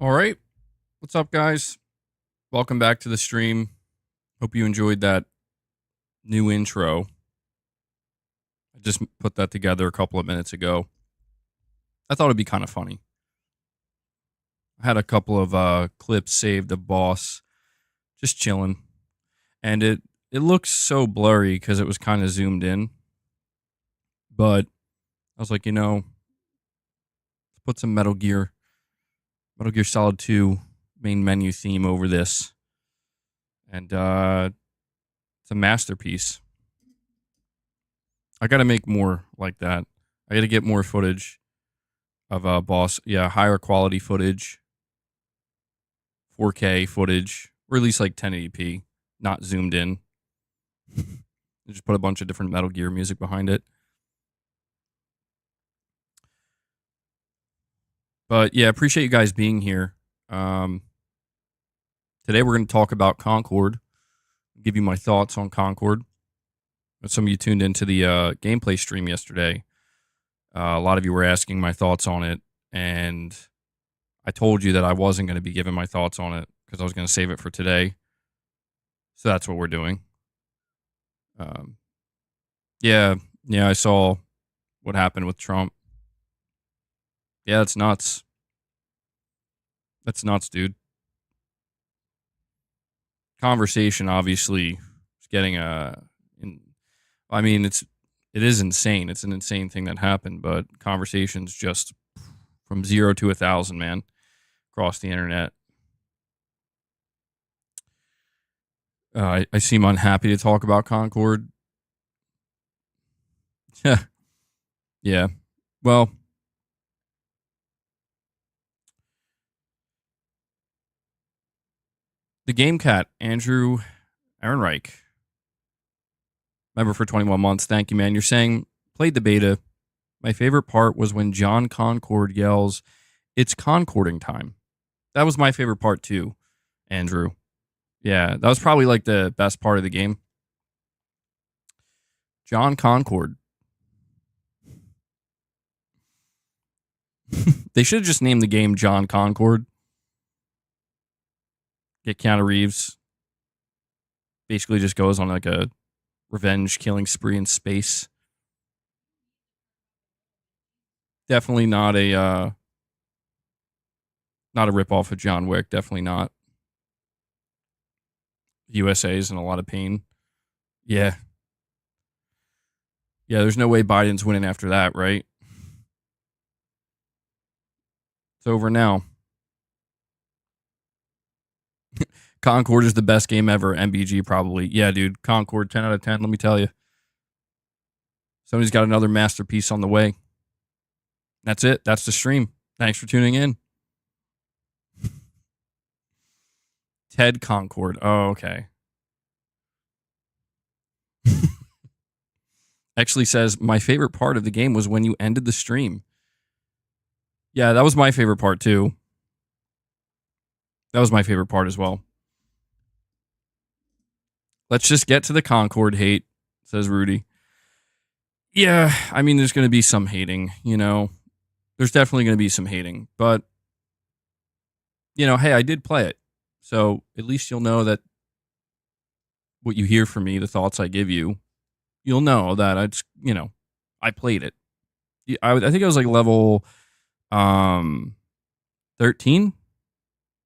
All right. What's up, guys? Welcome back to the stream. Hope you enjoyed that new intro. I just put that together a couple of minutes ago. I thought it'd be kind of funny. I had a couple of clips saved of Boss just chilling, and it looks so blurry because it was kind of zoomed in. But I was like, let's put some Metal Gear Solid 2 main menu theme over this, and it's a masterpiece. I got to make more like that. I got to get more footage of Boss. Yeah, higher quality footage, 4K footage, or at least like 1080p, not zoomed in. Just put a bunch of different Metal Gear music behind it. But yeah, appreciate you guys being here. Today we're going to talk about Concord. Give you my thoughts on Concord. Some of you tuned into the gameplay stream yesterday. A lot of you were asking my thoughts on it, and I told you that I wasn't going to be giving my thoughts on it because I was going to save it for today. So that's what we're doing. Yeah, I saw what happened with Trump. Yeah, that's nuts. That's nuts, dude. Conversation obviously is getting I mean, it is insane. It's an insane thing that happened, but conversations just from 0 to 1,000, man, across the internet. I seem unhappy to talk about Concord. Yeah, yeah. Well, the Game Cat, Andrew Ehrenreich, member for 21 months. Thank you, man. You're saying played the beta. My favorite part was when John Concord yells, "It's Concording time." That was my favorite part too, Andrew. Yeah, that was probably like the best part of the game. John Concord. They should have just named the game John Concord. Get Keanu Reeves. Basically just goes on like a revenge killing spree in space. Definitely not a ripoff of John Wick. Definitely not. USA is in a lot of pain. Yeah. Yeah, there's no way Biden's winning after that, right? It's over now. Concord is the best game ever. MBG probably. Yeah, dude. Concord, 10 out of 10, let me tell you. Somebody's got another masterpiece on the way. That's it. That's the stream. Thanks for tuning in. Ted Concord. Oh, okay. Actually says, my favorite part of the game was when you ended the stream. Yeah, that was my favorite part too. That was my favorite part as well. Let's just get to the Concord hate, says Rudy. Yeah, I mean, there's going to be some hating, There's definitely going to be some hating. But, hey, I did play it. So at least you'll know that what you hear from me, the thoughts I give you, you'll know that I played it. I think I was like level 13,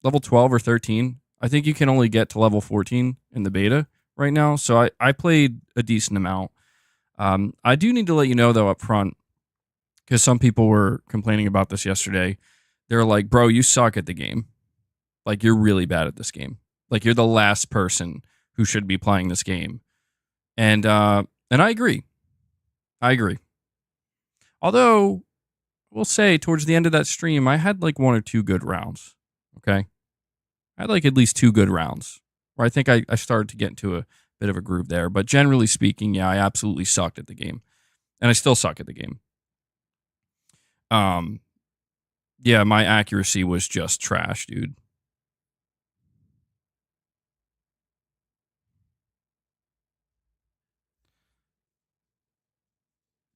level 12 or 13. I think you can only get to level 14 in the beta right now. So I played a decent amount. I do need to let you know, though, up front, because some people were complaining about this yesterday. They're like, bro, you suck at the game. Like, you're really bad at this game. Like, you're the last person who should be playing this game. And I agree. I agree. Although, we'll say towards the end of that stream, I had like 1 or 2 good rounds. Okay. I had like at least 2 good rounds where I think I started to get into a bit of a groove there. But generally speaking, yeah, I absolutely sucked at the game. And I still suck at the game. Yeah, my accuracy was just trash, dude.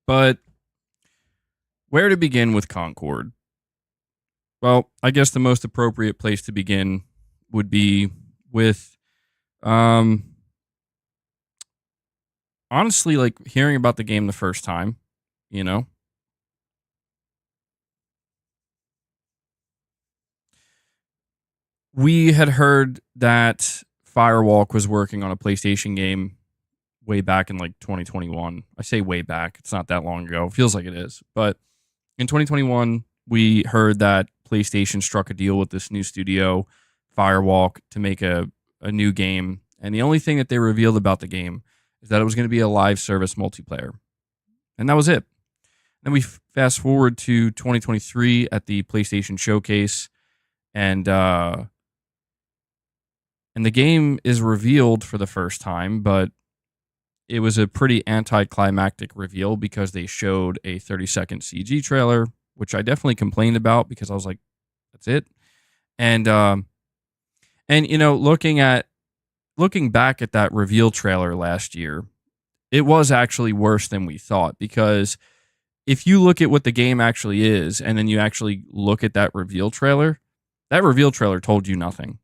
But where to begin with Concord? Well, I guess the most appropriate place to begin would be with, um, honestly, like hearing about the game the first time. You know, we had heard that Firewalk was working on a PlayStation game way back in like 2021. I say way back; it's not that long ago. It feels like it is, but in 2021, we heard that PlayStation struck a deal with this new studio, Firewalk, to make a new game. And the only thing that they revealed about the game is that it was going to be a live service multiplayer. And that was it. Then we fast forward to 2023 at the PlayStation Showcase, and the game is revealed for the first time, but it was a pretty anticlimactic reveal because they showed a 30-second CG trailer, which I definitely complained about because I was like, "That's it." And you know, looking back at that reveal trailer last year, it was actually worse than we thought because if you look at what the game actually is, and then you actually look at that reveal trailer told you nothing.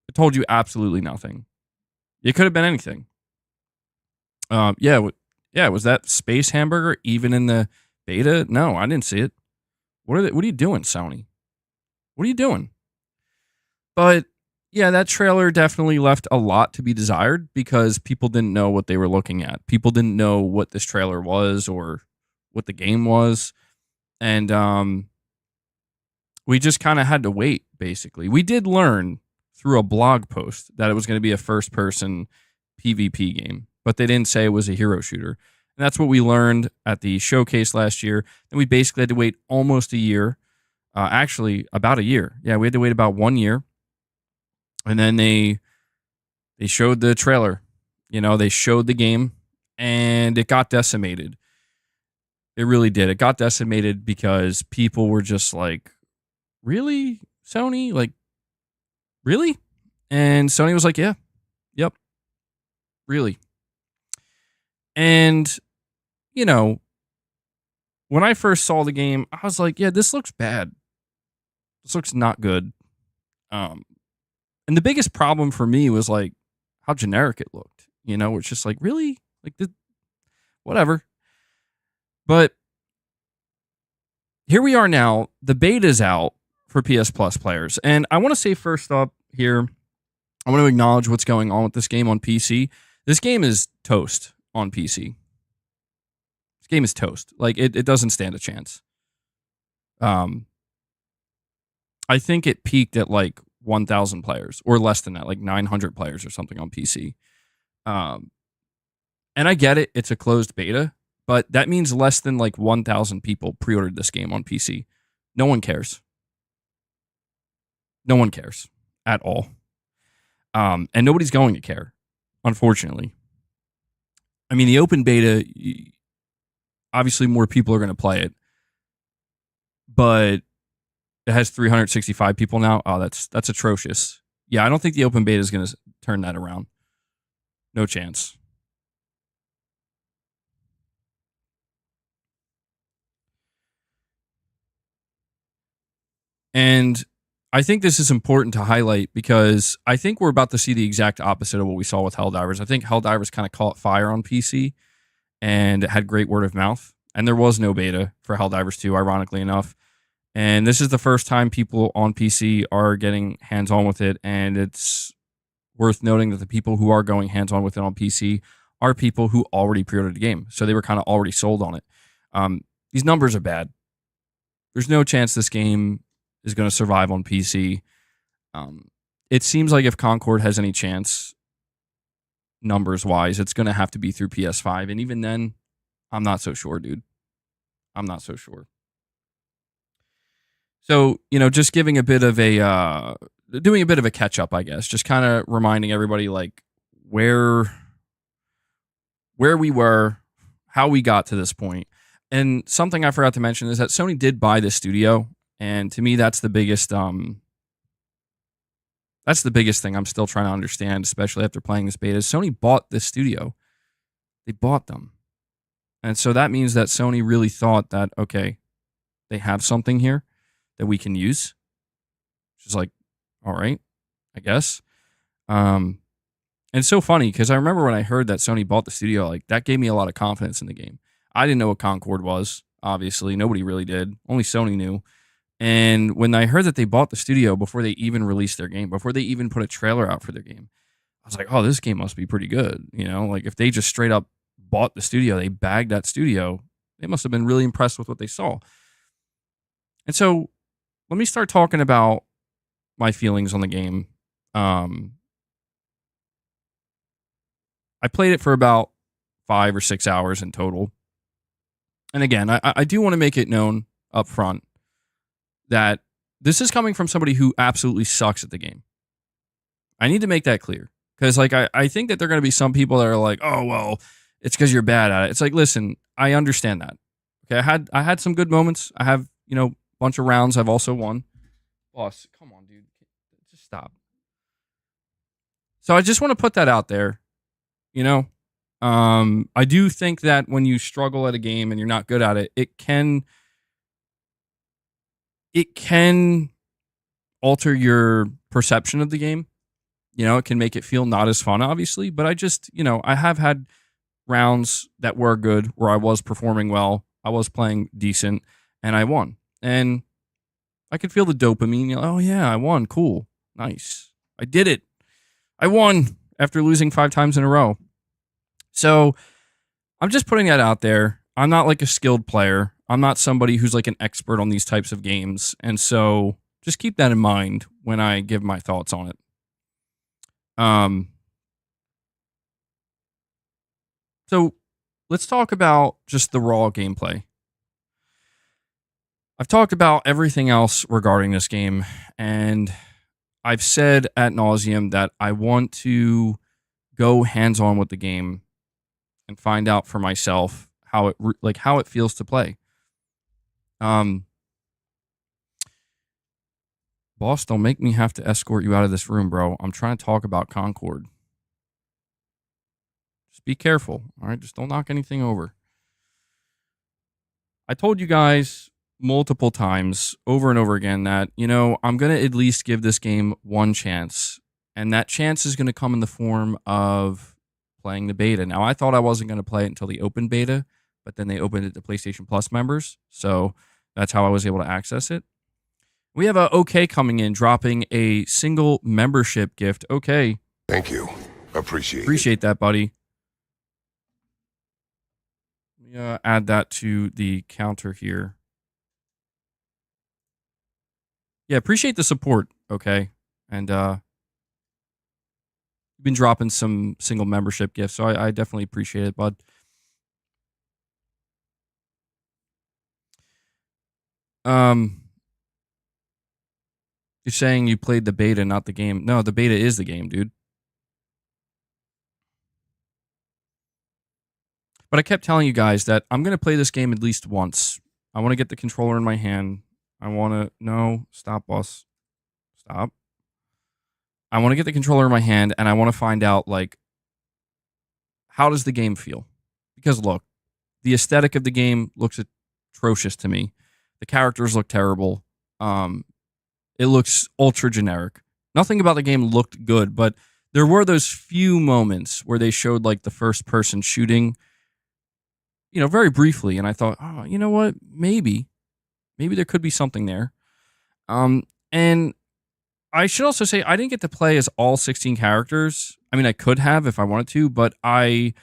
It told you absolutely nothing. It could have been anything. Yeah, was that space hamburger even in the beta? No, I didn't see it. What are you doing, Sony? What are you doing? But yeah, that trailer definitely left a lot to be desired because people didn't know what they were looking at. People didn't know what this trailer was or what the game was. And we just kind of had to wait, basically. We did learn through a blog post that it was going to be a first-person PvP game, but they didn't say it was a hero shooter. And that's what we learned at the showcase last year. And we basically had to wait almost a year. Actually, about a year. Yeah, we had to wait about 1 year. And then they showed the trailer. You know, they showed the game, and it got decimated. It really did. It got decimated because people were just like, really, Sony? Like, really? And Sony was like, yeah, yep, really. And, you know, when I first saw the game, I was like, yeah, this looks bad. This looks not good. And the biggest problem for me was like how generic it looked. You know, it's just like, really? Like, whatever. But here we are now. The beta's out for PS Plus players. And I want to say first up here, I want to acknowledge what's going on with this game on PC. This game is toast on PC. This game is toast. Like, it doesn't stand a chance. I think it peaked at like 1,000 players or less than that, like 900 players or something on PC. And I get it. It's a closed beta, but that means less than like 1,000 people pre-ordered this game on PC. No one cares. No one cares at all. And nobody's going to care, unfortunately. I mean, the open beta, obviously more people are going to play it, but it has 365 people now. Oh, that's atrocious. Yeah, I don't think the open beta is going to turn that around. No chance. And I think this is important to highlight because I think we're about to see the exact opposite of what we saw with Helldivers. I think Helldivers kind of caught fire on PC and it had great word of mouth. And there was no beta for Helldivers 2, ironically enough. And this is the first time people on PC are getting hands-on with it. And it's worth noting that the people who are going hands-on with it on PC are people who already pre-ordered the game. So they were kind of already sold on it. These numbers are bad. There's no chance this game is going to survive on PC. It seems like if Concord has any chance, numbers-wise, it's going to have to be through PS5. And even then, I'm not so sure, dude. I'm not so sure. So, you know, just giving a bit of a, doing a bit of a catch-up, I guess. Just kind of reminding everybody, like, where we were, how we got to this point. And something I forgot to mention is that Sony did buy this studio. And to me, that's the biggest thing I'm still trying to understand, especially after playing this beta. Sony bought this studio. They bought them. And so that means that Sony really thought that, okay, they have something here. that we can use. Which is like, all right, I guess. And it's so funny because I remember when I heard that Sony bought the studio, like that gave me a lot of confidence in the game. I didn't know what Concord was, obviously. Nobody really did. Only Sony knew. And when I heard that they bought the studio before they even released their game, before they even put a trailer out for their game, I was like, oh, this game must be pretty good. You know, like if they just straight up bought the studio, they bagged that studio, they must have been really impressed with what they saw. And so let me start talking about my feelings on the game. I played it for about 5 or 6 hours in total. And again, I do want to make it known up front that this is coming from somebody who absolutely sucks at the game. I need to make that clear. Because like I think that there are going to be some people that are like, oh, well, it's because you're bad at it. It's like, listen, I understand that. Okay, I had some good moments. I have, a bunch of rounds I've also won. Boss, come on, dude. Just stop. So I just want to put that out there. I do think that when you struggle at a game and you're not good at it, it can alter your perception of the game. It can make it feel not as fun, obviously, but I just, I have had rounds that were good where I was performing well, I was playing decent, and I won. And I could feel the dopamine. Oh yeah, I won. Cool. Nice. I did it. I won after losing 5 times in a row. So I'm just putting that out there. I'm not like a skilled player. I'm not somebody who's like an expert on these types of games. And so just keep that in mind when I give my thoughts on it. So let's talk about just the raw gameplay. I've talked about everything else regarding this game, and I've said ad nauseum that I want to go hands-on with the game and find out for myself how it feels to play. Boss, don't make me have to escort you out of this room, bro. I'm trying to talk about Concord. Just be careful, all right? Just don't knock anything over. I told you guys multiple times over and over again that, I'm going to at least give this game one chance. And that chance is going to come in the form of playing the beta. Now, I thought I wasn't going to play it until the open beta, but then they opened it to PlayStation Plus members. So that's how I was able to access it. We have a OK coming in, dropping a single membership gift. OK. Thank you. Appreciate that, buddy. Let me add that to the counter here. Yeah, appreciate the support, OK. And you've been dropping some single membership gifts, so I definitely appreciate it, bud. You're saying you played the beta, not the game. No, the beta is the game, dude. But I kept telling you guys that I'm going to play this game at least once. I want to get the controller in my hand. I want to... No, stop, boss. Stop. I want to get the controller in my hand, and I want to find out, how does the game feel? Because, look, the aesthetic of the game looks atrocious to me. The characters look terrible. It looks ultra generic. Nothing about the game looked good, but there were those few moments where they showed, the first-person shooting, very briefly, and I thought, oh, you know what? Maybe there could be something there. And I should also say I didn't get to play as all 16 characters. I mean, I could have if I wanted to, but I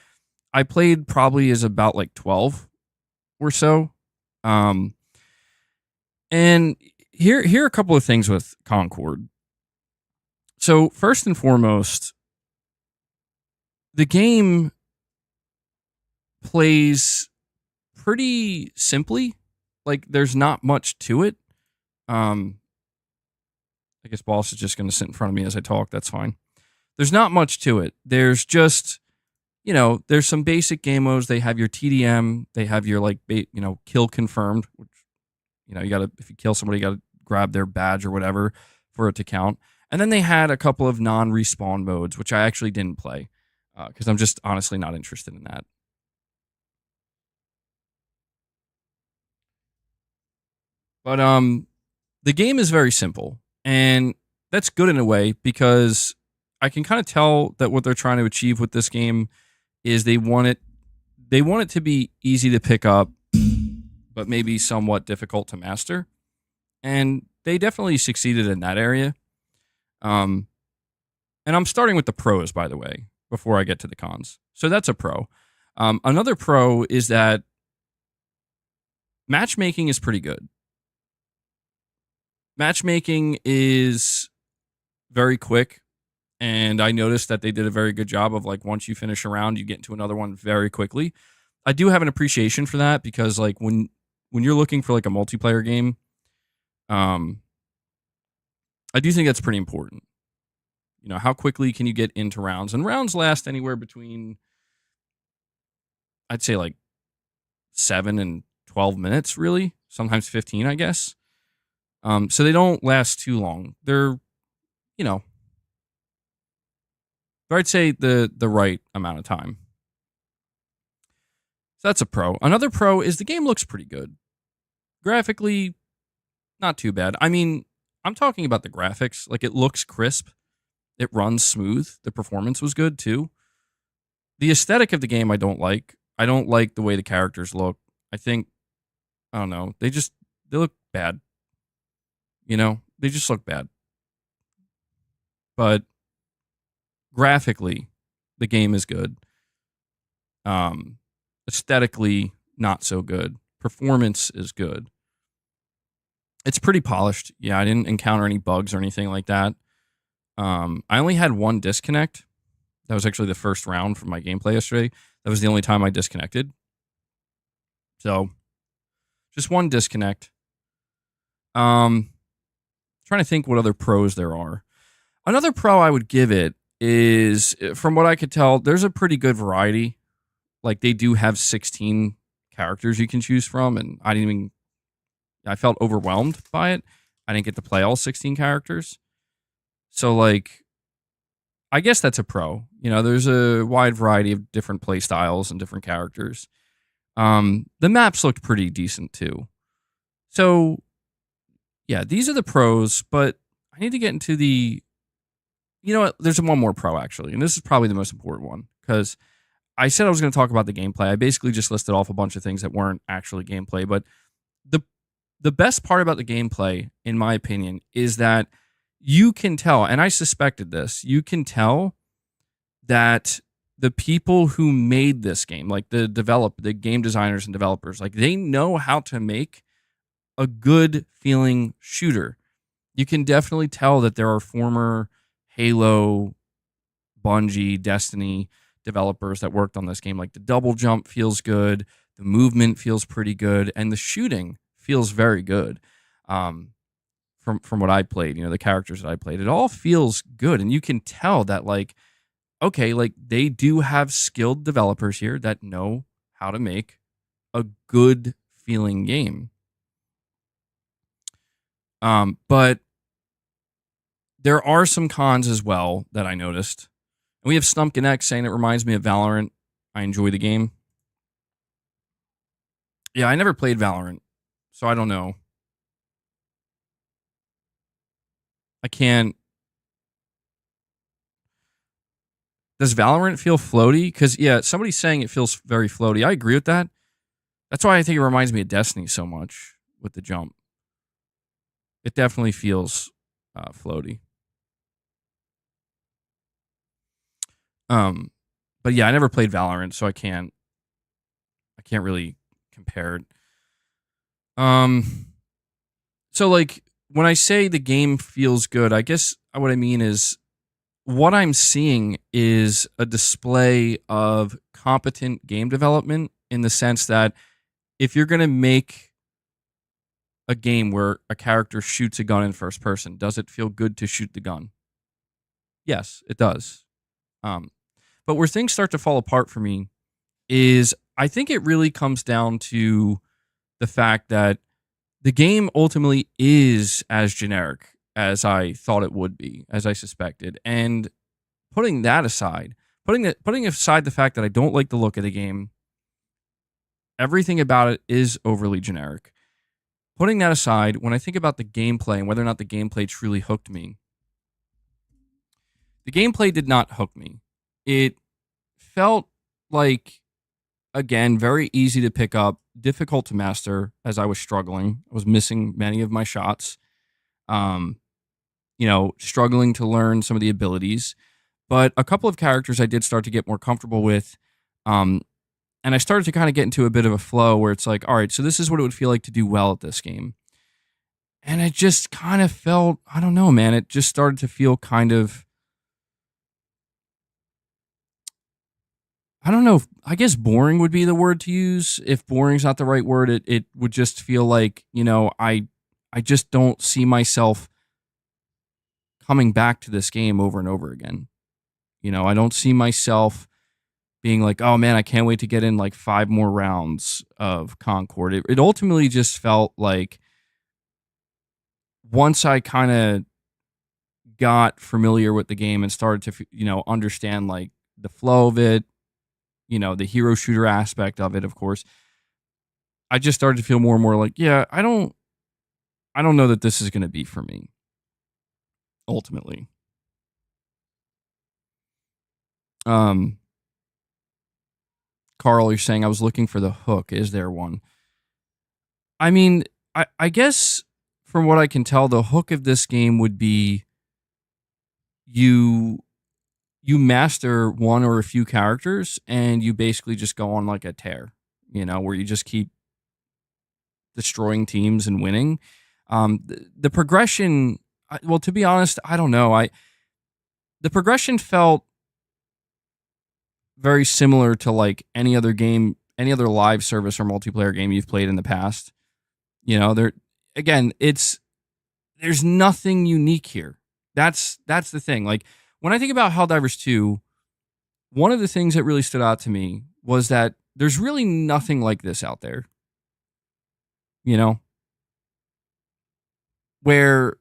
played probably as about 12 or so. And here are a couple of things with Concord. So first and foremost, the game plays pretty simply. There's not much to it. I guess boss is just going to sit in front of me as I talk. That's fine. There's not much to it. There's just, there's some basic game modes. They have your TDM. They have your kill confirmed, which, if you kill somebody, you gotta grab their badge or whatever for it to count. And then they had a couple of non-respawn modes, which I actually didn't play because I'm just honestly not interested in that. But the game is very simple, and that's good in a way because I can kind of tell that what they're trying to achieve with this game is they want it to be easy to pick up, but maybe somewhat difficult to master. And they definitely succeeded in that area. And I'm starting with the pros, by the way, before I get to the cons. So that's a pro. Another pro is that matchmaking is pretty good. Matchmaking is very quick, and I noticed that they did a very good job of, like, once you finish a round, you get into another one very quickly. I do have an appreciation for that because, like, when you're looking for, like, a multiplayer game, I do think that's pretty important. You know, how quickly can you get into rounds? And rounds last anywhere between, I'd say, like 7 and 12 minutes, really. Sometimes 15, I guess. So they don't last too long. They're, you know, I'd say the right amount of time. So that's a pro. Another pro is the game looks pretty good. Graphically, not too bad. I mean, I'm talking about the graphics. Like, it looks crisp. It runs smooth. The performance was good, too. The aesthetic of the game I don't like. I don't like the way the characters look. I don't know. They look bad. You know? They just look bad. But graphically, the game is good. Aesthetically, not so good. Performance is good. It's pretty polished. Yeah, I didn't encounter any bugs or anything like that. I only had one disconnect. That was actually the first round from my gameplay yesterday. That was the only time I disconnected. So, just one disconnect. Trying to think what other pros there are. Another pro I would give it is, from what I could tell, there's a pretty good variety. Like, they do have 16 characters you can choose from, and I felt overwhelmed by it. I didn't get to play all 16 characters. So, like, I guess that's a pro. You know, there's a wide variety of different play styles and different characters. The maps looked pretty decent, too. So, yeah, these are the pros, but I need to get into the... You know what? There's one more pro, actually, and this is probably the most important one, because I said I was going to talk about the gameplay. I basically just listed off a bunch of things that weren't actually gameplay, but the best part about the gameplay, in my opinion, is that you can tell, and I suspected this, you can tell that the people who made this game, like the game designers and developers, like, they know how to make a good feeling shooter. You can definitely tell that there are former Halo, Bungie, Destiny developers that worked on this game. Like, the double jump feels good, the movement feels pretty good, and the shooting feels very good. From what I played, you know, the characters that I played, it all feels good, and you can tell that, like, okay, like, they do have skilled developers here that know how to make a good feeling game. But there are some cons as well that I noticed. And we have Stumpkin X saying it reminds me of Valorant. I enjoy the game. Yeah, I never played Valorant, so I don't know. I can't. Does Valorant feel floaty? Because, yeah, somebody's saying it feels very floaty. I agree with that. That's why I think it reminds me of Destiny so much with the jump. It definitely feels floaty. But yeah, I never played Valorant, so I can't really compare it. So, like, when I say the game feels good, I guess what I mean is what I'm seeing is a display of competent game development, in the sense that if you're going to make a game where a character shoots a gun in first person, does it feel good to shoot the gun? Yes, it does. But where things start to fall apart for me is, I think it really comes down to the fact that the game ultimately is as generic as I thought it would be, as I suspected. And putting that aside, putting aside the fact that I don't like the look of the game, everything about it is overly generic. putting that aside, when I think about the gameplay and whether or not the gameplay truly hooked me, the gameplay did not hook me. It felt like, again, very easy to pick up, difficult to master as I was struggling. I was missing many of my shots, struggling to learn some of the abilities. But a couple of characters I did start to get more comfortable with. And I started to kind of get into a bit of a flow where it's like, all right, so this is what it would feel like to do well at this game. And it just kind of felt, I don't know, man, it just started to feel kind of, I don't know, I guess boring would be the word to use. If boring's not the right word, it would just feel like, I just don't see myself coming back to this game over and over again. I don't see myself being like, oh man, I can't wait to get in like 5 more rounds of Concord. It ultimately just felt like once I kind of got familiar with the game and started to, understand like the flow of it, the hero shooter aspect of it, of course, I just started to feel more and more like, yeah, I don't know that this is going to be for me. Ultimately. Carl, you're saying I was looking for the hook. Is there one? I mean, I guess from what I can tell, the hook of this game would be you master one or a few characters and you basically just go on like a tear, where you just keep destroying teams and winning. The progression, well, to be honest, I don't know. The progression felt very similar to like any other game, any other live service or multiplayer game you've played in the past. There's nothing unique here. That's the thing. Like when I think about Helldivers 2, one of the things that really stood out to me was that there's really nothing like this out there. Where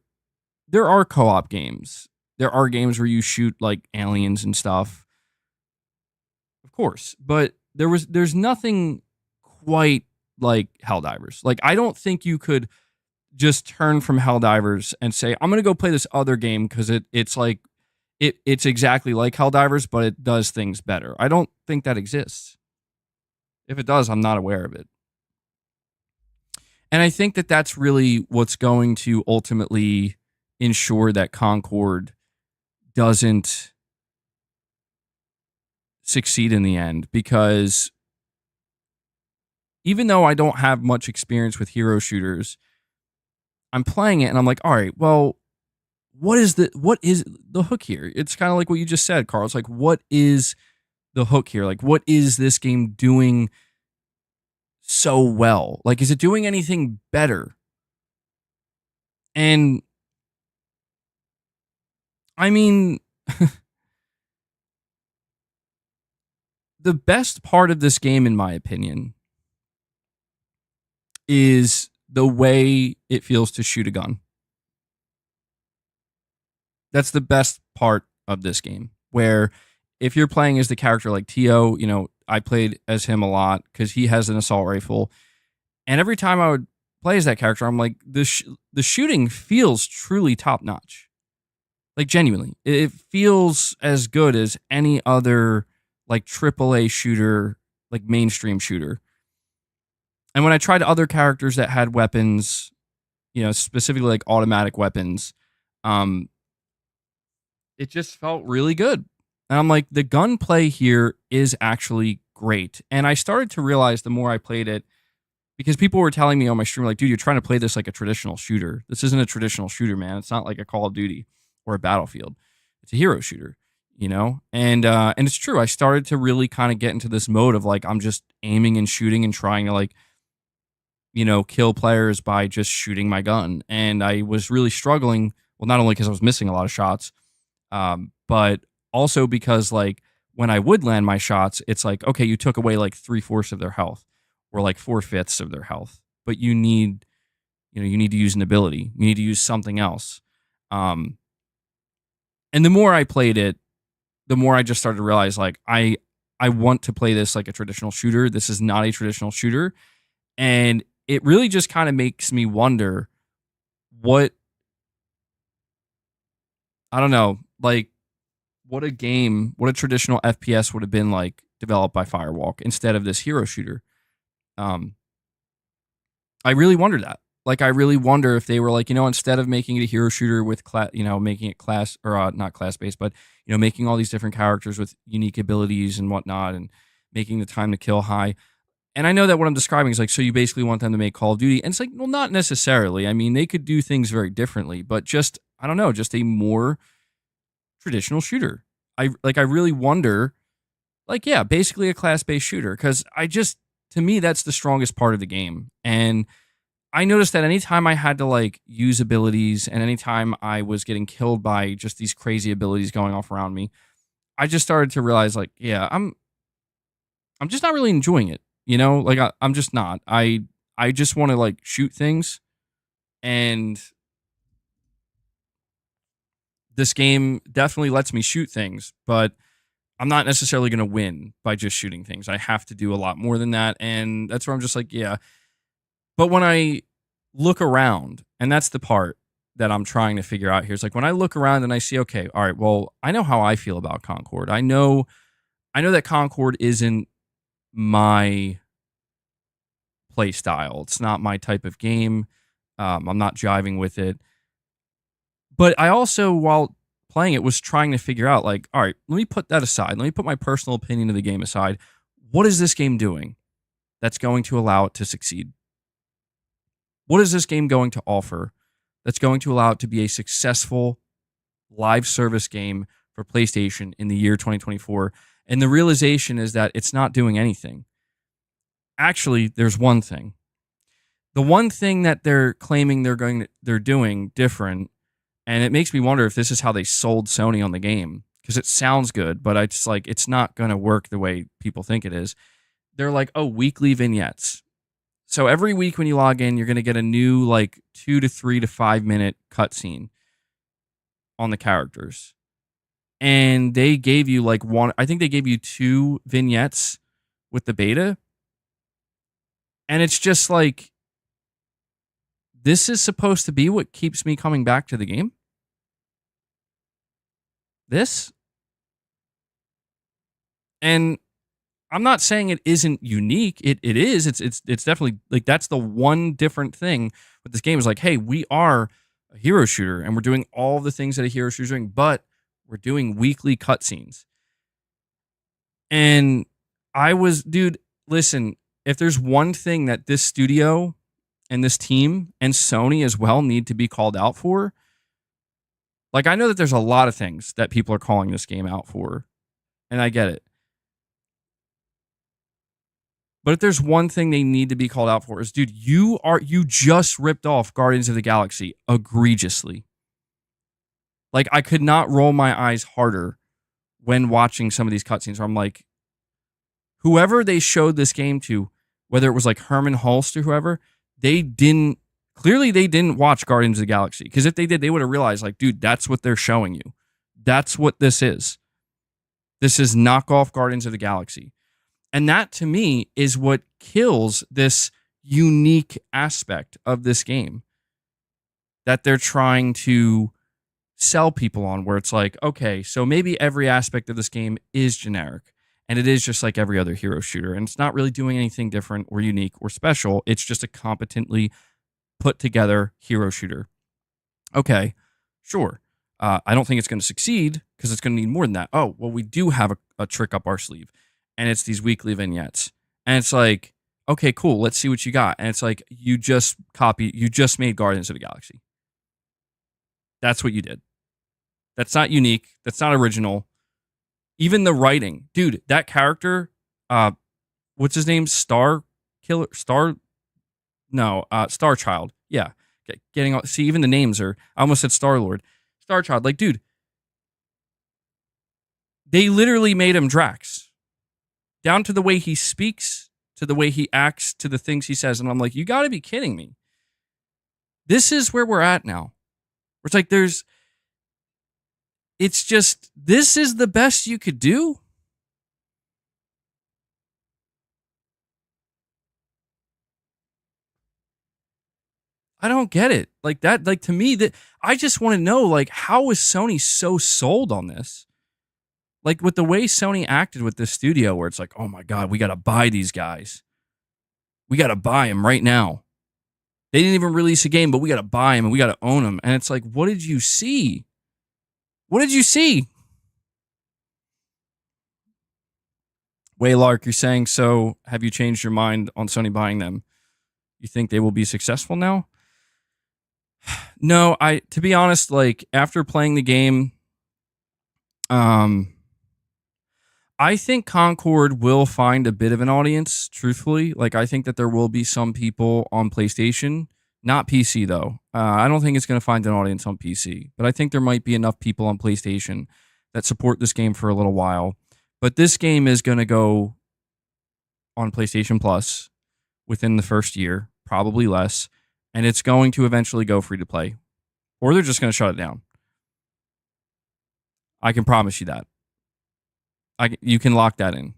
there are co-op games. There are games where you shoot like aliens and stuff. Of course, but there's nothing quite like Helldivers. Like I don't think you could just turn from Helldivers and say, I'm going to go play this other game because it's like it's exactly like Helldivers, but it does things better. I don't think that exists. If it does, I'm not aware of it. And I think that that's really what's going to ultimately ensure that Concord doesn't succeed in the end, because even though I don't have much experience with hero shooters, I'm playing it and I'm like, all right, well, what is the hook here? It's kind of like what you just said, Carl. It's like, what is the hook here? Like, what is this game doing so well? Like, is it doing anything better? And I mean, the best part of this game, in my opinion, is the way it feels to shoot a gun. That's the best part of this game, where if you're playing as the character like Tio, I played as him a lot because he has an assault rifle. And every time I would play as that character, I'm like, the shooting feels truly top notch. Like, genuinely. It feels as good as any other like AAA shooter, like mainstream shooter. And when I tried other characters that had weapons, specifically like automatic weapons, it just felt really good. And I'm like, the gunplay here is actually great. And I started to realize the more I played it, because people were telling me on my stream, like, dude, you're trying to play this like a traditional shooter. This isn't a traditional shooter, man. It's not like a Call of Duty or a Battlefield. It's a hero shooter, And it's true. I started to really kind of get into this mode of like, I'm just aiming and shooting and trying to like, kill players by just shooting my gun. And I was really struggling. Well, not only because I was missing a lot of shots, but also because like when I would land my shots, it's like, okay, you took away like 3/4 of their health or like 4/5 of their health, but you need to use an ability. You need to use something else. And the more I played it, the more I just started to realize like, I want to play this like a traditional shooter. This is not a traditional shooter. And it really just kind of makes me wonder what, I don't know, like what a traditional FPS would have been like developed by Firewalk instead of this hero shooter. Um, I really wonder that. Like, I really wonder if they were like, instead of making it a hero shooter with making it class or not class based, but making all these different characters with unique abilities and whatnot, and making the time to kill high. And I know that what I'm describing is like, so you basically want them to make Call of Duty, and it's like, well, not necessarily. I mean, they could do things very differently, but just, I don't know, just a more traditional shooter. I really wonder, like, yeah, basically a class-based shooter, because to me, that's the strongest part of the game. And I noticed that anytime I had to like use abilities, and anytime I was getting killed by just these crazy abilities going off around me, I just started to realize, like, yeah, I'm just not really enjoying it. Like I'm just not. I just want to like shoot things, and this game definitely lets me shoot things, but I'm not necessarily going to win by just shooting things. I have to do a lot more than that, and that's where I'm just like, yeah. But when I look around, and that's the part that I'm trying to figure out here, is like when I look around and I see, okay, all right, well, I know how I feel about Concord. I know that Concord isn't my play style. It's not my type of game. I'm not jiving with it. But I also, while playing it, was trying to figure out, like, all right, let me put that aside. Let me put my personal opinion of the game aside. What is this game doing that's going to allow it to succeed? What is this game going to offer that's going to allow it to be a successful live service game for PlayStation in the year 2024? And the realization is that it's not doing anything. Actually, there's one thing. The one thing that they're claiming they're doing different, and it makes me wonder if this is how they sold Sony on the game, because it sounds good, but it's not going to work the way people think it is. They're like, oh, weekly vignettes. So every week when you log in, you're going to get a new like 2 to 3 to 5 minute cutscene on the characters. And they gave you like I think they gave you 2 vignettes with the beta. And it's just like, this is supposed to be what keeps me coming back to the game? This? And I'm not saying it isn't unique. It is. It's definitely, like, that's the one different thing with this game, is like, hey, we are a hero shooter and we're doing all the things that a hero shooter is doing, but we're doing weekly cutscenes. And dude, listen, if there's one thing that this studio and this team and Sony as well need to be called out for, like, I know that there's a lot of things that people are calling this game out for, and I get it. But if there's one thing they need to be called out for, is, dude, you just ripped off Guardians of the Galaxy egregiously. Like, I could not roll my eyes harder when watching some of these cutscenes where I'm like, whoever they showed this game to, whether it was like Herman Hulst or whoever, they didn't watch Guardians of the Galaxy. Because if they did, they would have realized, like, dude, that's what they're showing you. That's what this is. This is knockoff Guardians of the Galaxy. And that, to me, is what kills this unique aspect of this game that they're trying to sell people on, where it's like, okay, so maybe every aspect of this game is generic, and it is just like every other hero shooter, and it's not really doing anything different or unique or special. It's just a competently put together hero shooter. Okay, sure. I don't think it's going to succeed, because it's going to need more than that. Oh, well, we do have a trick up our sleeve, and it's these weekly vignettes. And it's like, okay, cool, let's see what you got. And it's like, you just made Guardians of the Galaxy. That's what you did. That's not unique. That's not original. Even the writing. Dude, that character, what's his name? Star Child. Yeah. See, even the names are, I almost said Star-Lord. Star Child. Like, dude, they literally made him Drax. Down to the way he speaks, to the way he acts, to the things he says. And I'm like, you got to be kidding me. This is where we're at now. It's like, it's just, this is the best you could do? I don't get it. Like that, like to me, that I just want to know, like, how is Sony so sold on this? Like with the way Sony acted with this studio, where it's like, oh my God, we got to buy these guys. We got to buy them right now. They didn't even release a game, but we got to buy them and we got to own them. And it's like, what did you see? What did you see? Waylark, you're saying, so have you changed your mind on Sony buying them? You think they will be successful now? No, to be honest, like after playing the game, I think Concord will find a bit of an audience, truthfully. Like I think that there will be some people on PlayStation, not PC though. I don't think it's going to find an audience on PC, but I think there might be enough people on PlayStation that support this game for a little while. But this game is going to go on PlayStation Plus within the first year, probably less, and it's going to eventually go free to play, or they're just going to shut it down. I can promise you that. You can lock that in.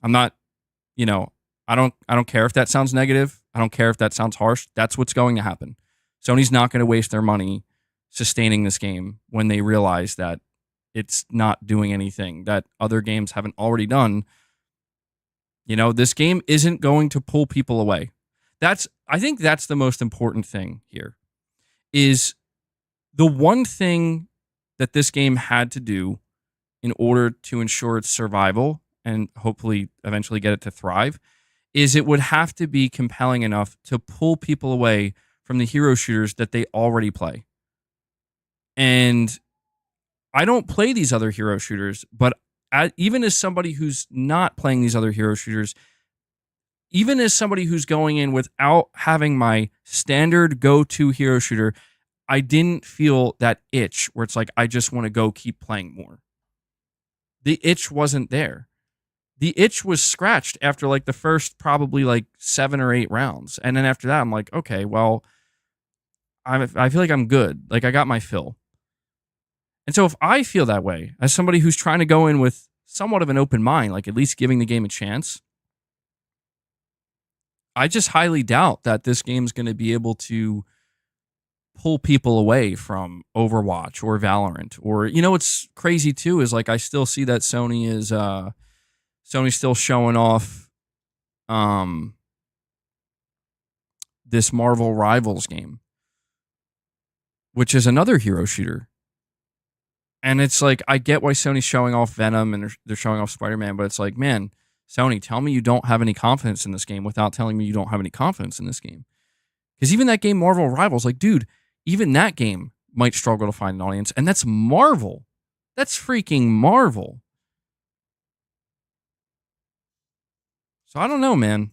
I'm not, I don't care if that sounds negative. I don't care if that sounds harsh. That's what's going to happen. Sony's not going to waste their money sustaining this game when they realize that it's not doing anything that other games haven't already done. This game isn't going to pull people away. I think that's the most important thing here. Is the one thing that this game had to do in order to ensure its survival and hopefully eventually get it to thrive, is it would have to be compelling enough to pull people away from the hero shooters that they already play. And I don't play these other hero shooters, but even as somebody who's not playing these other hero shooters, even as somebody who's going in without having my standard go-to hero shooter, I didn't feel that itch where it's like, I just want to go keep playing more. The itch wasn't there. The itch was scratched after like the first probably like 7 or 8 rounds. And then after that, I'm like, okay, well, I feel like I'm good. Like I got my fill. And so if I feel that way, as somebody who's trying to go in with somewhat of an open mind, like at least giving the game a chance, I just highly doubt that this game's going to be able to pull people away from Overwatch or Valorant. Or, what's crazy too is like I still see that Sony's still showing off this Marvel Rivals game, which is another hero shooter. And it's like, I get why Sony's showing off Venom and they're showing off Spider-Man, but it's like, man, Sony, tell me you don't have any confidence in this game without telling me you don't have any confidence in this game. Because even that game, Marvel Rivals, like, dude, even that game might struggle to find an audience. And that's Marvel. That's freaking Marvel. So I don't know, man.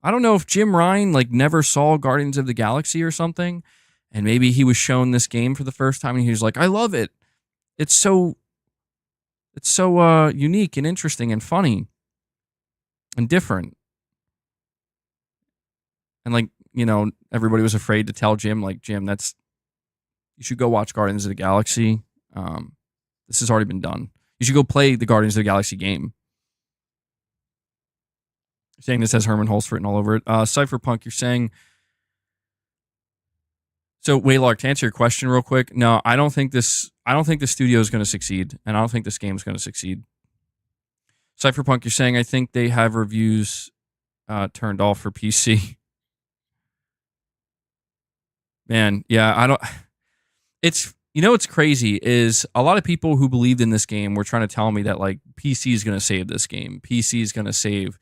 I don't know if Jim Ryan, like, never saw Guardians of the Galaxy or something. And maybe he was shown this game for the first time and he was like, I love it. It's so unique and interesting and funny and different. And like, everybody was afraid to tell Jim, like, Jim, you should go watch Guardians of the Galaxy. This has already been done. You should go play the Guardians of the Galaxy game. You're saying this has Herman Holz written all over it. Cypherpunk, you're saying, so Waylark, to answer your question real quick, no, I don't think the studio is going to succeed, and I don't think this game is going to succeed. Cypherpunk, you're saying, I think they have reviews turned off for PC. Man, yeah, I don't. It's, what's crazy is a lot of people who believed in this game were trying to tell me that like PC is going to save this game. PC is going to save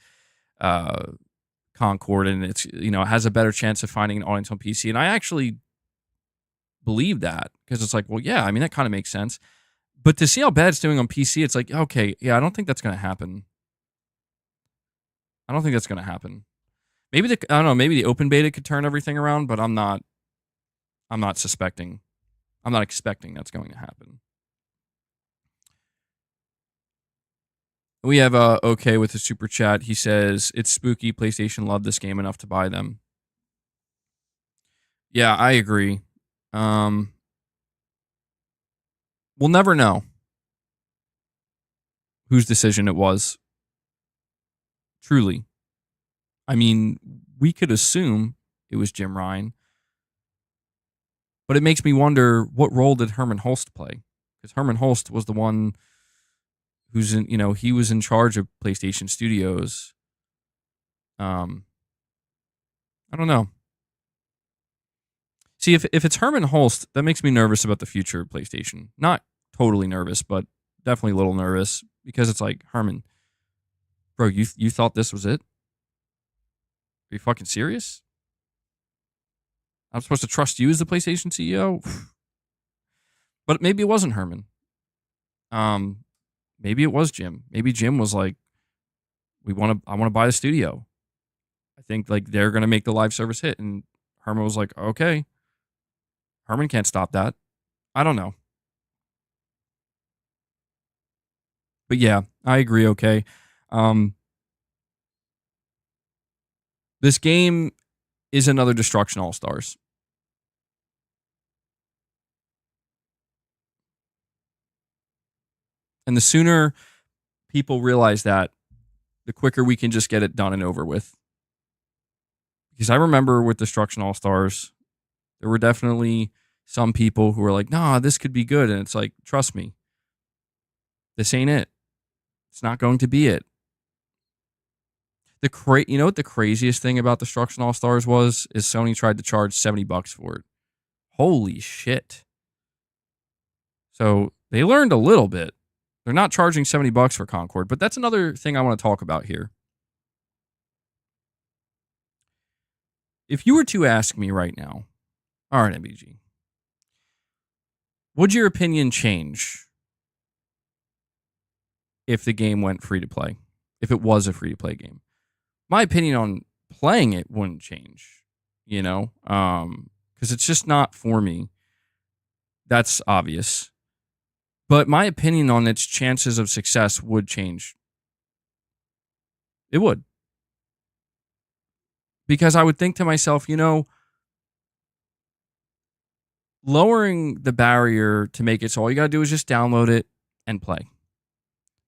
Concord, and it's, it has a better chance of finding an audience on PC. And I actually believe that because it's like, well, yeah, I mean, that kind of makes sense. But to see how bad it's doing on PC, it's like, okay, yeah, I don't think that's going to happen. I don't think that's going to happen. Maybe I don't know, maybe the open beta could turn everything around, but I'm not suspecting. I'm not expecting that's going to happen. We have OK with the super chat. He says, it's spooky. PlayStation loved this game enough to buy them. Yeah, I agree. We'll never know whose decision it was. Truly. I mean, we could assume it was Jim Ryan, But it makes me wonder, what role did Herman Holst play? Because Herman Holst was the one who's in, he was in charge of PlayStation Studios. I don't know. See, if it's Herman Holst, that makes me nervous about the future of PlayStation. Not totally nervous, but definitely a little nervous, because it's like, Herman, bro, you thought this was it? Are you fucking serious? I'm supposed to trust you as the PlayStation CEO? But maybe it wasn't Herman. Maybe it was Jim. Maybe Jim was like, I want to buy the studio. I think like they're going to make the live service hit. And Herman was like, okay. Herman can't stop that. I don't know. But yeah, I agree. Okay. This game is another Destruction All-Stars. And the sooner people realize that, the quicker we can just get it done and over with. Because I remember with Destruction All-Stars, there were definitely some people who were like, nah, this could be good. And it's like, trust me, this ain't it. It's not going to be it. You know what the craziest thing about Destruction All-Stars was? Is Sony tried to charge $70 for it. Holy shit. So they learned a little bit. They're not charging $70 for Concord, but that's another thing I want to talk about here. If you were to ask me right now, all right, MBG, would your opinion change if the game went free to play? If it was a free to play game? My opinion on playing it wouldn't change, because it's just not for me. That's obvious. But my opinion on its chances of success would change. It would. Because I would think to myself, lowering the barrier to make it so all you got to do is just download it and play.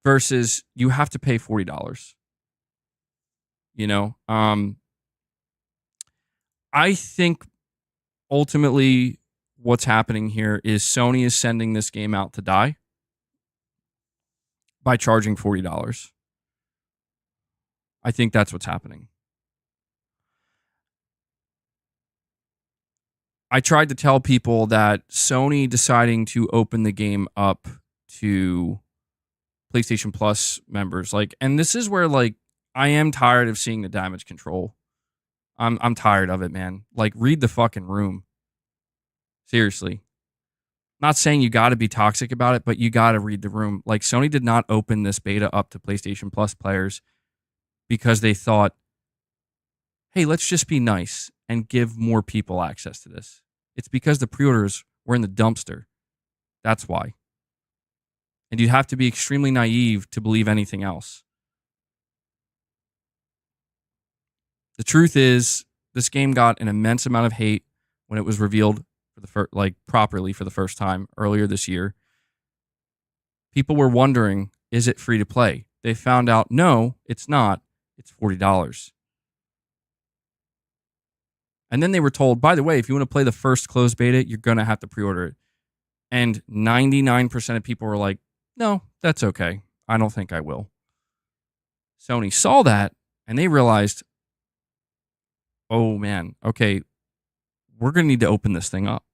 Versus you have to pay $40. I think ultimately what's happening here is Sony is sending this game out to die by charging $40. I think that's what's happening. I tried to tell people that Sony deciding to open the game up to PlayStation Plus members, and this is where, I am tired of seeing the damage control. I'm tired of it, man. Read the fucking room. Seriously. Not saying you got to be toxic about it, but you got to read the room. Sony did not open this beta up to PlayStation Plus players because they thought, hey, let's just be nice and give more people access to this. It's because the pre-orders were in the dumpster. That's why. And you have to be extremely naive to believe anything else. The truth is, this game got an immense amount of hate when it was revealed for properly for the first time earlier this year. People were wondering, is it free to play? They found out, no, it's not. It's $40. And then they were told, by the way, if you want to play the first closed beta, you're going to have to pre-order it. And 99% of people were like, no, that's okay. I don't think I will. Sony saw that and they realized, oh man, okay, we're going to need to open this thing up.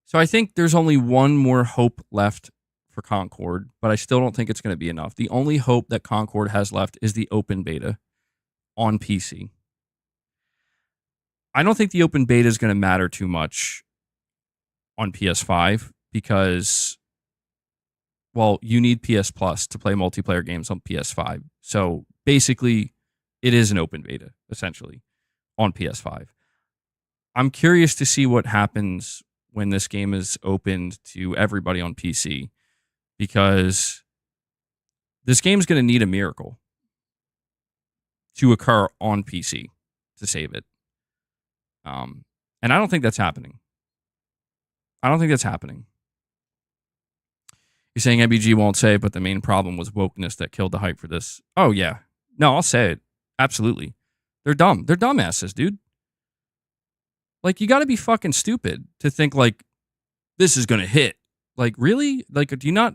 So I think there's only one more hope left for Concord, but I still don't think it's going to be enough. The only hope that Concord has left is the open beta on PC. I don't think the open beta is going to matter too much on PS5 because, well, you need PS Plus to play multiplayer games on PS5. So basically, it is an open beta, essentially, on PS5. I'm curious to see what happens when this game is opened to everybody on PC, because this game is going to need a miracle to occur on PC to save it. And I don't think that's happening. You're saying MBG won't say, but the main problem was wokeness that killed the hype for this. Oh, yeah. No, I'll say it. Absolutely. They're dumb. They're dumbasses, dude. Like, you got to be fucking stupid to think, like, this is going to hit. Like, really? Like, do you not...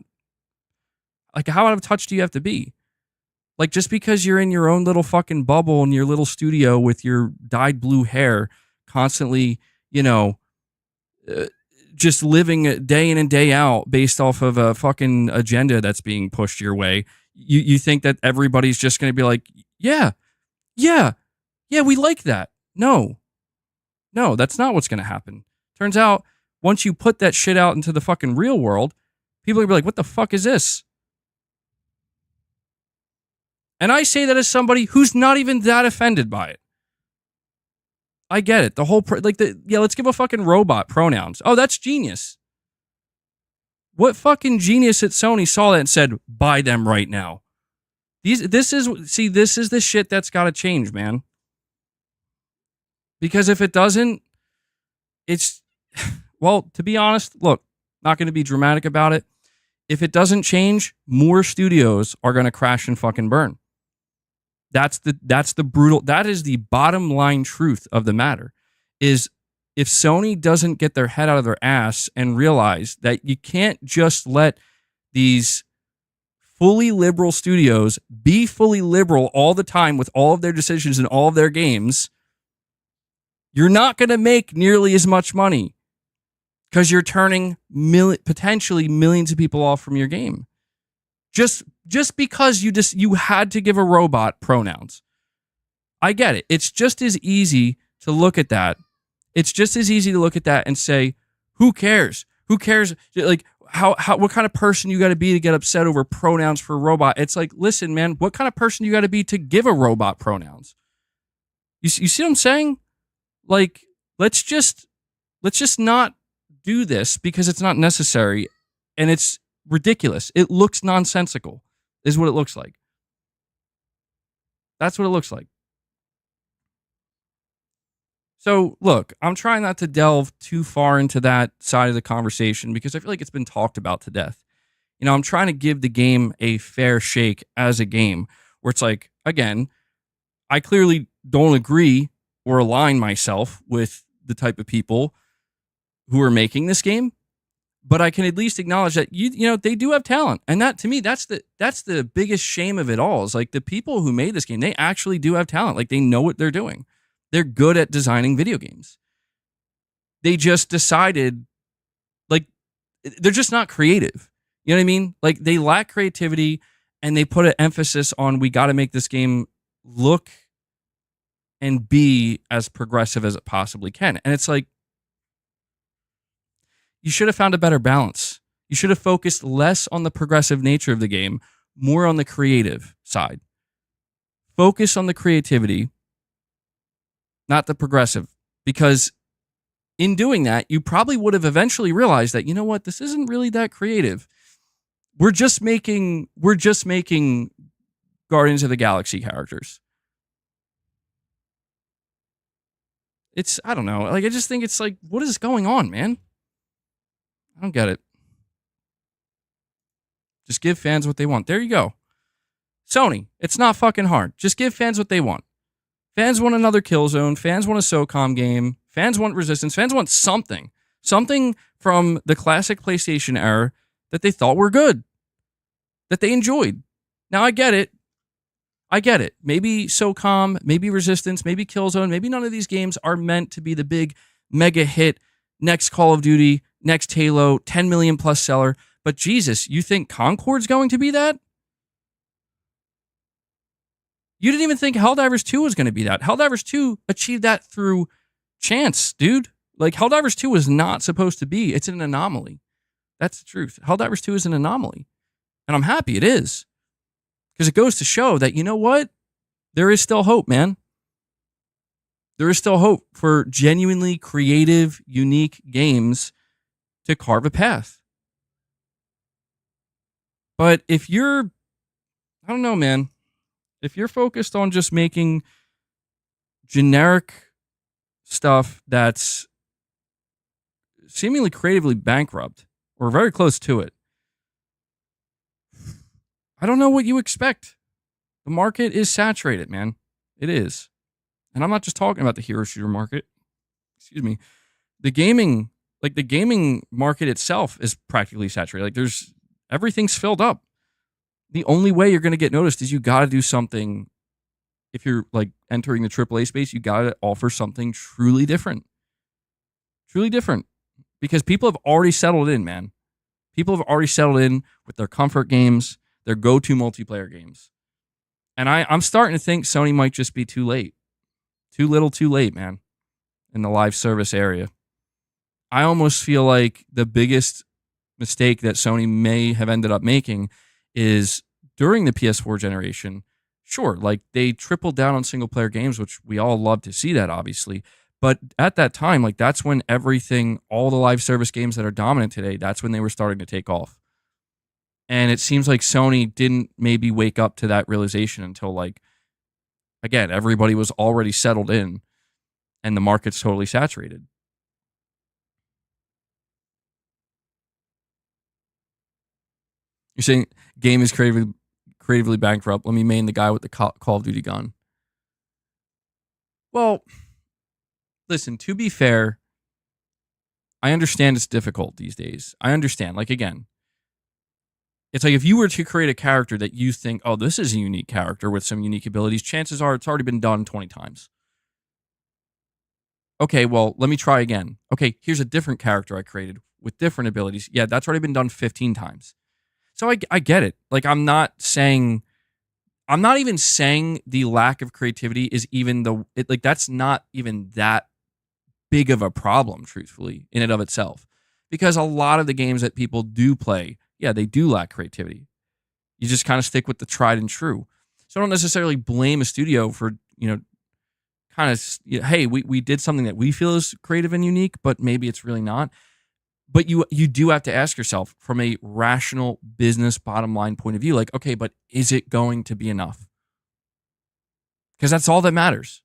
Like, how out of touch do you have to be? Like, just because you're in your own little fucking bubble in your little studio with your dyed blue hair, constantly, just living day in and day out based off of a fucking agenda that's being pushed your way, you think that everybody's just going to be like, yeah, we like that. No, that's not what's going to happen. Turns out, once you put that shit out into the fucking real world, people are going to be like, what the fuck is this? And I say that as somebody who's not even that offended by it. I get it. The whole, let's give a fucking robot pronouns. Oh, that's genius. What fucking genius at Sony saw that and said, buy them right now? This is the shit that's got to change, man. Because if it doesn't, it's, well, to be honest, look, not going to be dramatic about it. If it doesn't change, more studios are going to crash and fucking burn. That's the brutal, that is the bottom line truth of the matter, is if Sony doesn't get their head out of their ass and realize that you can't just let these fully liberal studios be fully liberal all the time with all of their decisions and all of their games, you're not going to make nearly as much money because you're turning potentially millions of people off from your game. Just because you had to give a robot pronouns. I get it. It's just as easy to look at that. It's just as easy to look at that and say, who cares? Who cares? Like, what kind of person you got to be to get upset over pronouns for a robot? It's like, listen, man, what kind of person you got to be to give a robot pronouns? You see what I'm saying? Like, let's just not do this because it's not necessary and it's ridiculous. It looks nonsensical, is what it looks like. That's what it looks like. So, look, I'm trying not to delve too far into that side of the conversation because I feel like it's been talked about to death. I'm trying to give the game a fair shake as a game where it's like, again, I clearly don't agree or align myself with the type of people who are making this game, but I can at least acknowledge that they do have talent. And that, to me, that's the biggest shame of it all, is like the people who made this game, they actually do have talent. Like, they know what they're doing. They're good at designing video games. They just decided, like, they're just not creative. You know what I mean? Like, they lack creativity and they put an emphasis on, we got to make this game look and be as progressive as it possibly can. And it's like, you should have found a better balance. You should have focused less on the progressive nature of the game, more on the creative side. Focus on the creativity, not the progressive. Because in doing that, you probably would have eventually realized that, you know what, this isn't really that creative. We're just making Guardians of the Galaxy characters. I don't know. Like, I just think it's like, what is going on, man? I don't get it. Just give fans what they want. There you go. Sony, it's not fucking hard. Just give fans what they want. Fans want another Killzone. Fans want a SOCOM game. Fans want Resistance. Fans want something. Something from the classic PlayStation era that they thought were good. That they enjoyed. Now, I get it. Maybe SOCOM, maybe Resistance, maybe Killzone, maybe none of these games are meant to be the big mega hit, next Call of Duty, next Halo, 10 million plus seller. But Jesus, you think Concord's going to be that? You didn't even think Helldivers 2 was going to be that. Helldivers 2 achieved that through chance, dude. Like, Helldivers 2 was not supposed to be. It's an anomaly. That's the truth. Helldivers 2 is an anomaly. And I'm happy it is. Because it goes to show that, you know what? There is still hope, man. There is still hope for genuinely creative, unique games to carve a path. But if you're, I don't know, man. If you're focused on just making generic stuff that's seemingly creatively bankrupt or very close to it, I don't know what you expect. The market is saturated, man. It is. And I'm not just talking about the hero shooter market. Excuse me. The gaming market itself is practically saturated. Like everything's filled up. The only way you're going to get noticed is you got to do something. If you're like entering the AAA space, you got to offer something truly different. Truly different. Because people have already settled in, man. People have already settled in with their comfort games, their go-to multiplayer games. And I'm starting to think Sony might just be too late. Too little, too late, man, in the live service area. I almost feel like the biggest mistake that Sony may have ended up making is during the PS4 generation. Sure, like they tripled down on single player games, which we all love to see that, obviously. But at that time, like that's when everything, all the live service games that are dominant today, that's when they were starting to take off. And it seems like Sony didn't maybe wake up to that realization until like, again, everybody was already settled in and the market's totally saturated. You're saying game is creatively bankrupt. Let me main the guy with the Call of Duty gun. Well, listen, to be fair, I understand it's difficult these days. I understand. Like, again, it's like if you were to create a character that you think, oh, this is a unique character with some unique abilities, chances are it's already been done 20 times. Okay, well, let me try again. Okay, here's a different character I created with different abilities. Yeah, that's already been done 15 times. So I get it. Like, I'm not even saying the lack of creativity is even that's not even that big of a problem, truthfully, in and of itself. Because a lot of the games that people do play, yeah, they do lack creativity. You just kind of stick with the tried and true. So I don't necessarily blame a studio for, hey, we did something that we feel is creative and unique, but maybe it's really not. But you do have to ask yourself from a rational business bottom line point of view, like, okay, but is it going to be enough? Because that's all that matters.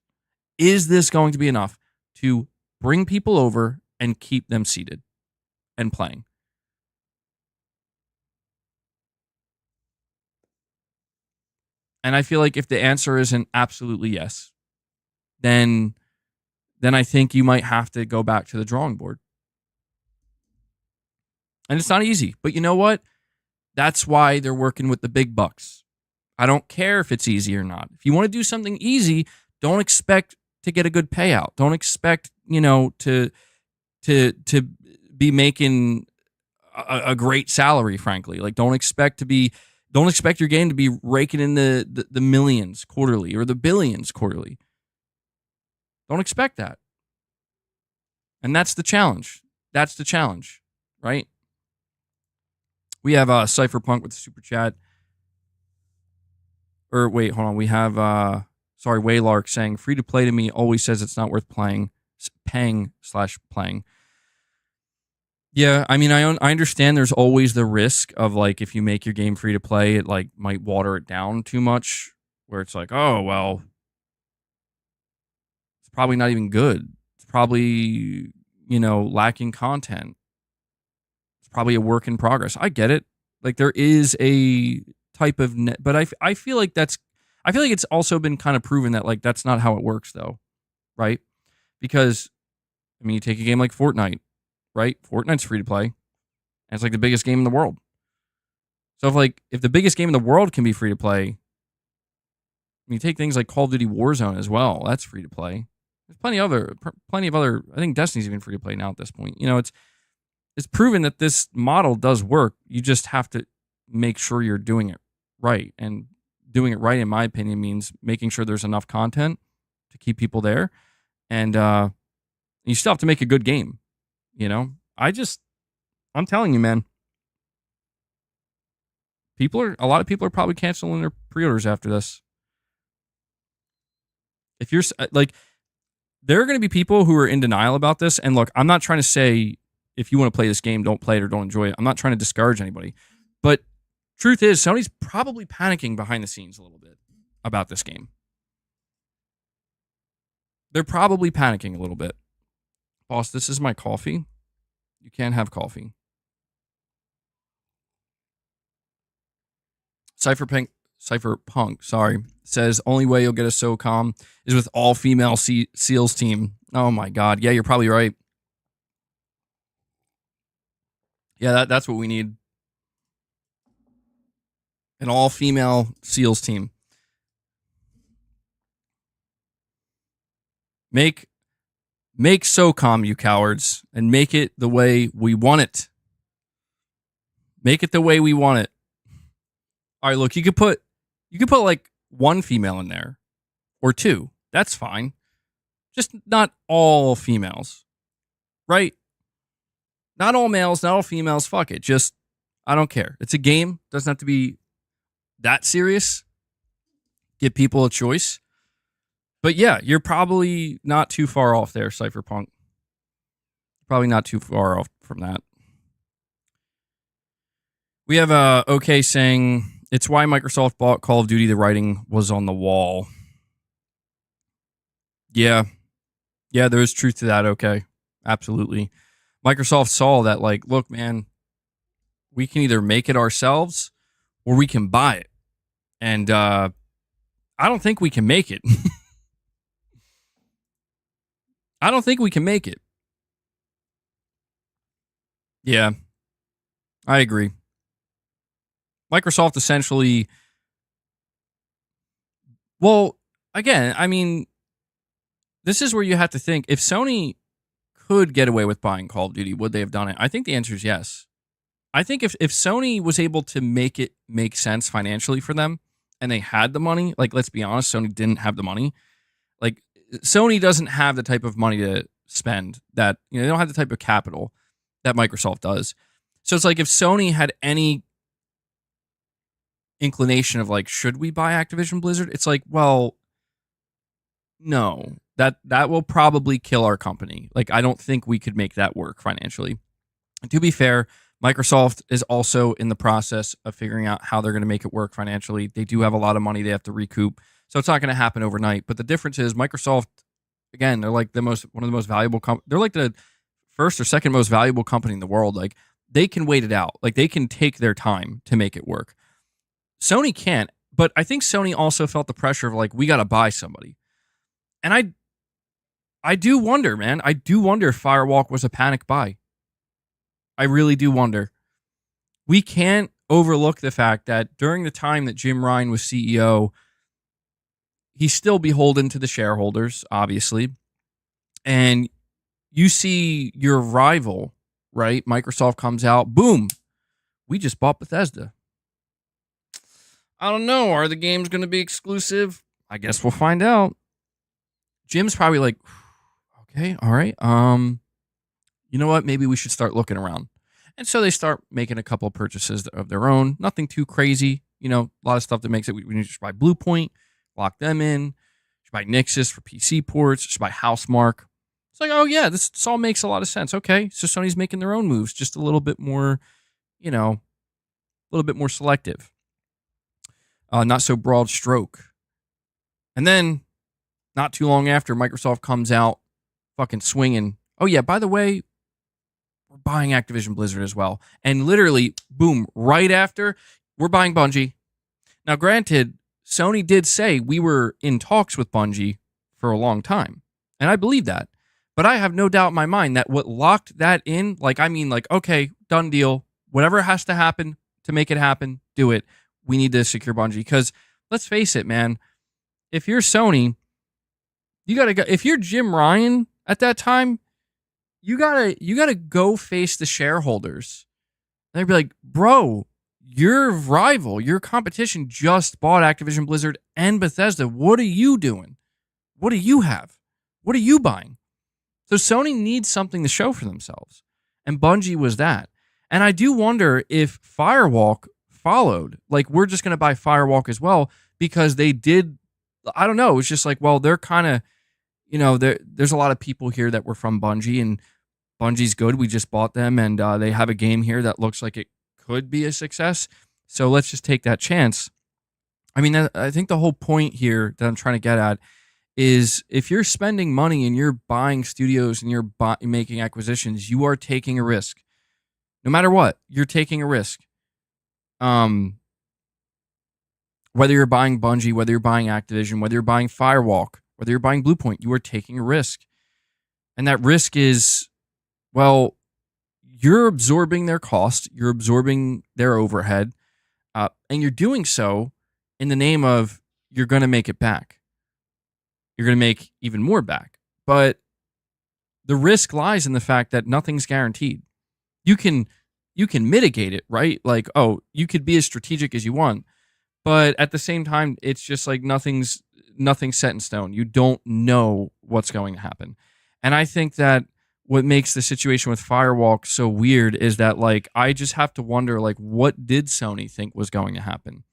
Is this going to be enough to bring people over and keep them seated and playing? And I feel like if the answer isn't absolutely yes, then I think you might have to go back to the drawing board. And it's not easy, but you know what? That's why they're working with the big bucks. I don't care if it's easy or not. If you want to do something easy, don't expect to get a good payout. Don't expect, to be making a great salary, frankly. Like don't expect your game to be raking in the millions quarterly or the billions quarterly. Don't expect that. And that's the challenge. That's the challenge, right? We have Cypherpunk with the super chat. Or wait, hold on. We have Waylark saying free to play to me always says it's not worth paying/playing. Yeah, I mean, I understand there's always the risk of like if you make your game free to play, it like might water it down too much, where it's like, oh well, it's probably not even good. It's probably lacking content. It's probably a work in progress. I get it. Like there is a type of but I feel like it's also been kind of proven that like that's not how it works though, right? Because I mean, you take a game like Fortnite, right? Fortnite's free to play, and it's like the biggest game in the world. So if the biggest game in the world can be free to play, I mean, you take things like Call of Duty Warzone as well. That's free to play. There's plenty of other. I think Destiny's even free to play now at this point. It's proven that this model does work. You just have to make sure you're doing it right. And doing it right, in my opinion, means making sure there's enough content to keep people there. And you still have to make a good game. I'm telling you, man. A lot of people are probably canceling their pre-orders after this. If you're like, there are going to be people who are in denial about this. And look, I'm not trying to say if you want to play this game, don't play it or don't enjoy it. I'm not trying to discourage anybody. But truth is, Sony's probably panicking behind the scenes a little bit about this game. They're probably panicking a little bit. Boss, this is my coffee. You can't have coffee. Cypherpunk Cypherpunk, sorry, says only way you'll get a SOCOM is with all female SEALs team. Oh my God. Yeah, you're probably right. Yeah, that's what we need. An all female SEALs team. Make SOCOM, you cowards, and make it the way we want it. Make it the way we want it. All right, look, you could put like one female in there or two. That's fine. Just not all females. Right? Not all males, not all females. Fuck it. Just, I don't care. It's a game. Doesn't have to be that serious. Give people a choice. But yeah, you're probably not too far off there, Cypherpunk. Probably not too far off from that. We have OK saying, it's why Microsoft bought Call of Duty. The writing was on the wall. Yeah. Yeah, there is truth to that, OK. Absolutely. Microsoft saw that, like, look, man, we can either make it ourselves or we can buy it. And I don't think we can make it. I don't think we can make it. Yeah, I agree. Microsoft essentially, well, again, I mean, this is where you have to think, if Sony could get away with buying Call of Duty, would they have done it? I think the answer is yes. I think if Sony was able to make it make sense financially for them and they had the money, like, let's be honest, Sony didn't have the money. Like, Sony doesn't have the type of money to spend that, they don't have the type of capital that Microsoft does. So it's like if Sony had any inclination of like, should we buy Activision Blizzard? It's like, well, no, that will probably kill our company. Like, I don't think we could make that work financially. And to be fair, Microsoft is also in the process of figuring out how they're going to make it work financially. They do have a lot of money they have to recoup. So it's not going to happen overnight. But the difference is Microsoft, again, they're like one of the most valuable they're like the first or second most valuable company in the world. Like, they can wait it out. Like, they can take their time to make it work. Sony can't. But I think Sony also felt the pressure of like, we got to buy somebody. And I do wonder, man. I do wonder if Firewalk was a panic buy. I really do wonder. We can't overlook the fact that during the time that Jim Ryan was CEO, he's still beholden to the shareholders, obviously. And you see your rival, right? Microsoft comes out, boom, we just bought Bethesda. I don't know. Are the games going to be exclusive? I guess we'll find out. Jim's probably like, okay, all right. You know what? Maybe we should start looking around. And so they start making a couple of purchases of their own. Nothing too crazy. A lot of stuff that makes it. We need to buy Bluepoint, lock them in. Should buy Nixus for PC ports. Should buy Housemarque. It's like, oh yeah, this all makes a lot of sense. Okay, so Sony's making their own moves, just a little bit more, a little bit more selective. Not so broad stroke. And then, not too long after, Microsoft comes out fucking swinging. Oh yeah, by the way, we're buying Activision Blizzard as well. And literally, boom, right after, we're buying Bungie. Now, granted, Sony did say we were in talks with Bungie for a long time. And I believe that. But I have no doubt in my mind that what locked that in, okay, done deal. Whatever has to happen to make it happen, do it. We need to secure Bungie. Because let's face it, man, if you're Sony, you gotta go. If you're Jim Ryan at that time, you gotta go face the shareholders. And they'd be like, bro, your rival, your competition just bought Activision Blizzard and Bethesda. What are you doing? What do you have? What are you buying? So Sony needs something to show for themselves. And Bungie was that. And I do wonder if Firewalk followed. Like, we're just going to buy Firewalk as well because they did. I don't know. It's just like, well, they're kind of, there's a lot of people here that were from Bungie and Bungie's good. We just bought them and they have a game here that looks like it could be a success. So let's just take that chance. I mean, I think the whole point here that I'm trying to get at is if you're spending money and you're buying studios and you're making acquisitions, you are taking a risk. No matter what, you're taking a risk. We're Whether you're buying Bungie, whether you're buying Activision, whether you're buying Firewalk, whether you're buying Bluepoint, you are taking a risk. And that risk is, well, you're absorbing their cost, you're absorbing their overhead, and you're doing so in the name of you're going to make it back. You're going to make even more back. But the risk lies in the fact that nothing's guaranteed. You can mitigate it, right? Like, oh, you could be as strategic as you want, but at the same time, it's just like nothing's set in stone. You don't know what's going to happen. And I think that what makes the situation with Firewalk so weird is that, like, I just have to wonder, like, what did Sony think was going to happen?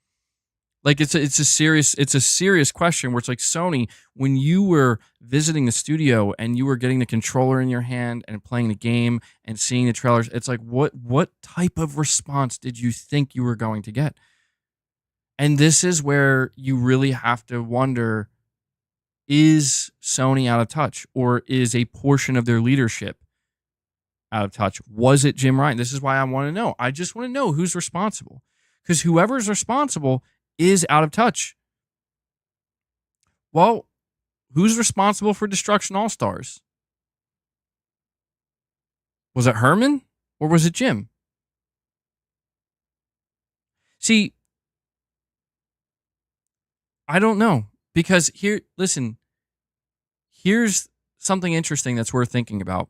Like, it's a serious question where it's like, Sony, when you were visiting the studio and you were getting the controller in your hand and playing the game and seeing the trailers, it's like, what type of response did you think you were going to get? And this is where you really have to wonder, is Sony out of touch, or is a portion of their leadership out of touch? Was it Jim Ryan? This is why I want to know. I just want to know who's responsible, because whoever's responsible is out of touch. Well, who's responsible for Destruction All-Stars? Was it Herman or was it Jim? See, I don't know, because here's something interesting that's worth thinking about.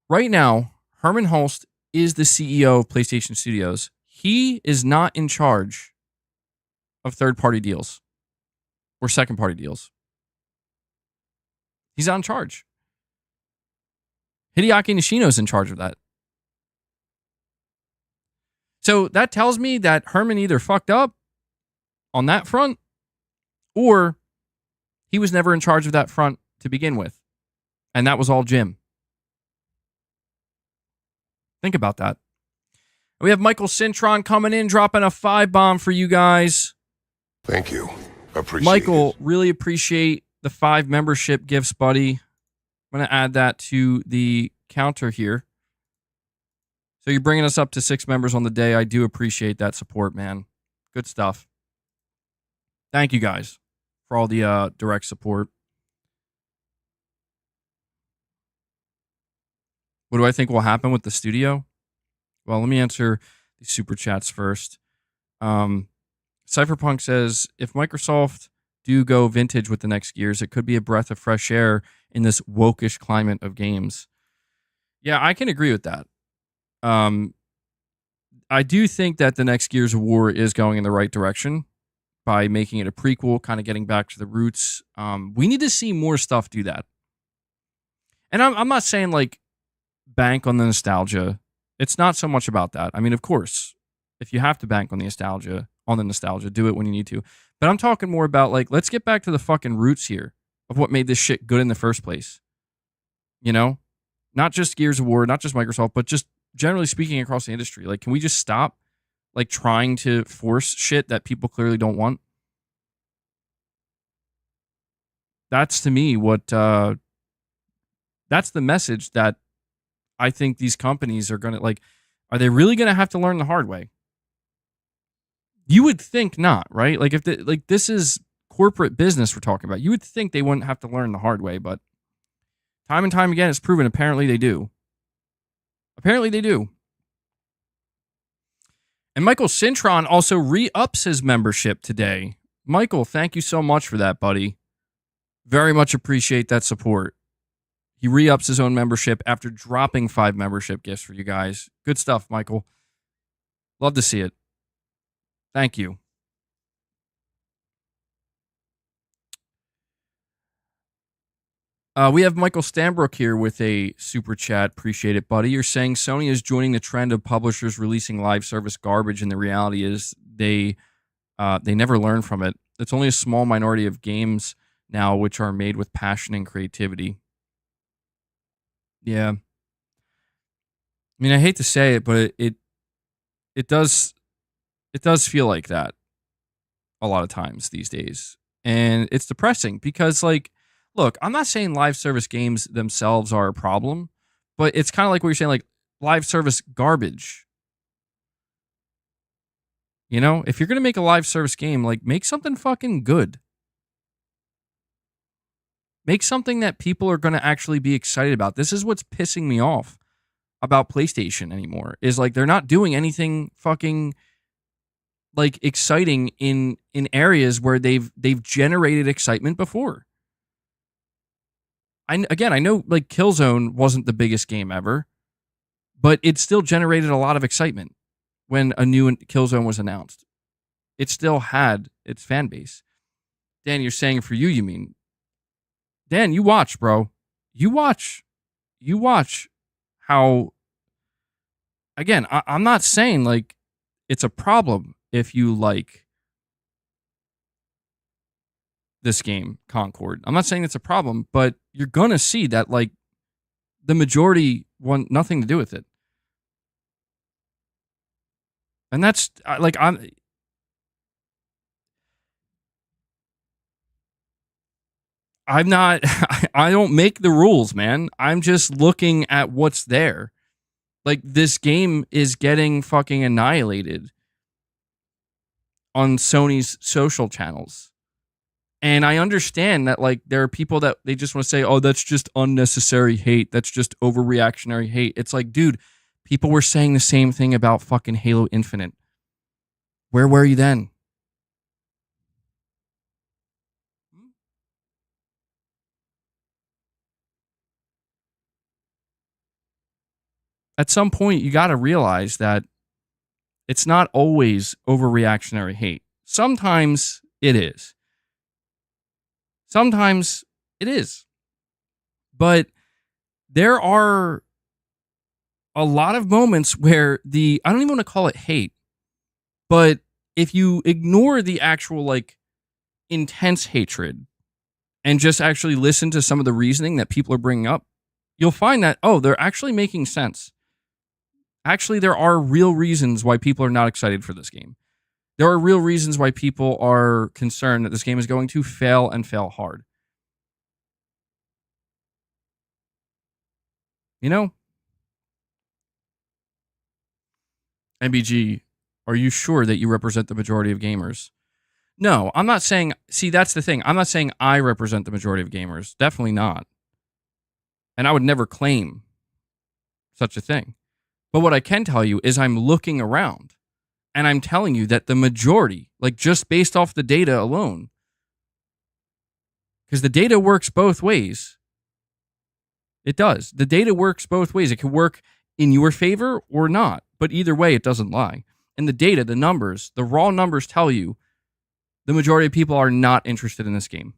Right now, Herman Hulst is the CEO of PlayStation Studios. He is not in charge of third-party deals or second-party deals. He's not in charge. Hideaki Nishino's in charge of that. So that tells me that Herman either fucked up on that front, or he was never in charge of that front to begin with, and that was all Jim. Think about that. We have Michael Cintron coming in, dropping a 5-bomb for you guys. Thank you. Appreciate Michael, it. really appreciate the 5 membership gifts, buddy. I'm going to add that to the counter here. So you're bringing us up to 6 members on the day. I do appreciate that support, man. Good stuff. Thank you guys for all the direct support. What do I think will happen with the studio? Well, let me answer the super chats first. Cypherpunk says, if Microsoft do go vintage with the next Gears, it could be a breath of fresh air in this wokish climate of games. Yeah, I can agree with that. I do think that the next Gears of War is going in the right direction by making it a prequel, kind of getting back to the roots. We need to see more stuff do that. And I'm not saying, like, bank on the nostalgia. It's not so much about that. I mean, of course, if you have to bank on the nostalgia, do it when you need to. But I'm talking more about, like, let's get back to the fucking roots here of what made this shit good in the first place. You know? Not just Gears of War, not just Microsoft, but just generally speaking across the industry. Like, can we just stop, like, trying to force shit that people clearly don't want? That's, to me, what that's the message that I think these companies are going to, like, are they really going to have to learn the hard way? You would think not, right? Like, if this is corporate business we're talking about, you would think they wouldn't have to learn the hard way, but time and time again, it's proven apparently they do. Apparently they do. And Michael Cintron also re-ups his membership today. Michael, thank you so much for that, buddy. Very much appreciate that support. He re-ups his own membership after dropping 5 membership gifts for you guys. Good stuff, Michael. Love to see it. Thank you. We have Michael Stanbrook here with a super chat. Appreciate it, buddy. You're saying Sony is joining the trend of publishers releasing live service garbage, and the reality is they never learn from it. It's only a small minority of games now which are made with passion and creativity. Yeah. I mean, I hate to say it, but it does feel like that a lot of times these days. And it's depressing because, like, look, I'm not saying live service games themselves are a problem, but it's kind of like what you're saying, like, live service garbage. You know, if you're going to make a live service game, like, make something fucking good. Make something that people are going to actually be excited about. This is what's pissing me off about PlayStation anymore, is like they're not doing anything fucking like exciting in areas where they've generated excitement before. I know like Killzone wasn't the biggest game ever, but it still generated a lot of excitement when a new Killzone was announced. It still had its fan base. Dan, you're saying for you mean? Dan, you watch, bro. You watch how, again, I'm not saying like it's a problem if you like this game, Concord. I'm not saying it's a problem, but you're going to see that like the majority want nothing to do with it. And that's like, I'm not, I don't make the rules, man. I'm just looking at what's there. Like, this game is getting fucking annihilated on Sony's social channels. And I understand that, like, there are people that they just want to say, oh, that's just unnecessary hate. That's just overreactionary hate. It's like, dude, people were saying the same thing about fucking Halo Infinite. Where were you then? At some point, you got to realize that it's not always overreactionary hate. Sometimes it is. Sometimes it is. But there are a lot of moments where I don't even want to call it hate, but if you ignore the actual, like, intense hatred and just actually listen to some of the reasoning that people are bringing up, you'll find that, oh, they're actually making sense. Actually, there are real reasons why people are not excited for this game. There are real reasons why people are concerned that this game is going to fail and fail hard. You know? MBG, are you sure that you represent the majority of gamers? No, I'm not saying... See, that's the thing. I'm not saying I represent the majority of gamers. Definitely not. And I would never claim such a thing. But what I can tell you is I'm looking around and I'm telling you that the majority, like just based off the data alone, because the data works both ways. It does. The data works both ways. It can work in your favor or not, but either way, it doesn't lie. And the data, the numbers, the raw numbers tell you the majority of people are not interested in this game.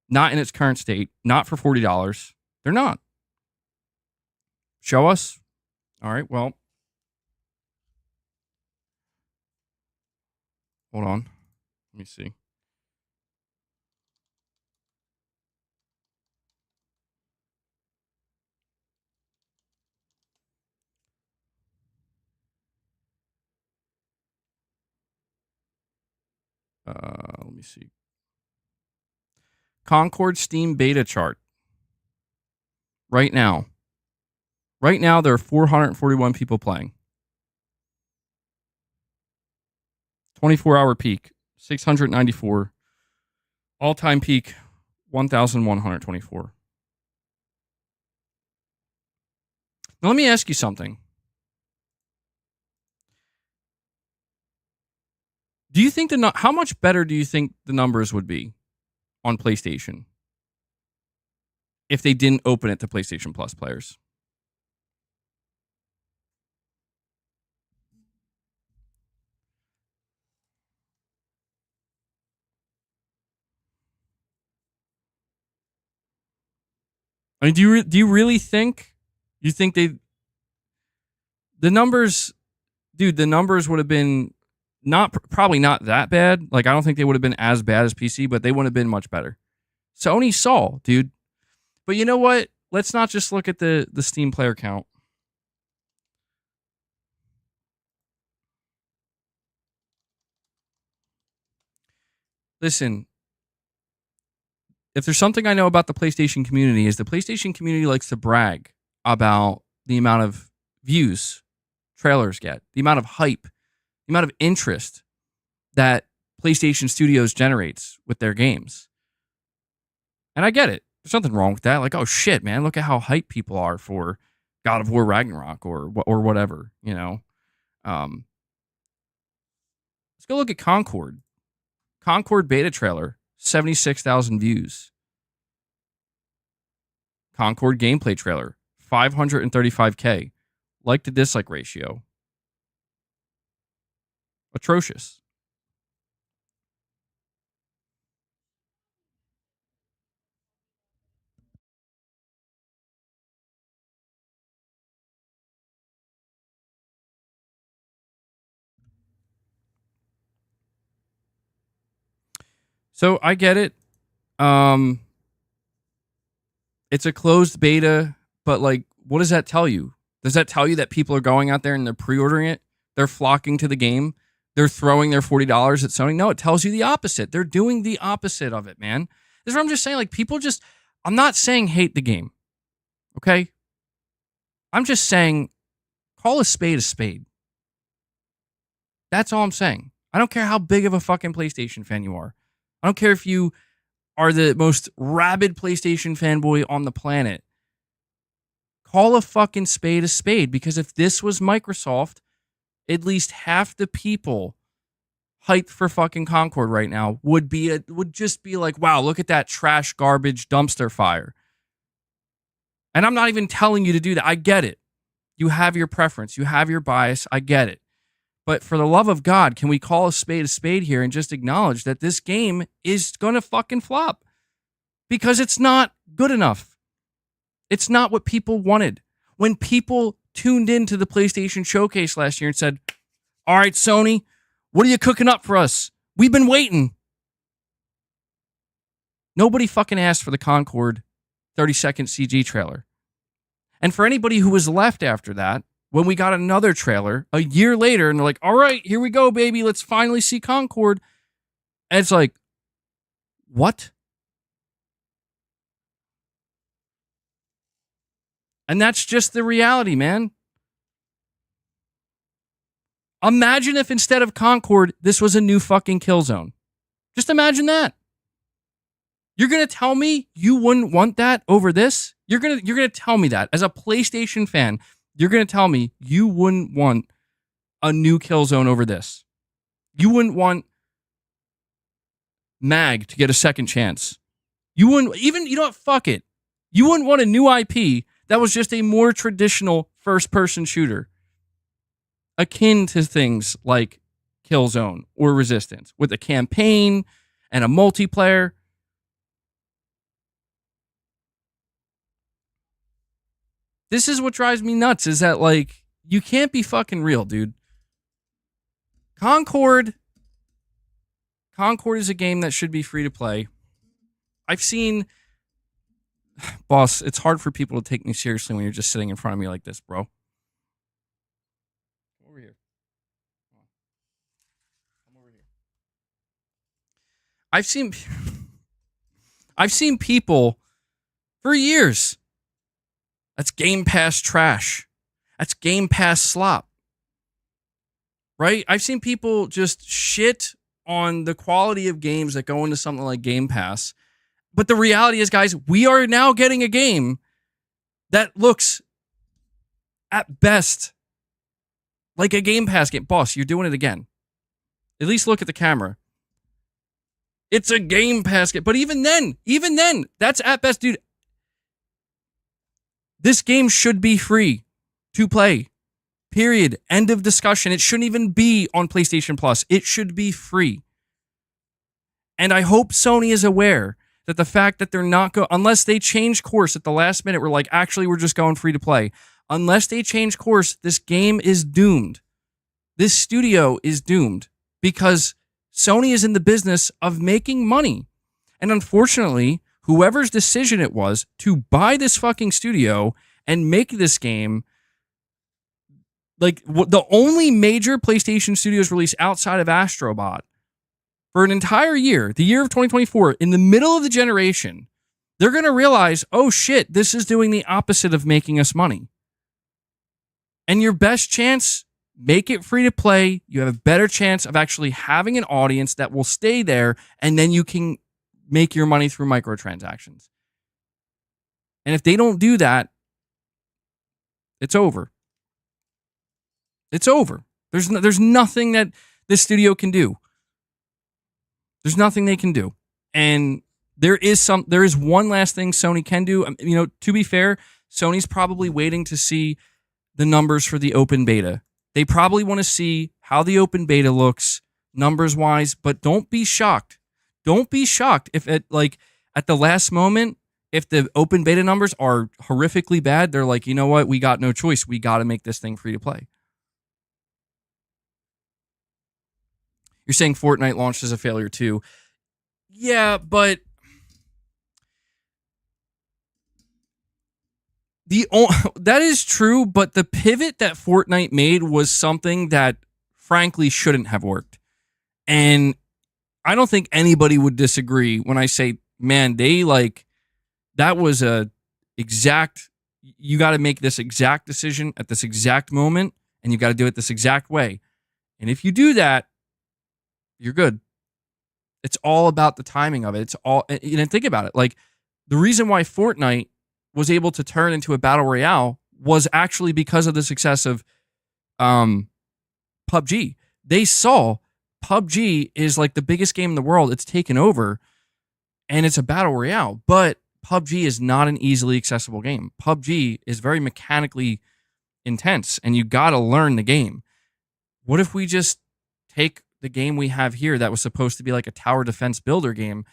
Not in its current state, not for $40. They're not. Show us. All right, well, hold on. Let me see. Let me see. Concord Steam beta chart. Right now. Right now, there are 441 people playing. 24-hour peak, 694. All-time peak, 1,124. Now, let me ask you something. Do you think how much better do you think the numbers would be on PlayStation if they didn't open it to PlayStation Plus players? I mean, do you really think the numbers, dude? The numbers would have been probably not that bad. Like, I don't think they would have been as bad as PC, but they would have been much better. Sony saw, dude. But you know what? Let's not just look at the Steam player count. Listen, if there's something I know about the PlayStation community, is the PlayStation community likes to brag about the amount of views trailers get, the amount of hype, the the amount of interest that PlayStation Studios generates with their games. And I get it. There's nothing wrong with that. Like, oh shit, man, look at how hyped people are for God of War Ragnarok or whatever, you know. Let's go look at Concord. Concord beta trailer, 76,000 views. Concord gameplay trailer, 535K. Like to dislike ratio, atrocious. So I get it. It's a closed beta, but like, what does that tell you? Does that tell you that people are going out there and they're pre-ordering it? They're flocking to the game. They're throwing their $40 at Sony. No, it tells you the opposite. They're doing the opposite of it, man. This is what I'm just saying. Like, people just, I'm not saying hate the game. Okay? I'm just saying call a spade a spade. That's all I'm saying. I don't care how big of a fucking PlayStation fan you are. I don't care if you are the most rabid PlayStation fanboy on the planet. Call a fucking spade a spade, because if this was Microsoft, at least half the people hyped for fucking Concord right now would just be like, wow, look at that trash, garbage, dumpster fire. And I'm not even telling you to do that. I get it. You have your preference. You have your bias. I get it. But for the love of God, can we call a spade here and just acknowledge that this game is going to fucking flop? Because it's not good enough. It's not what people wanted. When people tuned into the PlayStation Showcase last year and said, all right, Sony, what are you cooking up for us? We've been waiting. Nobody fucking asked for the Concord 30-second CG trailer. And for anybody who was left after that, when we got another trailer a year later and they're like, all right, here we go, baby. Let's finally see Concord. And it's like, what? And that's just the reality, man. Imagine if instead of Concord, this was a new fucking Killzone. Just imagine that. You're going to tell me you wouldn't want that over this? You're going to tell me that as a PlayStation fan. You're going to tell me you wouldn't want a new Killzone over this. You wouldn't want Mag to get a second chance. You wouldn't even, you know what, fuck it. You wouldn't want a new IP that was just a more traditional first-person shooter, akin to things like Killzone or Resistance, with a campaign and a multiplayer. This is what drives me nuts, is that, like, you can't be fucking real, dude. Concord is a game that should be free to play. I've seen... Boss, it's hard for people to take me seriously when you're just sitting in front of me like this, bro. Come over here. Come over here. I've seen people for years. That's Game Pass trash. That's Game Pass slop. Right? I've seen people just shit on the quality of games that go into something like Game Pass. But the reality is, guys, we are now getting a game that looks, at best, like a Game Pass game. Boss, you're doing it again. At least look at the camera. It's a Game Pass game. But even then, that's at best, dude. This game should be free to play. Period. End of discussion. It shouldn't even be on PlayStation Plus. It should be free. And I hope Sony is aware that the fact that they're not unless they change course at the last minute, we're like, actually, we're just going free to play. Unless they change course, this game is doomed. This studio is doomed because Sony is in the business of making money. And unfortunately, whoever's decision it was to buy this fucking studio and make this game, like the only major PlayStation Studios release outside of Astrobot, for an entire year, the year of 2024, in the middle of the generation, they're going to realize, oh shit, this is doing the opposite of making us money. And your best chance Make it free to play. You have a better chance of actually having an audience that will stay there, and then you can make your money through microtransactions. And if they don't do that, it's over. It's over. There's nothing that this studio can do. There's nothing they can do. And there is one last thing Sony can do. You know, to be fair, Sony's probably waiting to see the numbers for the open beta. They probably want to see how the open beta looks numbers wise, but don't be shocked. Don't be shocked if at the last moment, if the open beta numbers are horrifically bad, they're like, you know what? We got no choice. We got to make this thing free to play. You're saying Fortnite launched as a failure too. Yeah, but that is true, but the pivot that Fortnite made was something that frankly shouldn't have worked. And I don't think anybody would disagree when I say, man, that was you got to make this exact decision at this exact moment, and you got to do it this exact way. And if you do that, you're good. It's all about the timing of it. Think about it. Like, the reason why Fortnite was able to turn into a battle royale was actually because of the success of PUBG. They saw PUBG is like the biggest game in the world. It's taken over, and it's a battle royale. But PUBG is not an easily accessible game. PUBG is very mechanically intense, and you got to learn the game. What if we just take the game we have here that was supposed to be like a tower defense builder game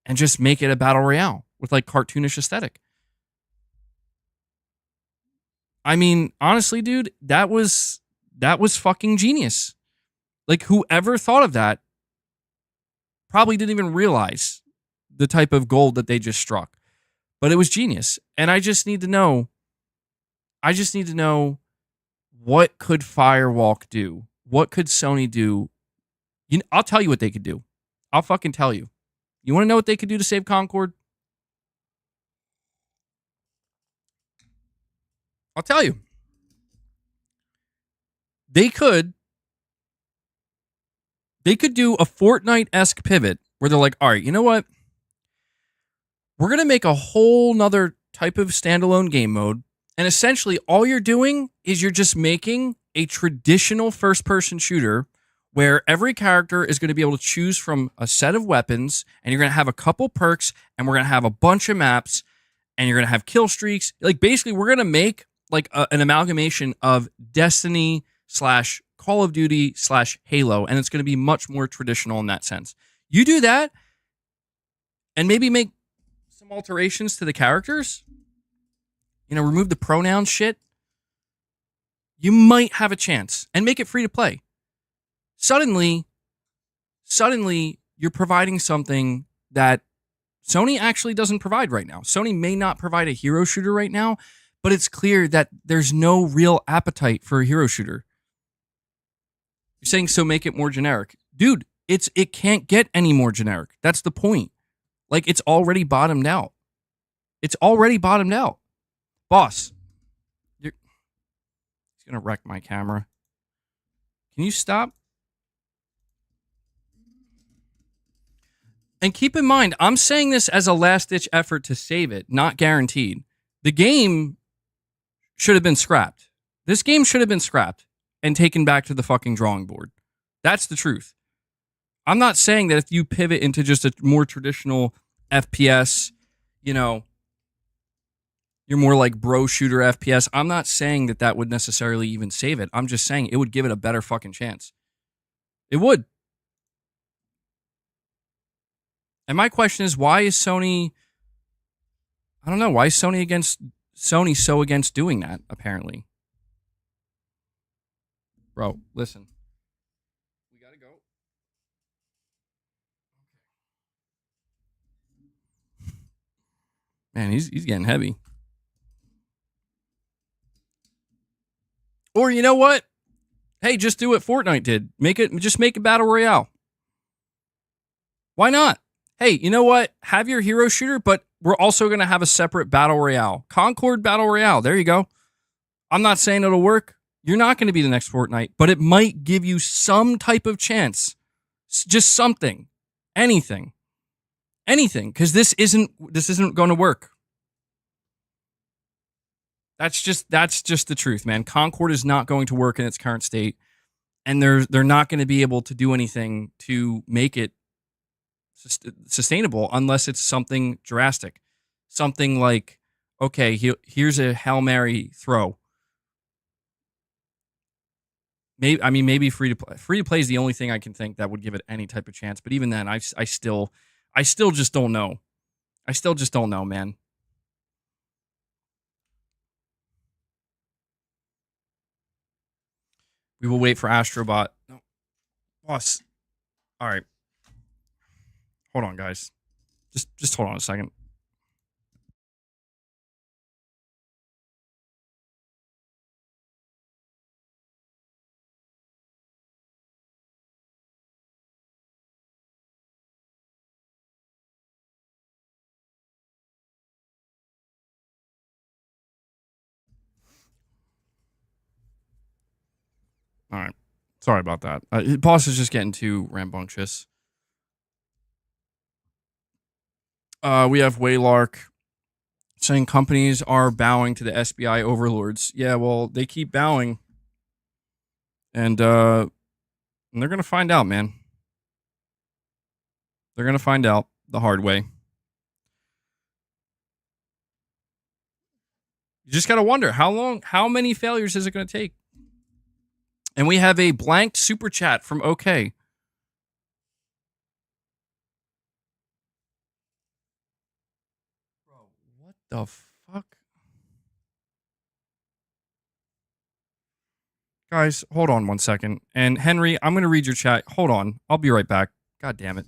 and just make it a battle royale with like cartoonish aesthetic? I mean, honestly, dude, that was fucking genius. Like, whoever thought of that probably didn't even realize the type of gold that they just struck. But it was genius. And I just need to know what could Firewalk do? What could Sony do? I'll tell you what they could do. I'll fucking tell you. You want to know what they could do to save Concord? I'll tell you. They could do a Fortnite-esque pivot where they're like, all right, you know what? We're going to make a whole nother type of standalone game mode. And essentially, all you're doing is you're just making a traditional first-person shooter where every character is going to be able to choose from a set of weapons, and you're going to have a couple perks, and we're going to have a bunch of maps, and you're going to have kill streaks. Like, basically, we're going to make like an amalgamation of Destiny / Call of Duty / Halo, and it's going to be much more traditional in that sense. You do that, and maybe make some alterations to the characters, remove the pronoun shit, you might have a chance, and make it free to play. Suddenly, you're providing something that Sony actually doesn't provide right now. Sony may not provide a hero shooter right now, but it's clear that there's no real appetite for a hero shooter. You're saying, so make it more generic. Dude, it can't get any more generic. That's the point. Like, it's already bottomed out. It's already bottomed out. Boss, he's going to wreck my camera. Can you stop? And keep in mind, I'm saying this as a last-ditch effort to save it, not guaranteed. The game should have been scrapped. This game should have been scrapped and taken back to the fucking drawing board. That's the truth. I'm not saying that if you pivot into just a more traditional FPS, you're more like bro shooter FPS. I'm not saying that would necessarily even save it. I'm just saying it would give it a better fucking chance. It would. And my question is, why is Sony... I don't know. Why is Sony so against doing that, apparently? Bro, listen. We gotta go. Man, he's getting heavy. Or you know what? Hey, just do what Fortnite did. Just make a battle royale. Why not? Hey, you know what? Have your hero shooter, but we're also going to have a separate battle royale. Concord battle royale. There you go. I'm not saying it'll work. You're not going to be the next Fortnite, but it might give you some type of chance. Just something. Anything. Because this isn't going to work. That's just the truth, man. Concord is not going to work in its current state, and they're not going to be able to do anything to make it sustainable unless it's something drastic. Something like, okay, here's a Hail Mary throw. Maybe free to play. Free to play is the only thing I can think that would give it any type of chance. But even then, I still just don't know. I still just don't know, man. We will wait for Astrobot. No, boss. All right. Hold on, guys. Just hold on a second. All right. Sorry about that. Boss is just getting too rambunctious. We have Waylark saying companies are bowing to the SBI overlords. Yeah, well, they keep bowing. And they're going to find out, man. They're going to find out the hard way. You just got to wonder how many failures is it going to take? And we have a blanked super chat from OK. Bro, what the fuck? Guys, hold on 1 second. And Henry, I'm going to read your chat. Hold on. I'll be right back. God damn it.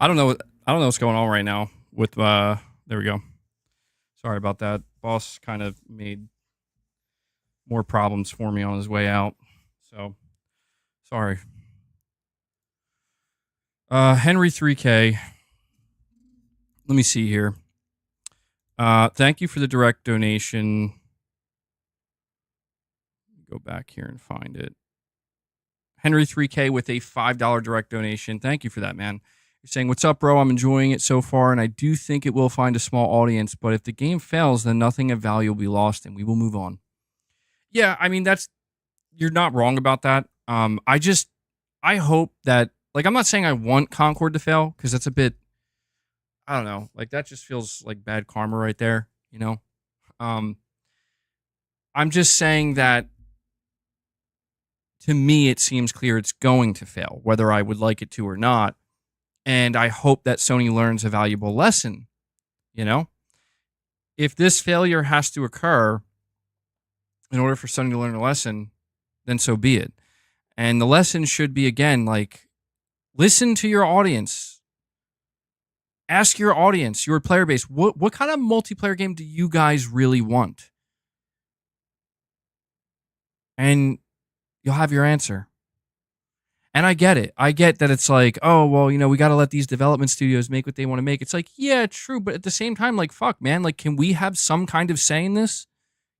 I don't know what's going on right now with there we go. Sorry about that. Boss kind of made more problems for me on his way out. So sorry. Henry 3K. Let me see here. Thank you for the direct donation. Go back here and find it. Henry 3K with a $5 direct donation. Thank you for that, man. You're saying, what's up, bro? I'm enjoying it so far, and I do think it will find a small audience, but if the game fails, then nothing of value will be lost, and we will move on. Yeah, I mean, you're not wrong about that. I hope that, like, I'm not saying I want Concord to fail, because that's a bit, I don't know, like, that just feels like bad karma right there, you know? I'm just saying that to me, it seems clear it's going to fail, whether I would like it to or not. And I hope that Sony learns a valuable lesson, you know? If this failure has to occur in order for Sony to learn a lesson, then so be it. And the lesson should be, again, like, listen to your audience. Ask your audience, your player base, what kind of multiplayer game do you guys really want? And you'll have your answer. And I get it. I get that it's like, oh, well, you know, we got to let these development studios make what they want to make. It's like, yeah, true. But at the same time, like, fuck, man, like, can we have some kind of say in this?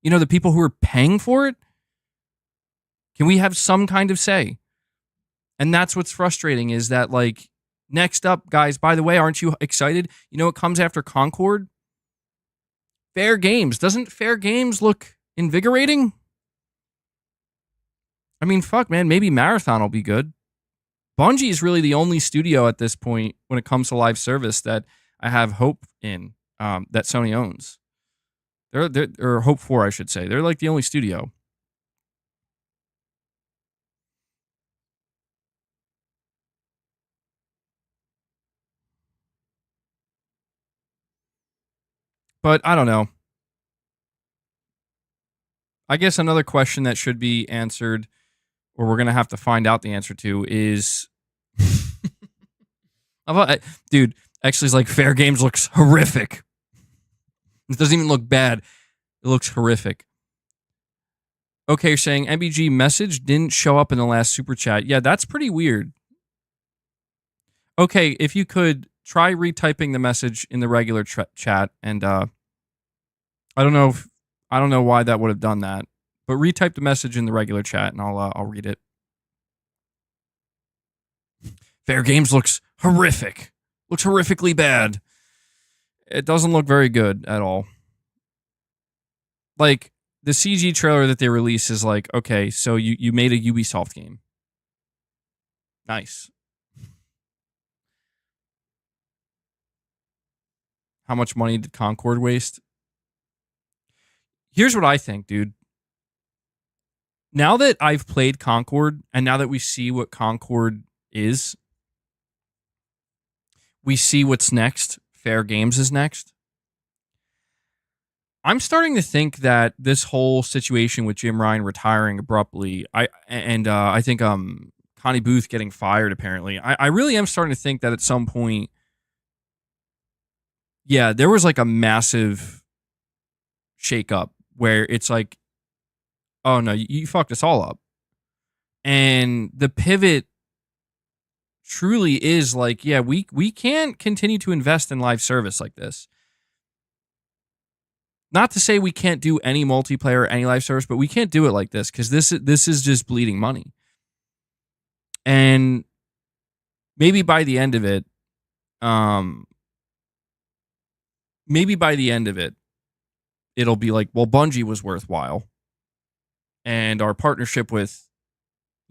You know, the people who are paying for it? Can we have some kind of say? And that's what's frustrating is that, like, Next up, guys, by the way, aren't you excited? You know what comes after Concord? Fair Games. Doesn't Fair Games look invigorating? I mean, fuck, man, maybe Marathon will be good. Bungie is really the only studio at this point when it comes to live service that I have hope in, that Sony owns. They're or hope for, I should say. They're like the only studio. But I don't know. I guess another question that should be answered, or we're gonna have to find out the answer to, is, dude, actually, like Fair Games looks horrific. It doesn't even look bad. It looks horrific. Okay, you're saying MBG message didn't show up in the last super chat. Yeah, that's pretty weird. Okay, if you could try retyping the message in the regular chat, and I don't know why that would have done that, but retype the message in the regular chat, and I'll read it. Fair Games looks horrific. Looks horrifically bad. It doesn't look very good at all. Like, the CG trailer that they release is like, okay, so you made a Ubisoft game. Nice. How much money did Concord waste? Here's what I think, dude. Now that I've played Concord, and now that we see what Concord is, we see what's next. Fair Games is next. I'm starting to think that this whole situation with Jim Ryan retiring abruptly, I think Connie Booth getting fired apparently, I really am starting to think that at some point, yeah, there was like a massive shakeup where it's like, oh no, you fucked us all up. And the pivot truly is like, yeah, we can't continue to invest in live service like this. Not to say we can't do any multiplayer or any live service, but we can't do it like this because this is just bleeding money. And maybe by the end of it, it'll be like, well, Bungie was worthwhile, and our partnership with,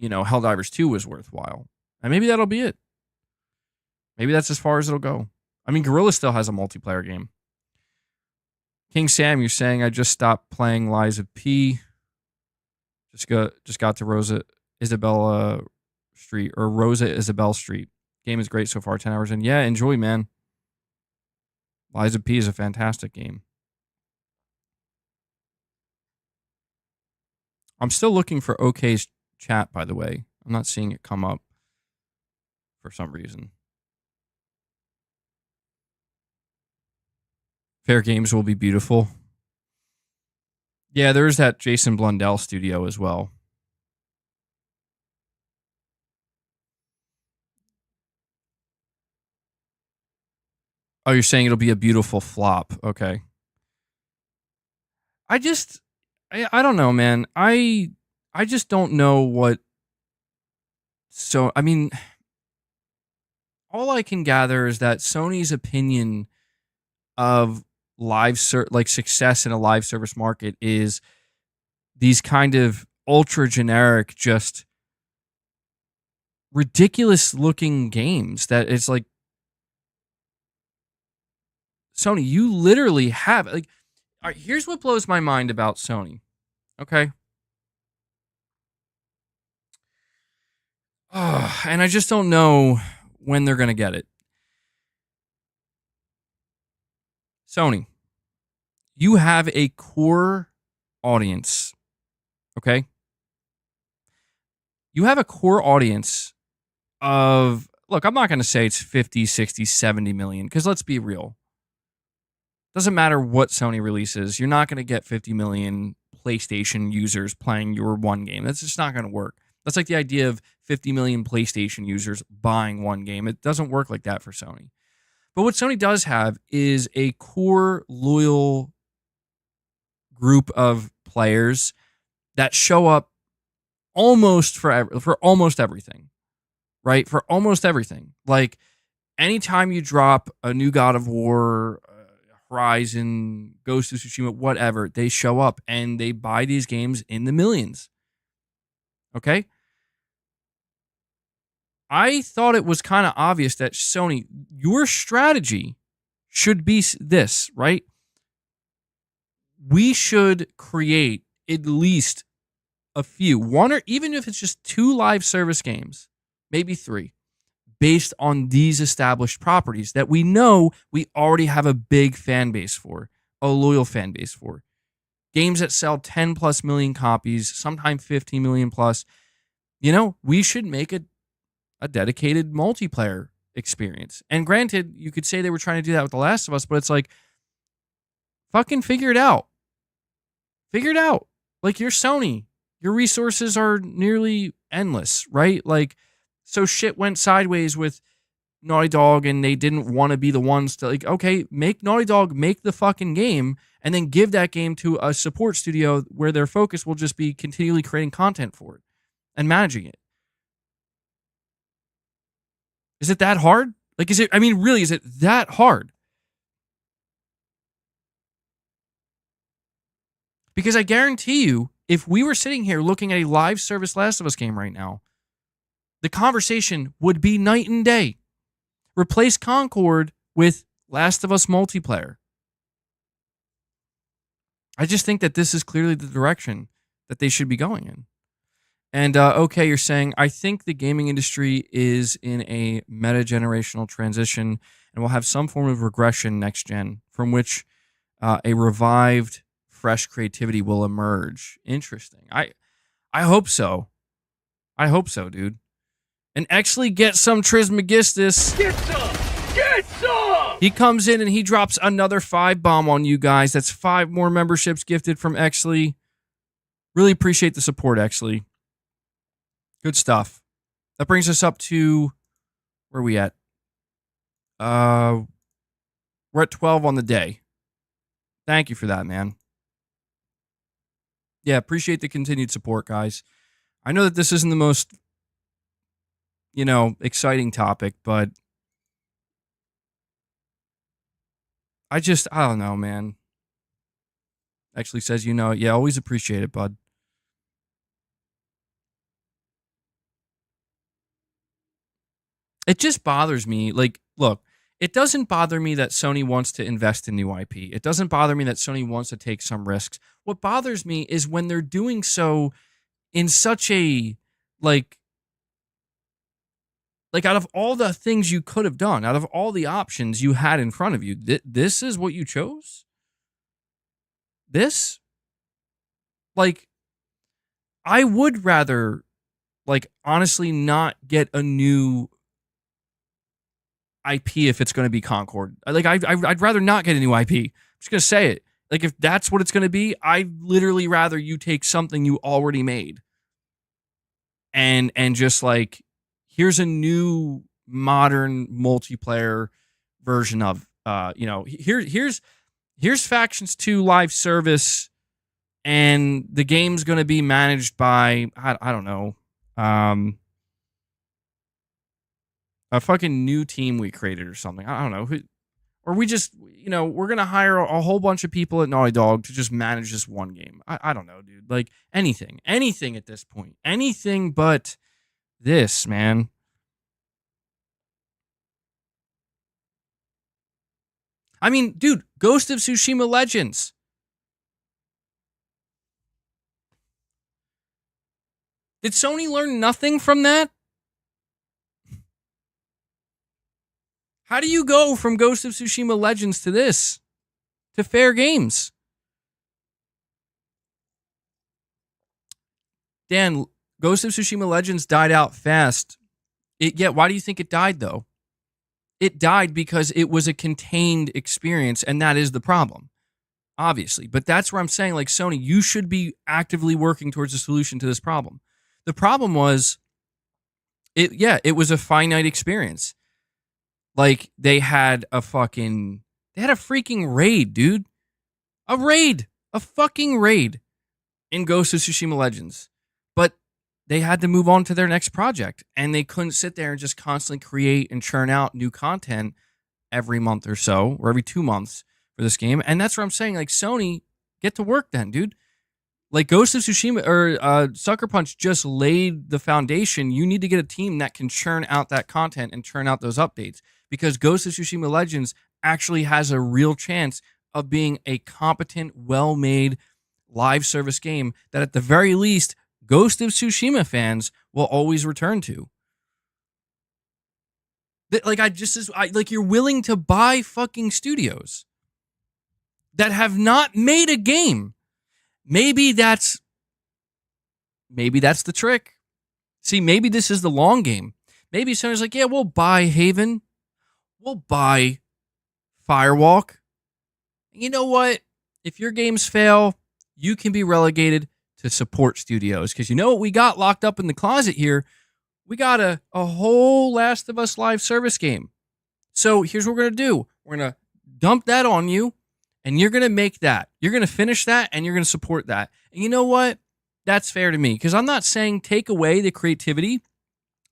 Helldivers 2 was worthwhile, and maybe that'll be it. Maybe that's as far as it'll go. I mean, Guerrilla still has a multiplayer game. King Sam, you're saying I just stopped playing Lies of P. Just got to Rosa Isabella Street, or Rosa Isabel Street. Game is great so far, 10 hours in. Yeah, enjoy, man. Lies of P is a fantastic game. I'm still looking for OK's chat, by the way. I'm not seeing it come up for some reason. Fair Games will be beautiful. Yeah, there's that Jason Blundell studio as well. Oh, you're saying it'll be a beautiful flop. Okay. I don't know, man. I just don't know what. So, I mean, all I can gather is that Sony's opinion of success in a live service market is these kind of ultra generic, just ridiculous looking games that it's like, Sony, you literally have, like, all right, here's what blows my mind about Sony. Okay. And I just don't know when they're going to get it. Sony, you have a core audience. Okay. You have a core audience of, look, I'm not going to say it's 50, 60, 70 million, because let's be real. Doesn't matter what Sony releases, you're not going to get 50 million PlayStation users playing your one game. That's just not going to work. That's like the idea of 50 million PlayStation users buying one game. It doesn't work like that for Sony. But what Sony does have is a core, loyal group of players that show up almost for almost everything, right? For almost everything. Like, anytime you drop a new God of War, Horizon, Ghost of Tsushima, whatever, they show up and they buy these games in the millions. Okay? I thought it was kind of obvious that Sony, your strategy should be this, right? We should create at least a few, one or even if it's just 2 live service games, maybe 3, based on these established properties that we know we already have a big fan base for, a loyal fan base for. Games that sell 10 plus million copies, sometimes 15 million plus. You know, we should make a dedicated multiplayer experience. And granted, you could say they were trying to do that with The Last of Us, but it's like, fucking figure it out. Figure it out. Like, you're Sony. Your resources are nearly endless, right? Like, so shit went sideways with Naughty Dog and they didn't want to be the ones to, like, okay, make Naughty Dog make the fucking game and then give that game to a support studio where their focus will just be continually creating content for it and managing it. Is it that hard? Like, is it, I mean, really, is it that hard? Because I guarantee you, if we were sitting here looking at a live service Last of Us game right now, the conversation would be night and day. Replace Concord with Last of Us multiplayer. I just think that this is clearly the direction that they should be going in. And, okay, you're saying, I think the gaming industry is in a meta-generational transition and will have some form of regression next gen from which a revived, fresh creativity will emerge. Interesting. I hope so. I hope so, dude. And actually get some Trismegistus. Get some! Get some! He comes in and he drops another 5 bomb on you guys. That's 5 more memberships gifted from Exley. Really appreciate the support, Exley. Good stuff. That brings us up to, where are we at? We're at 12 on the day. Thank you for that, man. Yeah, appreciate the continued support, guys. I know that this isn't the most, exciting topic, but I don't know, man. Actually says, yeah, always appreciate it, bud. It just bothers me. Like, look, it doesn't bother me that Sony wants to invest in new IP. It doesn't bother me that Sony wants to take some risks. What bothers me is when they're doing so in such a, like out of all the things you could have done, out of all the options you had in front of you, this is what you chose? This? Like, I would rather, honestly not get a new IP if it's going to be Concord. I'd rather not get a new IP. I'm just going to say it. Like, if that's what it's going to be, I'd literally rather you take something you already made and just, here's a new modern multiplayer version of, here's Factions 2 live service, and the game's going to be managed by, I don't know, a fucking new team we created or something. I don't know. Or we just, we're going to hire a whole bunch of people at Naughty Dog to just manage this one game. I don't know, dude. Like, anything at this point. Anything but this, man. I mean, dude, Ghost of Tsushima Legends. Did Sony learn nothing from that? How do you go from Ghost of Tsushima Legends to this? To fair games? Dan, Ghost of Tsushima Legends died out fast. Why do you think it died, though? It died because it was a contained experience, and that is the problem, obviously. But that's where I'm saying, Sony, you should be actively working towards a solution to this problem. The problem was, it was a finite experience. They had a freaking raid, dude. A fucking raid in Ghost of Tsushima Legends. But they had to move on to their next project, and they couldn't sit there and just constantly create and churn out new content every month or so, or every 2 months for this game. And that's what I'm saying. Like, Sony, get to work then, dude. Like, Ghost of Tsushima or Sucker Punch just laid the foundation. You need to get a team that can churn out that content and churn out those updates, because Ghost of Tsushima Legends actually has a real chance of being a competent, well-made live service game that at the very least Ghost of Tsushima fans will always return to. Like, you're willing to buy fucking studios that have not made a game. Maybe that's the trick. See, maybe this is the long game. Maybe someone's like, yeah, we'll buy Haven. We'll buy Firewalk. You know what? If your games fail, you can be relegated to support studios. Because you know what we got locked up in the closet here? We got a whole Last of Us live service game. So here's what we're going to do. We're going to dump that on you, and you're going to make that. You're going to finish that, and you're going to support that. And you know what? That's fair to me, because I'm not saying take away the creativity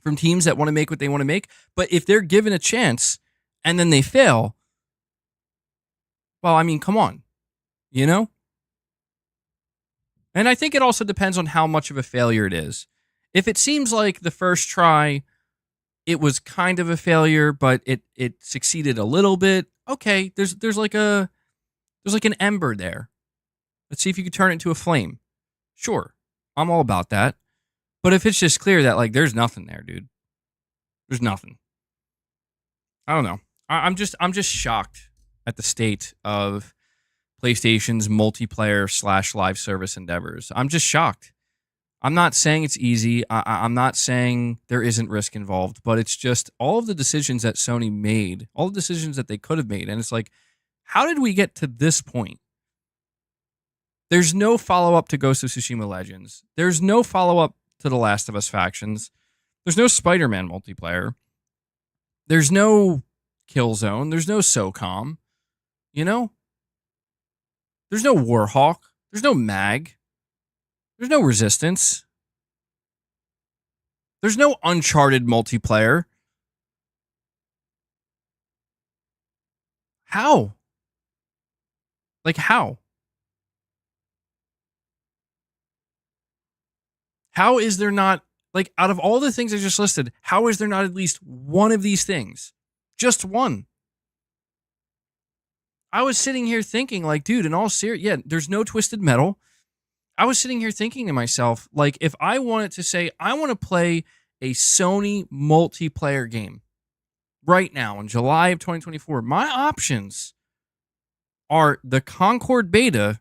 from teams that want to make what they want to make, but if they're given a chance and then they fail, well, I mean, come on, you know? And I think it also depends on how much of a failure it is. If it seems like the first try, it was kind of a failure, but it succeeded a little bit, okay, there's like an ember there. Let's see if you can turn it into a flame. Sure, I'm all about that. But if it's just clear that, like, there's nothing there, dude. There's nothing. I don't know. I'm just shocked at the state of PlayStation's multiplayer / live service endeavors. I'm just shocked. I'm not saying it's easy. I'm not saying there isn't risk involved, but it's just all of the decisions that Sony made, all the decisions that they could have made. And it's like, how did we get to this point? There's no follow-up to Ghost of Tsushima Legends. There's no follow-up to The Last of Us factions. There's no Spider-Man multiplayer. There's no Killzone. There's no SOCOM. You know? There's no Warhawk. There's no MAG. There's no Resistance. There's no Uncharted multiplayer. How? Like, how? How is there not, like, out of all the things I just listed, how is there not at least one of these things? Just one. I was sitting here thinking, like, dude, in all seriousness, yeah, there's no Twisted Metal. I was sitting here thinking to myself, like, if I wanted to say, I want to play a Sony multiplayer game right now in July of 2024, my options are the Concord beta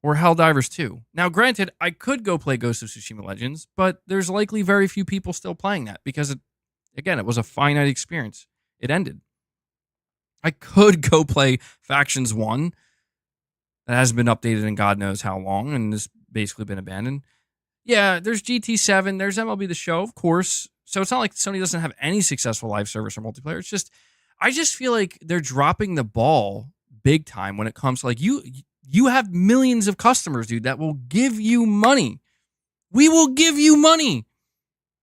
or Helldivers 2. Now, granted, I could go play Ghost of Tsushima Legends, but there's likely very few people still playing that because, it was a finite experience. It ended. I could go play Factions 1. That hasn't been updated in God knows how long and has basically been abandoned. Yeah, there's GT7, there's MLB The Show, of course. So it's not like Sony doesn't have any successful live service or multiplayer. It's just, I just feel like they're dropping the ball big time when it comes to, like, you have millions of customers, dude, that will give you money. We will give you money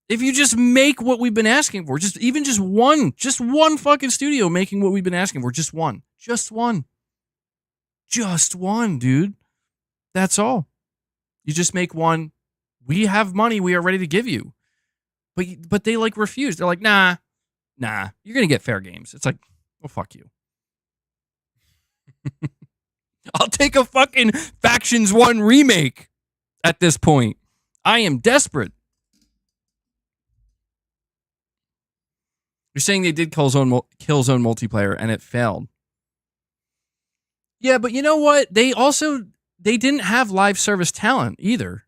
if you just make what we've been asking for. Just one fucking studio making what we've been asking for. Just one, dude. That's all. You just make one. We have money we are ready to give you. But they, like, refuse. They're like, nah, you're going to get fair games. It's like, well, fuck you. I'll take a fucking Factions 1 remake at this point. I am desperate. You're saying they did Killzone multiplayer and it failed. Yeah, but you know what? They didn't have live service talent either.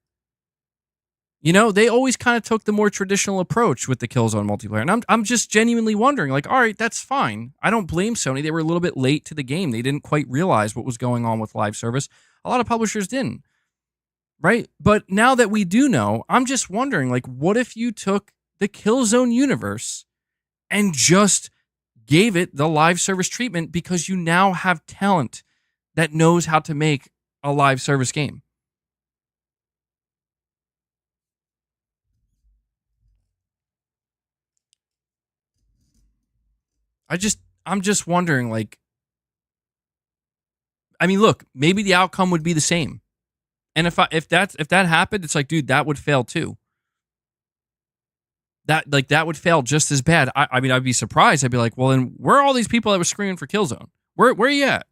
You know, they always kind of took the more traditional approach with the Killzone multiplayer. And I'm just genuinely wondering, like, all right, that's fine. I don't blame Sony. They were a little bit late to the game. They didn't quite realize what was going on with live service. A lot of publishers didn't, right? But now that we do know, I'm just wondering, like, what if you took the Killzone universe and just gave it the live service treatment because you now have talent that knows how to make a live service game? I'm just wondering, like, I mean, look, maybe the outcome would be the same. And if that happened, it's like, dude, that would fail too. That would fail just as bad. I mean, I'd be surprised. I'd be like, well, then where are all these people that were screaming for Killzone? Where are you at?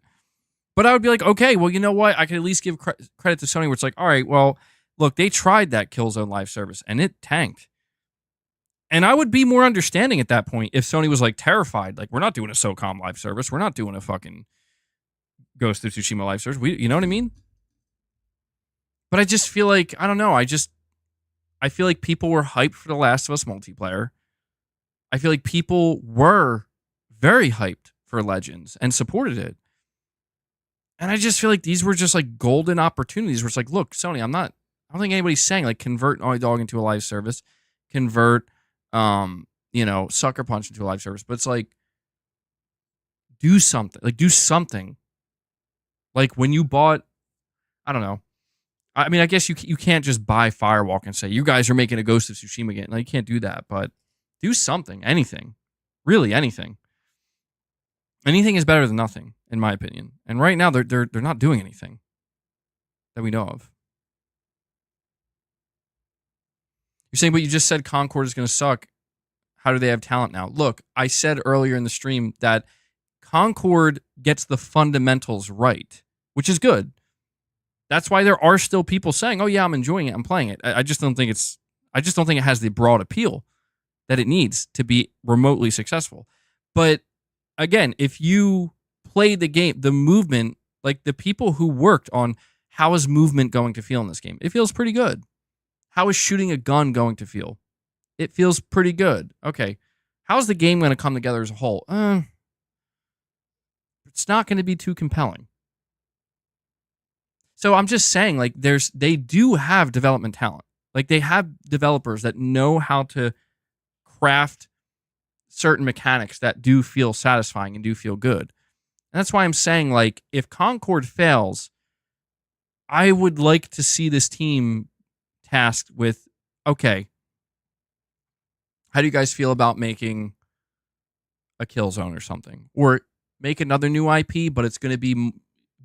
But I would be like, okay, well, you know what? I can at least give credit to Sony, where it's like, all right, well, look, they tried that Killzone live service and it tanked. And I would be more understanding at that point if Sony was like terrified, like, we're not doing a SOCOM live service, we're not doing a fucking Ghost of Tsushima live service. You know what I mean? But I just feel like, I don't know, I feel like people were hyped for The Last of Us multiplayer. I feel like people were very hyped for Legends and supported it. And I just feel like these were just like golden opportunities where it's like, look, Sony, I don't think anybody's saying like convert Naughty Dog into a live service, convert, Sucker Punch into a live service. But it's like, do something. Like, do something. Like when you bought, I don't know. I mean, I guess you can't just buy Firewalk and say, you guys are making a Ghost of Tsushima game. Like, you can't do that, but do something, anything. Really, anything. Anything is better than nothing, in my opinion. And right now, they're not doing anything that we know of. You're saying, but you just said Concord is going to suck. How do they have talent now? Look, I said earlier in the stream that Concord gets the fundamentals right, which is good. That's why there are still people saying, "Oh yeah, I'm enjoying it. I'm playing it." I just don't think it has the broad appeal that it needs to be remotely successful. But again, if you play the game, the movement, like the people who worked on how is movement going to feel in this game, it feels pretty good. How is shooting a gun going to feel? It feels pretty good. Okay, how's the game going to come together as a whole? It's not going to be too compelling. So I'm just saying, like, they do have development talent. Like, they have developers that know how to craft certain mechanics that do feel satisfying and do feel good. And that's why I'm saying, like, if Concord fails, I would like to see this team tasked with, okay, how do you guys feel about making a Killzone or something? Or make another new IP, but it's going to be,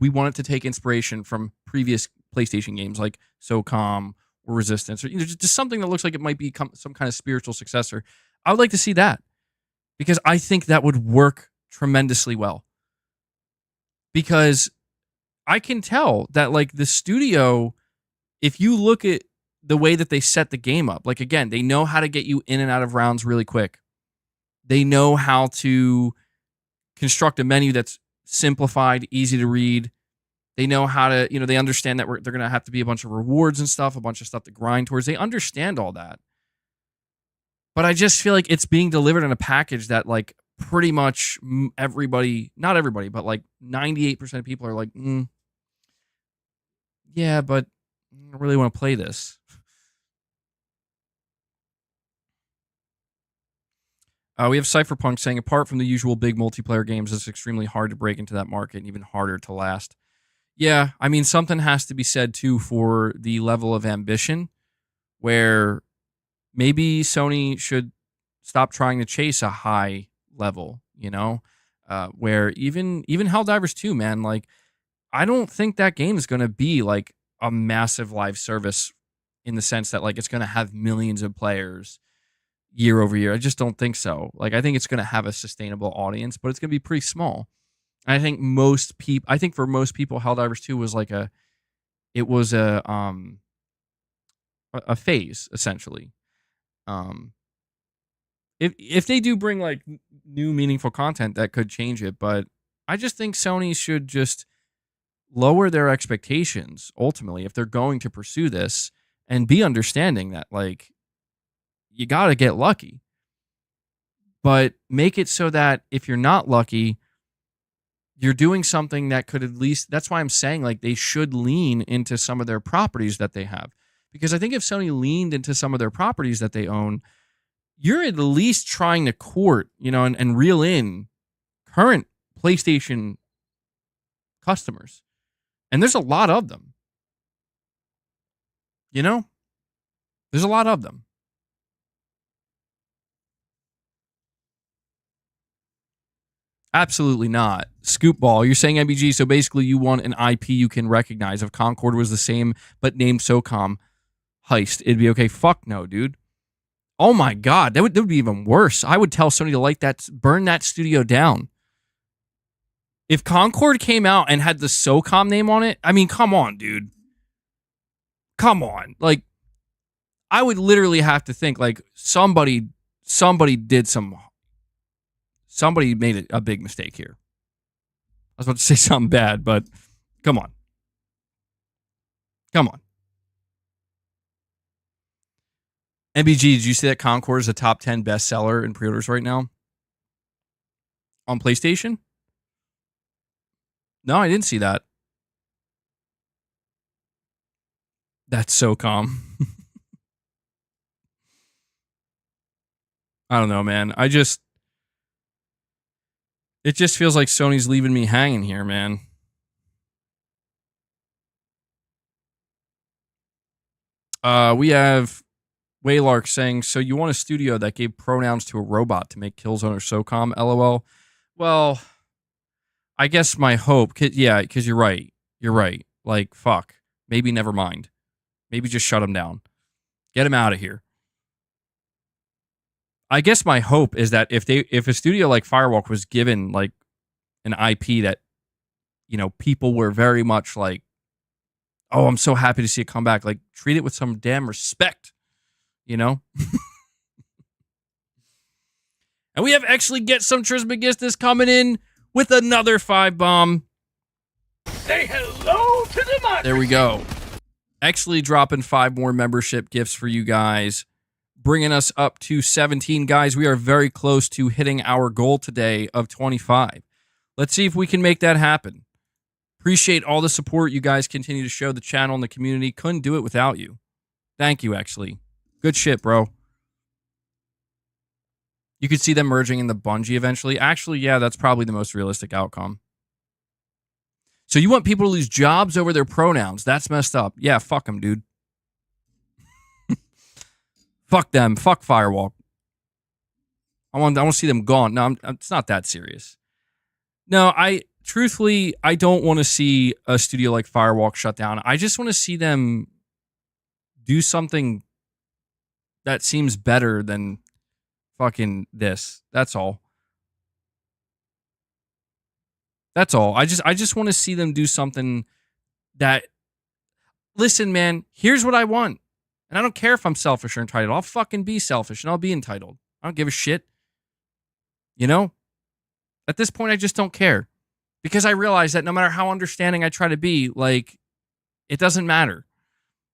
we want it to take inspiration from previous PlayStation games like SOCOM or Resistance, or just something that looks like it might be some kind of spiritual successor. I would like to see that because I think that would work tremendously well. Because I can tell that, like, the studio, if you look at the way that they set the game up, like, again, they know how to get you in and out of rounds really quick. They know how to construct a menu that's simplified, easy to read. They know how to, they understand that they're going to have to be a bunch of rewards and stuff, a bunch of stuff to grind towards. They understand all that. But I just feel like it's being delivered in a package that, like, pretty much everybody, not everybody, but like 98% of people are like, yeah, but I don't really want to play this. We have Cypherpunk saying, apart from the usual big multiplayer games, it's extremely hard to break into that market and even harder to last. Yeah, I mean, something has to be said, too, for the level of ambition where maybe Sony should stop trying to chase a high level, where even Helldivers 2, man, like, I don't think that game is going to be like a massive live service in the sense that, like, it's going to have millions of players year over year. I just don't think so. Like, I think it's going to have a sustainable audience, but it's going to be pretty small. And I think for most people, Helldivers 2 was like a phase, essentially. If they do bring like new meaningful content, that could change it. But I just think Sony should just lower their expectations ultimately if they're going to pursue this, and be understanding that, like, you got to get lucky, but make it so that if you're not lucky, you're doing something that could at least, that's why I'm saying, like, they should lean into some of their properties that they have. Because I think if Sony leaned into some of their properties that they own, you're at least trying to court, and reel in current PlayStation customers. And there's a lot of them. There's a lot of them. Absolutely not. Scoop ball. You're saying MBG, so basically you want an IP you can recognize. If Concord was the same but named SOCOM heist, it'd be okay. Fuck no, dude. Oh my God, that would be even worse. I would tell Sony to light that, burn that studio down. If Concord came out and had the SOCOM name on it, I mean, come on, dude. Come on. Like, I would literally have to think, like, somebody made a big mistake here. I was about to say something bad, but come on. Come on. MBG, did you see that Concord is a top 10 bestseller in pre-orders right now? On PlayStation? No, I didn't see that. That's so calm. I don't know, man. It just feels like Sony's leaving me hanging here, man. We have Waylark saying, so you want a studio that gave pronouns to a robot to make Killzone or SOCOM, LOL. Well, I guess my hope, yeah, because you're right. You're right. Like, fuck. Maybe never mind. Maybe just shut him down. Get him out of here. I guess my hope is that if a studio like Firewalk was given like an IP that, you know, people were very much like, oh, I'm so happy to see it come back. Like, treat it with some damn respect, you know? And we have actually Get Some Trismegistus coming in with another 5-bomb. Say hello to democracy. There we go. Actually dropping 5 more membership gifts for you guys, bringing us up to 17. Guys, we are very close to hitting our goal today of 25. Let's see if we can make that happen. Appreciate all the support you guys continue to show the channel and the community. Couldn't do it without you. Thank you, actually. Good shit, bro. You could see them merging in the Bungie eventually. Actually, yeah, that's probably the most realistic outcome. So you want people to lose jobs over their pronouns. That's messed up. Yeah, fuck them, dude. Fuck them. Fuck Firewalk. I want to see them gone. No, it's not that serious. No, truthfully, I don't want to see a studio like Firewalk shut down. I just want to see them do something that seems better than fucking this. That's all. That's all. I just want to see them do something that, listen, man, here's what I want. And I don't care if I'm selfish or entitled. I'll fucking be selfish and I'll be entitled. I don't give a shit. You know? At this point, I just don't care. Because I realize that no matter how understanding I try to be, like, it doesn't matter.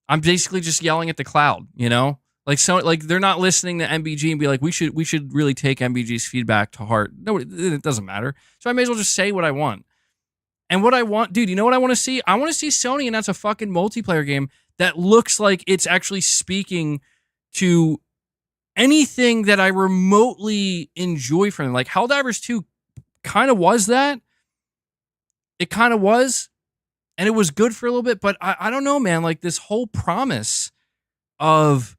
I'm basically just yelling at the cloud, you know? Like, so, like, they're not listening to MBG and be like, we should really take MBG's feedback to heart. No, it doesn't matter. So I may as well just say what I want. And what I want, dude, you know what I want to see? I want to see Sony, and that's a fucking multiplayer game that looks like it's actually speaking to anything that I remotely enjoy from them. Like, Helldivers 2 kind of was that. It kind of was. And it was good for a little bit, but I don't know, man. Like, this whole promise of,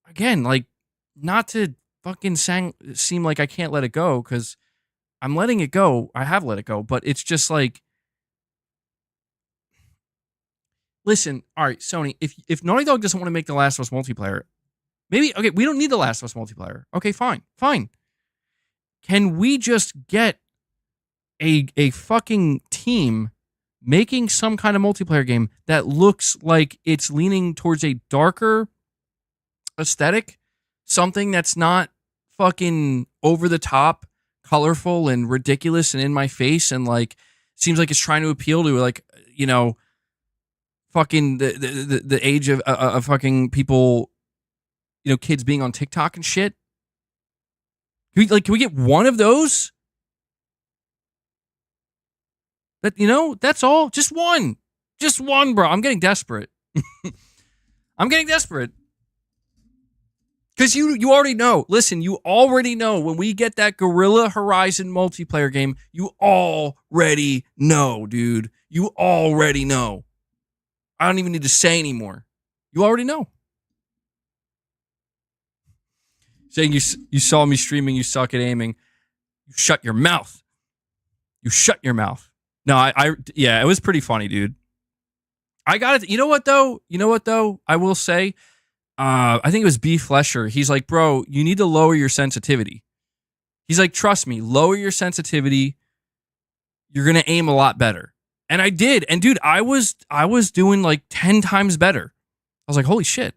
again, like, not to fucking seem like I can't let it go, because I'm letting it go. I have let it go, but it's just like, listen, all right, Sony, if Naughty Dog doesn't want to make The Last of Us multiplayer, maybe, okay, we don't need The Last of Us multiplayer. Okay, fine. Can we just get a fucking team making some kind of multiplayer game that looks like it's leaning towards a darker aesthetic, something that's not fucking over the top, colorful and ridiculous and in my face, and like seems like it's trying to appeal to, like, you know, fucking the age of fucking people, you know, kids being on TikTok and shit. Can we get one of those? But, you know, that's all. Just one, bro. I'm getting desperate. I'm getting desperate. Because you already know. Listen, you already know when we get that Guerrilla Horizon multiplayer game, you already know, dude. You already know. I don't even need to say anymore. You already know. Saying you saw me streaming, you suck at aiming. You shut your mouth. You shut your mouth. No, yeah, it was pretty funny, dude. I got it. You know what though? I will say, I think it was B Flesher. He's like, bro, you need to lower your sensitivity. He's like, trust me, lower your sensitivity. You're gonna aim a lot better. And I did. And dude, I was doing like 10 times better. I was like, holy shit.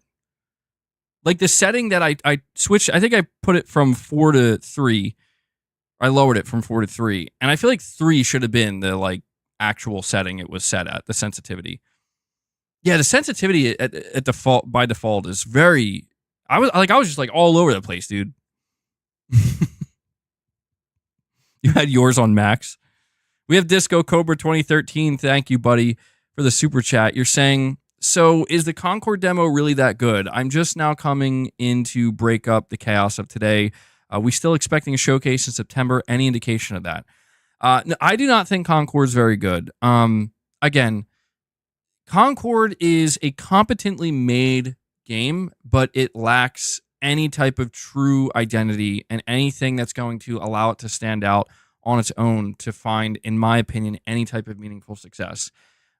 Like the setting that I switched, I think I put it from 4 to 3. I lowered it from 4 to 3. And I feel like 3 should have been the like actual setting it was set at, the sensitivity. Yeah, the sensitivity at default by default is very. I was just like all over the place, dude. You had yours on max. We have Disco Cobra 2013. Thank you, buddy, for the super chat. You're saying, so is the Concord demo really that good? I'm just now coming in to break up the chaos of today. We still expecting a showcase in September. Any indication of that? No, I do not think Concord's very good. Again. Concord is a competently made game, but it lacks any type of true identity and anything that's going to allow it to stand out on its own to find, in my opinion, any type of meaningful success.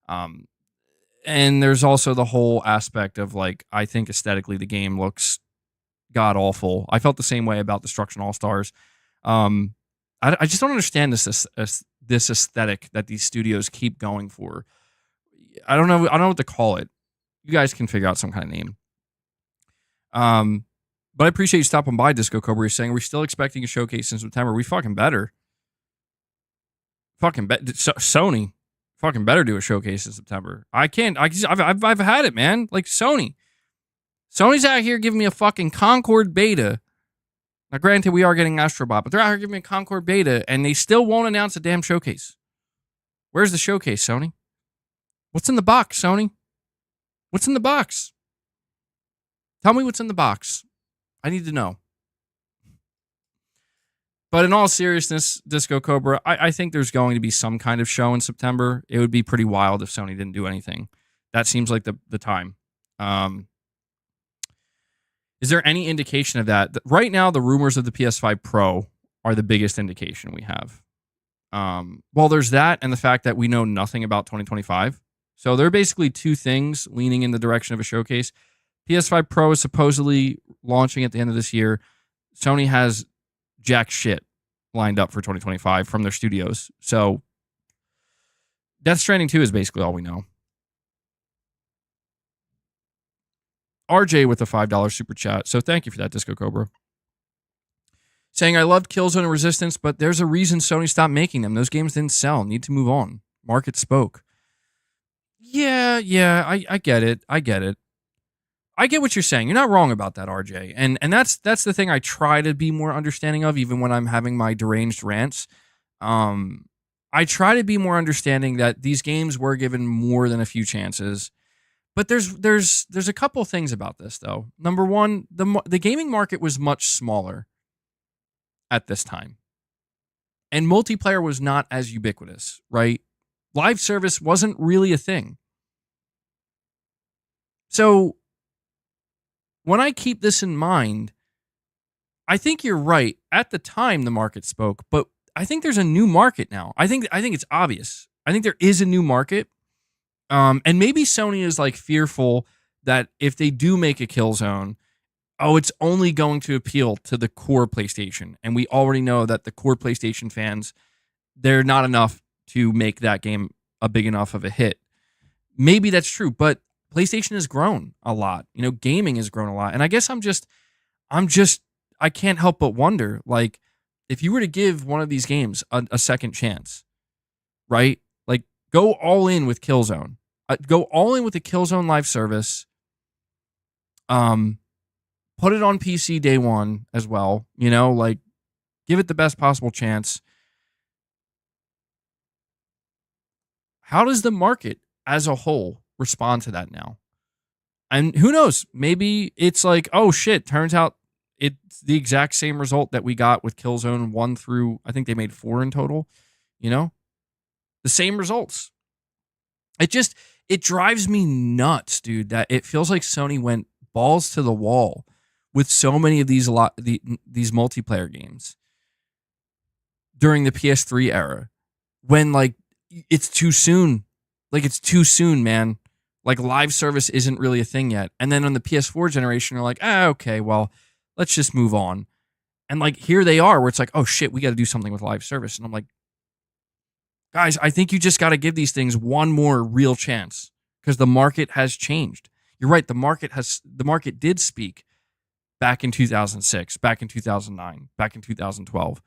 And there's also the whole aspect of, like, I think aesthetically the game looks god-awful. I felt the same way about Destruction All-Stars. I just don't understand this aesthetic that these studios keep going for. I don't know what to call it. You guys can figure out some kind of name. But I appreciate you stopping by, Disco Cobra. You're saying we're still expecting a showcase in September. We fucking better. Sony fucking better do a showcase in September. I've had it, man. Like Sony's out here giving me a fucking Concord beta. Now, granted, we are getting Astrobot, but they're out here giving me a Concord beta, and they still won't announce a damn showcase. Where's the showcase, Sony? What's in the box, Sony? What's in the box? Tell me what's in the box. I need to know. But in all seriousness, Disco Cobra, I think there's going to be some kind of show in September. It would be pretty wild if Sony didn't do anything. That seems like the time. Is there any indication of that? Right now, the rumors of the PS5 Pro are the biggest indication we have. Well, there's that and the fact that we know nothing about 2025. So there are basically two things leaning in the direction of a showcase. PS5 Pro is supposedly launching at the end of this year. Sony has jack shit lined up for 2025 from their studios. So Death Stranding 2 is basically all we know. RJ with a $5 super chat. So thank you for that, Disco Cobra. Saying, I loved Killzone and Resistance, but there's a reason Sony stopped making them. Those games didn't sell. Need to move on. Market spoke. Yeah, I get it. I get what you're saying. You're not wrong about that, RJ. And that's the thing I try to be more understanding of, even when I'm having my deranged rants. I try to be more understanding that these games were given more than a few chances. But there's a couple things about this, though. Number one, the gaming market was much smaller at this time. And multiplayer was not as ubiquitous, right? Live service wasn't really a thing. So when I keep this in mind, I think you're right. At the time, the market spoke, but I think there's a new market now. I think it's obvious. I think there is a new market. And maybe Sony is like fearful that if they do make a Killzone, it's only going to appeal to the core PlayStation. And we already know that the core PlayStation fans, they're not enough to make that game a big enough of a hit. Maybe that's true, but PlayStation has grown a lot. You know, gaming has grown a lot. And I guess I can't help but wonder, like, if you were to give one of these games a second chance, right? Like, go all in with Killzone. Go all in with the Killzone live service. Put it on PC day one as well. You know, like, give it the best possible chance. How does the market as a whole respond to that now? And who knows? Maybe it's like, oh shit, turns out it's the exact same result that we got with Killzone 1 through, I think they made 4 in total. You know? The same results. It drives me nuts, dude, that it feels like Sony went balls to the wall with so many of these multiplayer games. during the PS3 era when like it's too soon. Like it's too soon, man. Like live service isn't really a thing yet. And then on the PS4 generation, they're like, okay, well, let's just move on. And like here they are where it's like, oh shit, we got to do something with live service. And I'm like, guys, I think you just got to give these things one more real chance because the market has changed. You're right. The market did speak back in 2006, back in 2009, back in 2012.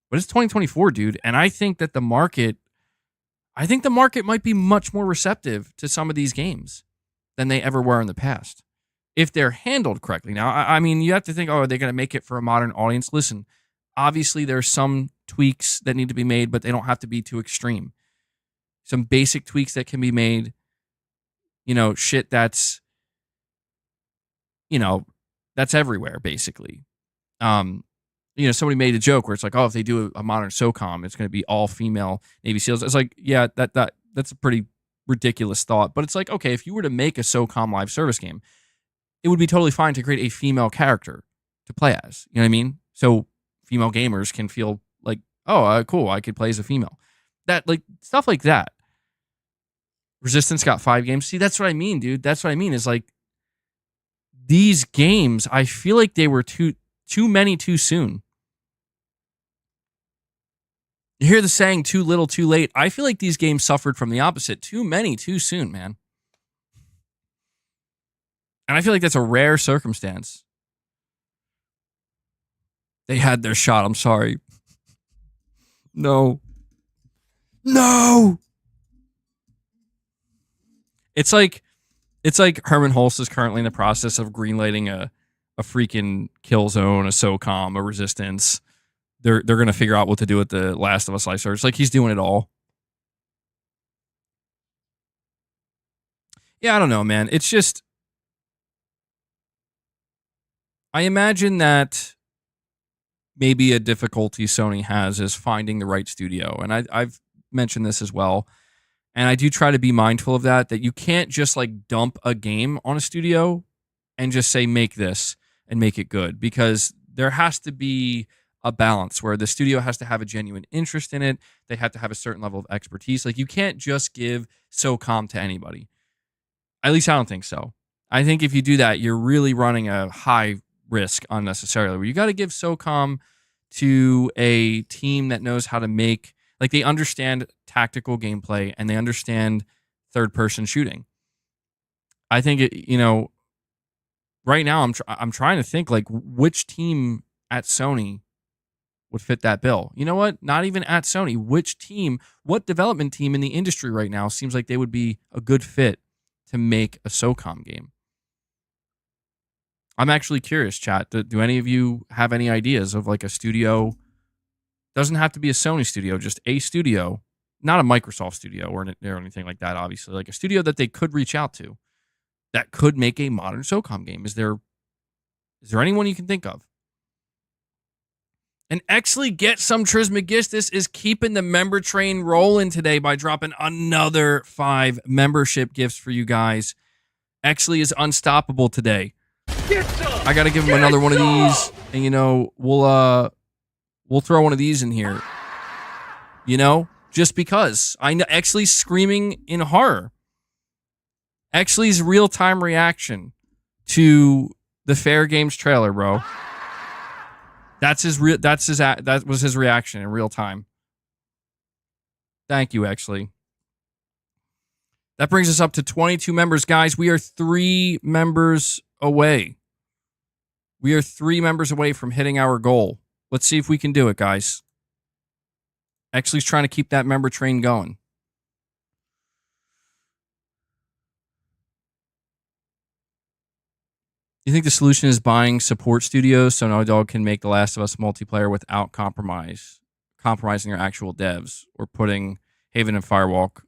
But it's 2024, dude. And I think that the market might be much more receptive to some of these games than they ever were in the past, if they're handled correctly. Now, I mean, you have to think, oh, are they going to make it for a modern audience? Listen, obviously there's some tweaks that need to be made, but they don't have to be too extreme. Some basic tweaks that can be made, shit that's, that's everywhere, basically. Somebody made a joke where it's like, oh, if they do a modern SOCOM, it's going to be all female Navy SEALs. It's like, yeah, that's a pretty ridiculous thought. But it's like, okay, if you were to make a SOCOM live service game, it would be totally fine to create a female character to play as. You know what I mean? So female gamers can feel like, oh, cool, I could play as a female. That like stuff like that. Resistance got 5 games. See, that's what I mean, dude. That's what I mean. Is like these games, I feel like they were too many too soon. You hear the saying, too little, too late. I feel like these games suffered from the opposite. Too many too soon, man. And I feel like that's a rare circumstance. They had their shot. I'm sorry. No. It's like Herman Hulst is currently in the process of greenlighting a freaking Killzone, a SOCOM, a Resistance. They're gonna figure out what to do with the Last of Us live service. Like he's doing it all. Yeah, I don't know, man. It's just I imagine that maybe a difficulty Sony has is finding the right studio. And I've mentioned this as well. And I do try to be mindful of that you can't just like dump a game on a studio and just say, make this and make it good. Because there has to be a balance where the studio has to have a genuine interest in it. They have to have a certain level of expertise. Like you can't just give SOCOM to anybody. At least I don't think so. I think if you do that, you're really running a high risk unnecessarily. Where you got to give SOCOM to a team that knows how to make, like they understand tactical gameplay and they understand third-person shooting. I think right now I'm trying to think like which team at Sony would fit that bill. You know what? Not even at Sony. What development team in the industry right now seems like they would be a good fit to make a SOCOM game? I'm actually curious, chat. Do any of you have any ideas of like a studio? Doesn't have to be a Sony studio, just a studio, not a Microsoft studio or anything like that, obviously. Like a studio that they could reach out to that could make a modern SOCOM game. Is there anyone you can think of? And actually get some Trismegistus is keeping the member train rolling today by dropping another 5 membership gifts for you guys. Actually is unstoppable today. I got to give him another one of these. And, we'll throw one of these in here. Just because. I know Exley's screaming in horror. Exley's real-time reaction to the Fair Games trailer, bro. That was his reaction in real time. Thank you, Exley. That brings us up to 22 members, guys. We are 3 members away. We are 3 members away from hitting our goal. Let's see if we can do it, guys. Exley's trying to keep that member train going. You think the solution is buying support studios so Naughty Dog can make The Last of Us multiplayer without compromising their actual devs, or putting Haven and Firewalk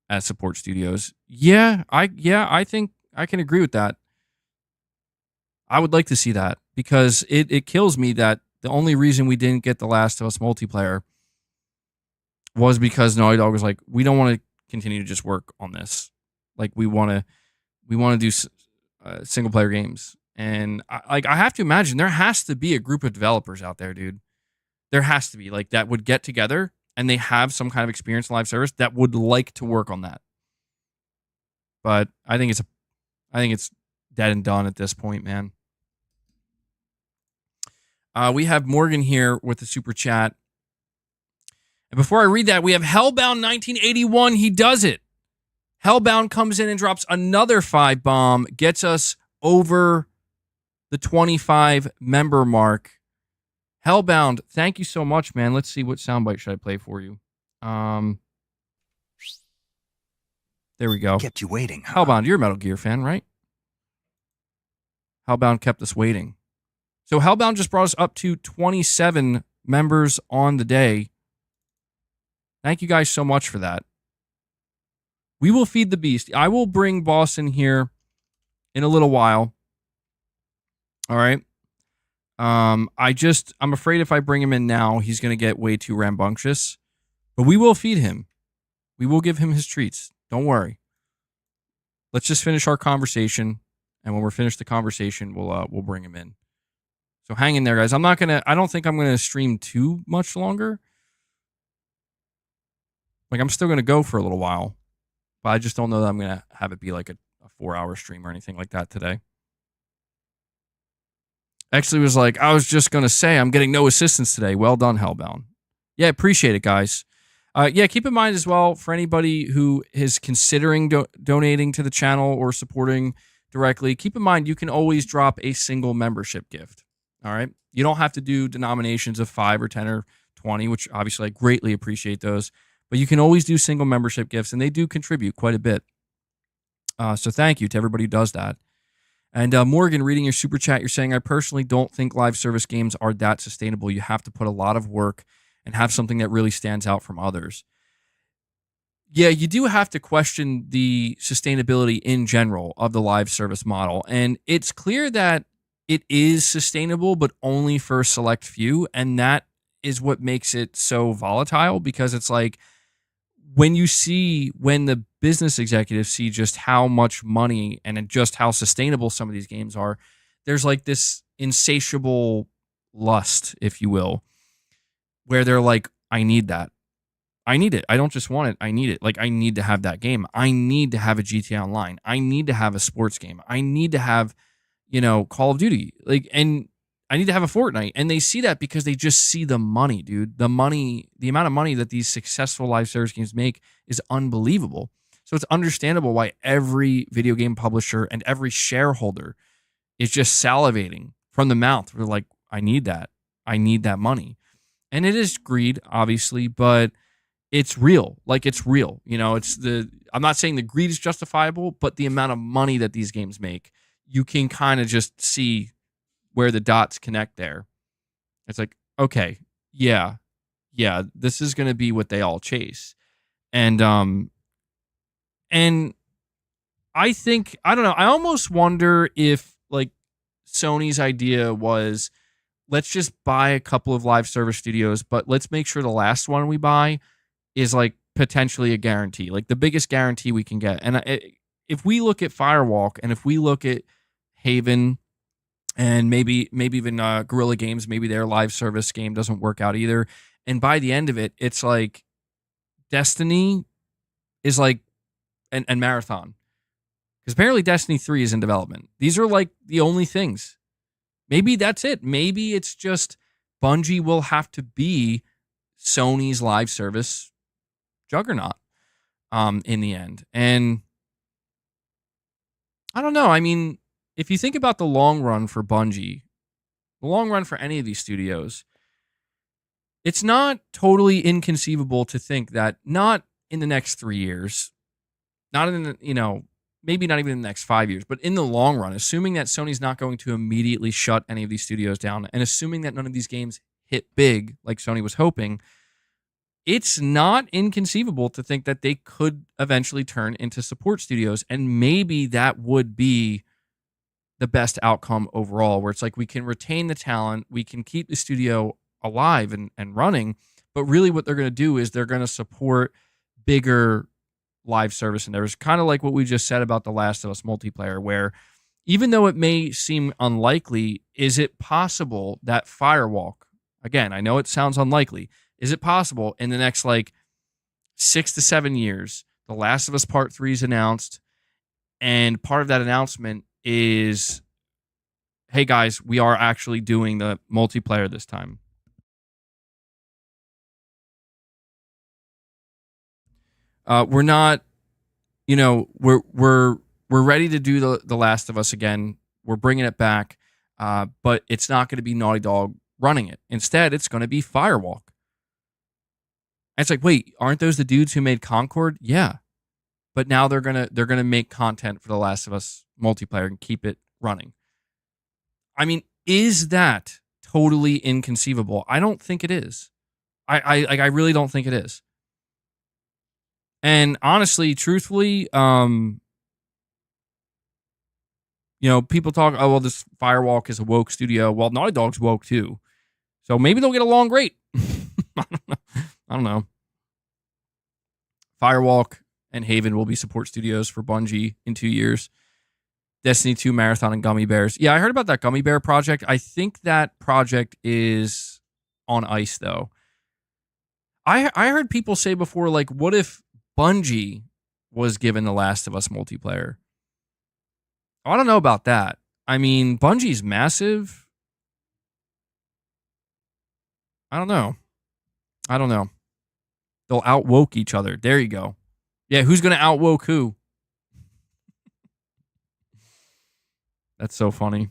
as support studios? Yeah, I think I can agree with that. I would like to see that, because it kills me that the only reason we didn't get The Last of Us multiplayer was because Naughty Dog was like, we don't want to continue to just work on this. Like we want to do single player games. And I have to imagine there has to be a group of developers out there, dude, There has to be like that would get together and they have some kind of experience in live service that would like to work on that. But I think it's dead and done at this point, man. We have Morgan here with the super chat. And before I read that, we have Hellbound 1981. He does it. Hellbound comes in and drops another 5 bomb, gets us over the 25 member mark. Hellbound, thank you so much, man. Let's see, what soundbite should I play for you? There we go. Kept you waiting, huh? Hellbound, you're a Metal Gear fan, right? Hellbound kept us waiting. So Hellbound just brought us up to 27 members on the day. Thank you guys so much for that. We will feed the beast. I will bring Boss in here in a little while. All right. I'm afraid if I bring him in now, he's going to get way too rambunctious. But we will feed him. We will give him his treats. Don't worry. Let's just finish our conversation, and when we're finished the conversation, we'll bring him in. So hang in there, guys. I don't think I'm gonna stream too much longer. Like, I'm still gonna go for a little while, but I just don't know that I'm gonna have it be like a 4-hour stream or anything like that today. Actually, was like, I was just gonna say I'm getting no assistance today. Well done, Hellbound. Yeah, appreciate it, guys. Yeah, keep in mind as well, for anybody who is considering donating to the channel or supporting directly, keep in mind you can always drop a single membership gift. All right? You don't have to do denominations of 5 or 10 or 20, which obviously I greatly appreciate those. But you can always do single membership gifts, and they do contribute quite a bit. So thank you to everybody who does that. And Morgan, reading your super chat, you're saying, I personally don't think live service games are that sustainable. You have to put a lot of work and have something that really stands out from others. Yeah, you do have to question the sustainability in general of the live service model. And it's clear that it is sustainable, but only for a select few. And that is what makes it so volatile, because it's like when the business executives see just how much money and just how sustainable some of these games are, there's like this insatiable lust, if you will, where they're like, I need that. I need it. I don't just want it. I need it. Like, I need to have that game. I need to have a GTA Online. I need to have a sports game. I need to have, Call of Duty. Like, and I need to have a Fortnite. And they see that because they just see the money, dude. The amount of money that these successful live service games make is unbelievable. So it's understandable why every video game publisher and every shareholder is just salivating from the mouth. We're like, I need that. I need that money. And it is greed, obviously, but it's real. Like, it's real. I'm not saying the greed is justifiable, but the amount of money that these games make, you can kind of just see where the dots connect there. It's like, okay, yeah, this is going to be what they all chase. And I think, I don't know, I almost wonder if, like, Sony's idea was, let's just buy a couple of live service studios, but let's make sure the last one we buy is like potentially a guarantee, like the biggest guarantee we can get. And if we look at Firewalk, and if we look at Haven, and maybe even Guerrilla Games, maybe their live service game doesn't work out either. And by the end of it, it's like Destiny is like, and Marathon. Because apparently Destiny 3 is in development. These are like the only things. Maybe that's it. Maybe it's just Bungie will have to be Sony's live service juggernaut in the end. And I don't know. I mean, if you think about the long run for Bungie, the long run for any of these studios, it's not totally inconceivable to think that not in the next 3 years, not in the, maybe not even in the next 5 years, but in the long run, assuming that Sony's not going to immediately shut any of these studios down, and assuming that none of these games hit big like Sony was hoping, it's not inconceivable to think that they could eventually turn into support studios, and maybe that would be the best outcome overall, where it's like we can retain the talent, we can keep the studio alive and running, but really what they're going to do is they're going to support bigger live service. And there's kind of like what we just said about The Last of Us multiplayer, where even though it may seem unlikely, is it possible that Firewalk Again, I know it sounds unlikely. Is it possible in the next like 6 to 7 years, The Last of Us Part 3 is announced, and part of that announcement is, hey guys, we are actually doing the multiplayer this time. We're not, we're ready to do the Last of Us again. We're bringing it back, but it's not going to be Naughty Dog running it. Instead, it's going to be Firewalk. And it's like, wait, aren't those the dudes who made Concord? Yeah, but now they're gonna make content for the Last of Us multiplayer and keep it running. I mean, is that totally inconceivable? I don't think it is. I really don't think it is. And honestly, truthfully, people talk, oh, well, this Firewalk is a woke studio. Well, Naughty Dog's woke too. So maybe they'll get along great. I don't know. Firewalk and Haven will be support studios for Bungie in 2 years. Destiny 2 Marathon and Gummy Bears. Yeah, I heard about that Gummy Bear project. I think that project is on ice, though. I heard people say before, like, what if Bungie was given The Last of Us multiplayer? I don't know about that. I mean, Bungie's massive. I don't know. They'll outwoke each other. There you go. Yeah, who's going to outwoke who? That's so funny.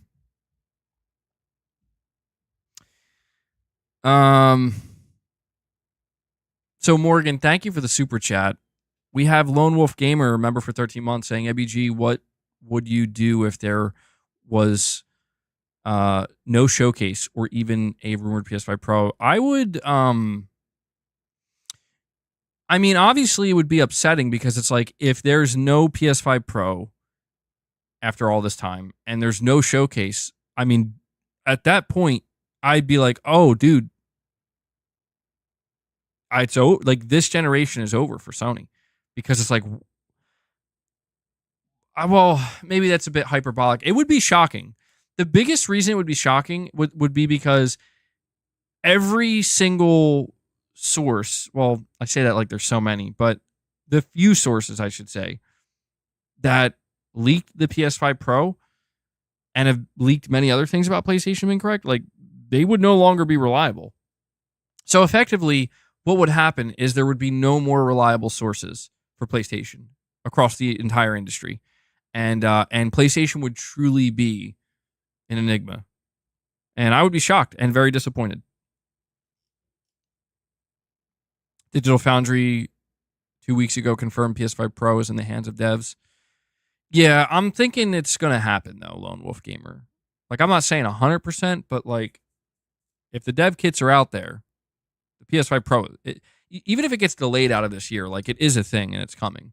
So Morgan, thank you for the super chat. We have Lone Wolf Gamer, member for 13 months, saying, ABG, what would you do if there was no showcase or even a rumored PS5 Pro? I would, I mean, obviously it would be upsetting because it's like, if there's no PS5 Pro after all this time and there's no showcase, I mean, at that point, I'd be like, oh, dude, this generation is over for Sony, because it's like, well, maybe that's a bit hyperbolic. It would be shocking. The biggest reason it would be shocking would be because every single source, well, I say that like there's so many, but the few sources, I should say, that leaked the PS5 Pro and have leaked many other things about PlayStation incorrect, like, they would no longer be reliable. So effectively, what would happen is there would be no more reliable sources for PlayStation across the entire industry. And PlayStation would truly be an enigma. And I would be shocked and very disappointed. Digital Foundry 2 weeks ago confirmed PS5 Pro is in the hands of devs. Yeah, I'm thinking it's going to happen, though, Lone Wolf Gamer. Like, I'm not saying 100%, but, like, if the dev kits are out there, the PS5 Pro, even if it gets delayed out of this year, like, it is a thing and it's coming.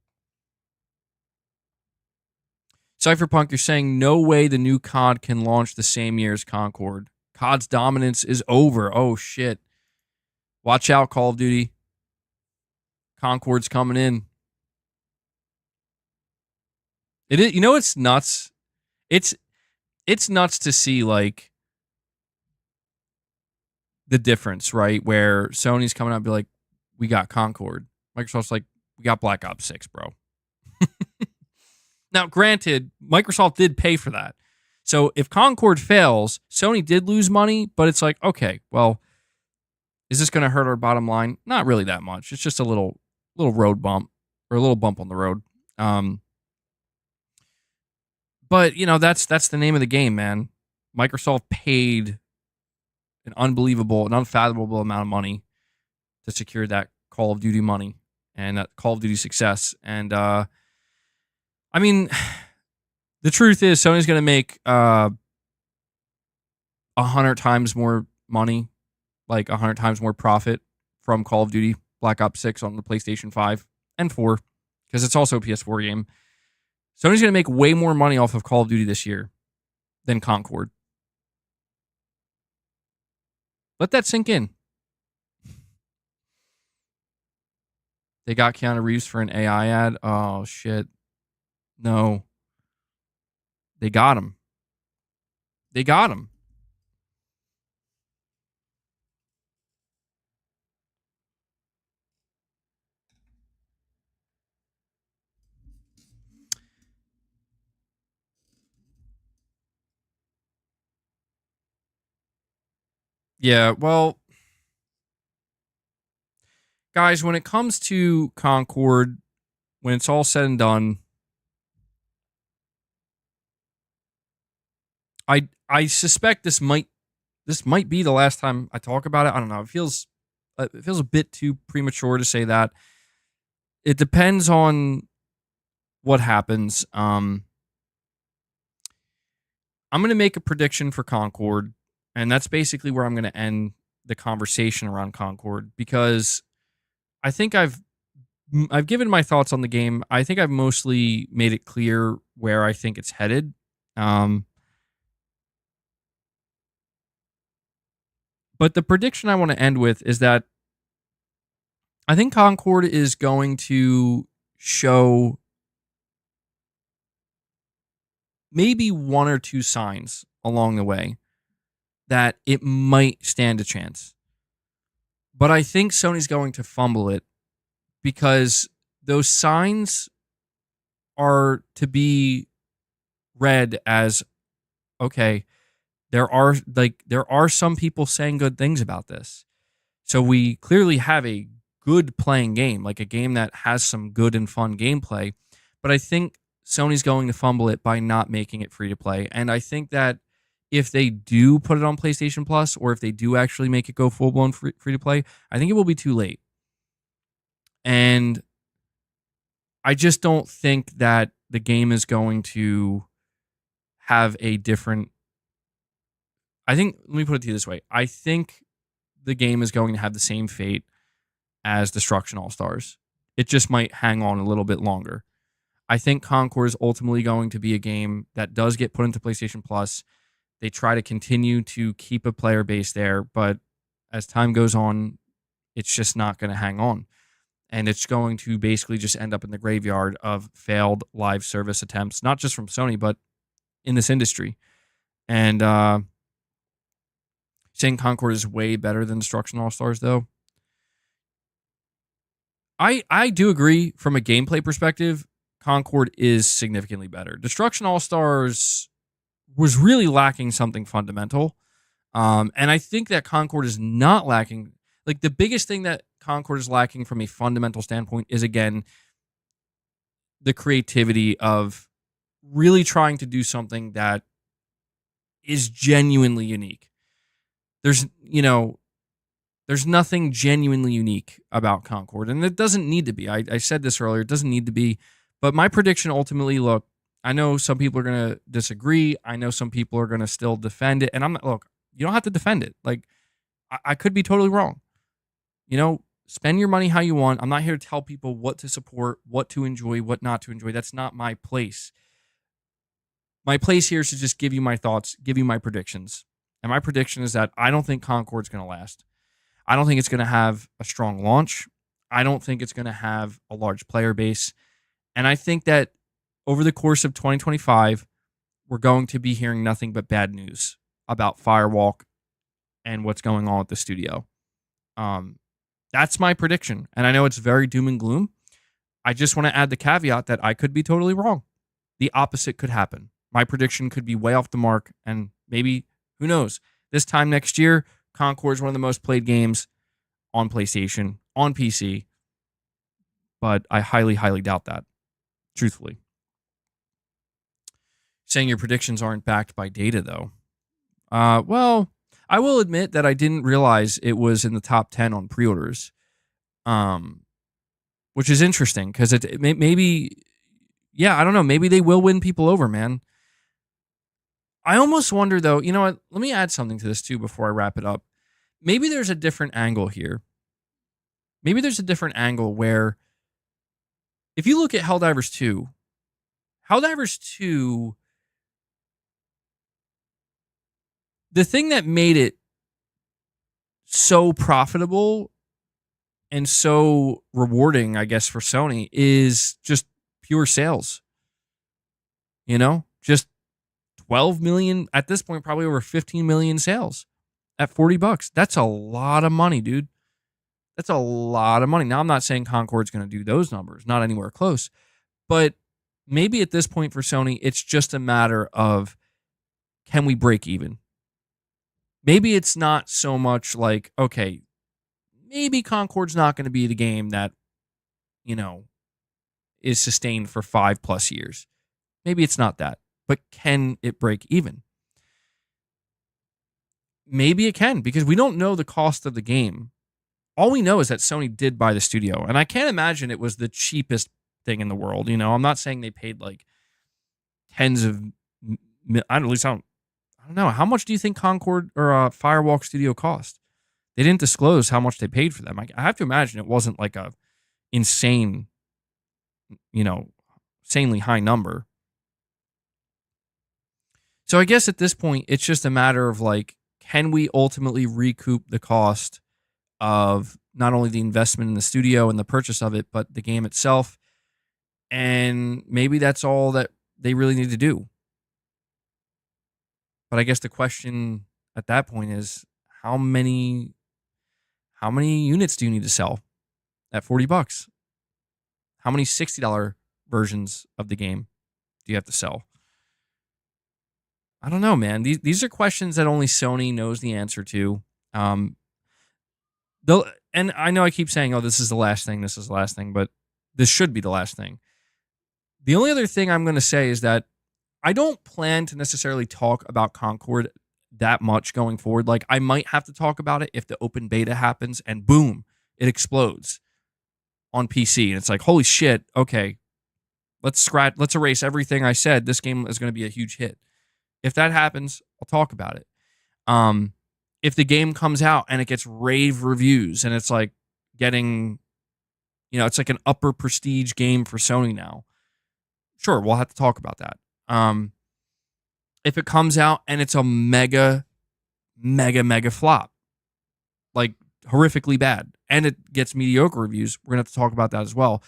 Cypherpunk, you're saying no way the new COD can launch the same year as Concord. COD's dominance is over. Oh, shit. Watch out, Call of Duty. Concord's coming in. It is, it's nuts. It's nuts to see, like, the difference, right? Where Sony's coming out and be like, we got Concord. Microsoft's like, we got Black Ops 6, bro. Now, granted, Microsoft did pay for that. So if Concord fails, Sony did lose money, but it's like, okay, well, is this going to hurt our bottom line? Not really that much. It's just a little road bump, or a little bump on the road. But, that's the name of the game, man. Microsoft paid an unfathomable amount of money to secure that Call of Duty money and that Call of Duty success. And, I mean, the truth is Sony's going to make 100 times more money, like 100 times more profit from Call of Duty Black Ops 6 on the PlayStation 5 and 4, because it's also a PS4 game. Sony's going to make way more money off of Call of Duty this year than Concord. Let that sink in. They got Keanu Reeves for an AI ad. Oh, shit. No. They got him. Yeah, well, guys, when it comes to Concord, when it's all said and done, I suspect this might be the last time I talk about it. I don't know. It feels a bit too premature to say that. It depends on what happens. I'm going to make a prediction for Concord, and that's basically where I'm going to end the conversation around Concord, because I think I've given my thoughts on the game. I think I've mostly made it clear where I think it's headed. But the prediction I want to end with is that I think Concord is going to show maybe one or two signs along the way that it might stand a chance. But I think Sony's going to fumble it, because those signs are to be read as, okay, there are some people saying good things about this. So we clearly have a good playing game, like a game that has some good and fun gameplay. But I think Sony's going to fumble it by not making it free to play. And I think that if they do put it on PlayStation Plus, or if they do actually make it go full blown free to play, I think it will be too late. And I just don't think that the game is going to have a different. Let me put it to you this way. I think the game is going to have the same fate as Destruction All-Stars. It just might hang on a little bit longer. I think Concord is ultimately going to be a game that does get put into PlayStation Plus. They try to continue to keep a player base there, but as time goes on, it's just not going to hang on. And it's going to basically just end up in the graveyard of failed live service attempts, not just from Sony, but in this industry. And saying Concord is way better than Destruction All-Stars, though, I do agree from a gameplay perspective, Concord is significantly better. Destruction All-Stars was really lacking something fundamental. And I think that Concord is not lacking. Like, the biggest thing that Concord is lacking from a fundamental standpoint is, again, the creativity of really trying to do something that is genuinely unique. There's nothing genuinely unique about Concord, and it doesn't need to be. I said this earlier, it doesn't need to be. But my prediction ultimately, look, I know some people are going to disagree. I know some people are going to still defend it. And I'm not, look, you don't have to defend it. Like, I could be totally wrong. Spend your money how you want. I'm not here to tell people what to support, what to enjoy, what not to enjoy. That's not my place. My place here is to just give you my thoughts, give you my predictions. And my prediction is that I don't think Concord's going to last. I don't think it's going to have a strong launch. I don't think it's going to have a large player base. And I think that over the course of 2025, we're going to be hearing nothing but bad news about Firewalk and what's going on with the studio. That's my prediction. And I know it's very doom and gloom. I just want to add the caveat that I could be totally wrong. The opposite could happen. My prediction could be way off the mark, and maybe, who knows, this time next year, Concord is one of the most played games on PlayStation, on PC. But I highly, highly doubt that, truthfully. Saying your predictions aren't backed by data, though. Well, I will admit that I didn't realize it was in the top 10 on pre-orders, which is interesting, because maybe, yeah, I don't know, maybe they will win people over, man. I almost wonder, though, you know what? Let me add something to this, too, before I wrap it up. Maybe there's a different angle here. Maybe there's a different angle where, if you look at Helldivers 2, the thing that made it so profitable and so rewarding, I guess, for Sony is just pure sales. Just 12 million, at this point, probably over 15 million sales at $40. That's a lot of money, dude. That's a lot of money. Now, I'm not saying Concord's going to do those numbers, not anywhere close. But maybe at this point for Sony, it's just a matter of, can we break even? maybe it's not so much like, okay, maybe Concord's not going to be the game that, is sustained for 5+ years. Maybe it's not that, but can it break even? Maybe it can, because we don't know the cost of the game. All we know is that Sony did buy the studio, and I can't imagine it was the cheapest thing in the world. I'm not saying they paid like tens of, I don't know. How much do you think Concord or Firewalk Studio cost? They didn't disclose how much they paid for them. I have to imagine it wasn't like a insanely high number. So I guess at this point, it's just a matter of like, can we ultimately recoup the cost of not only the investment in the studio and the purchase of it, but the game itself? And maybe that's all that they really need to do. But I guess the question at that point is, how many units do you need to sell at $40? How many $60 versions of the game do you have to sell? I don't know, man. These are questions that only Sony knows the answer to. And I know I keep saying, oh, this is the last thing, but this should be the last thing. The only other thing I'm going to say is that I don't plan to necessarily talk about Concord that much going forward. Like, I might have to talk about it if the open beta happens and boom, it explodes on PC. And it's like, holy shit, okay, let's erase everything I said. This game is going to be a huge hit. If that happens, I'll talk about it. If the game comes out and it gets rave reviews and it's like getting, it's like an upper prestige game for Sony now, sure, we'll have to talk about that. If it comes out and it's a mega flop, like horrifically bad, and it gets mediocre reviews, we're going to have to talk about that as well.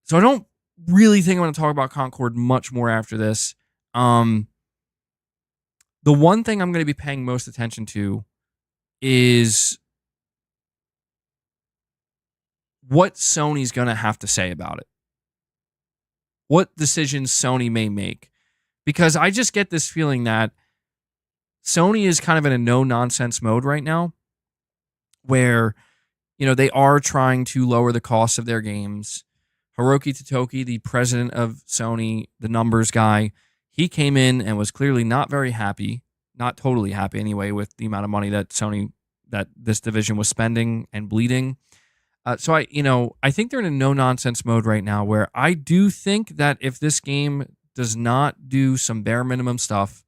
So I don't really think I'm going to talk about Concord much more after this. The one thing I'm going to be paying most attention to is what Sony's going to have to say about it. What decisions Sony may make. Because I just get this feeling that Sony is kind of in a no-nonsense mode right now, where, they are trying to lower the cost of their games. Hiroki Totoki, the president of Sony, the numbers guy, he came in and was clearly not very happy, not totally happy anyway, with the amount of money that this division was spending and bleeding. So I think they're in a no-nonsense mode right now, where I do think that if this game does not do some bare minimum stuff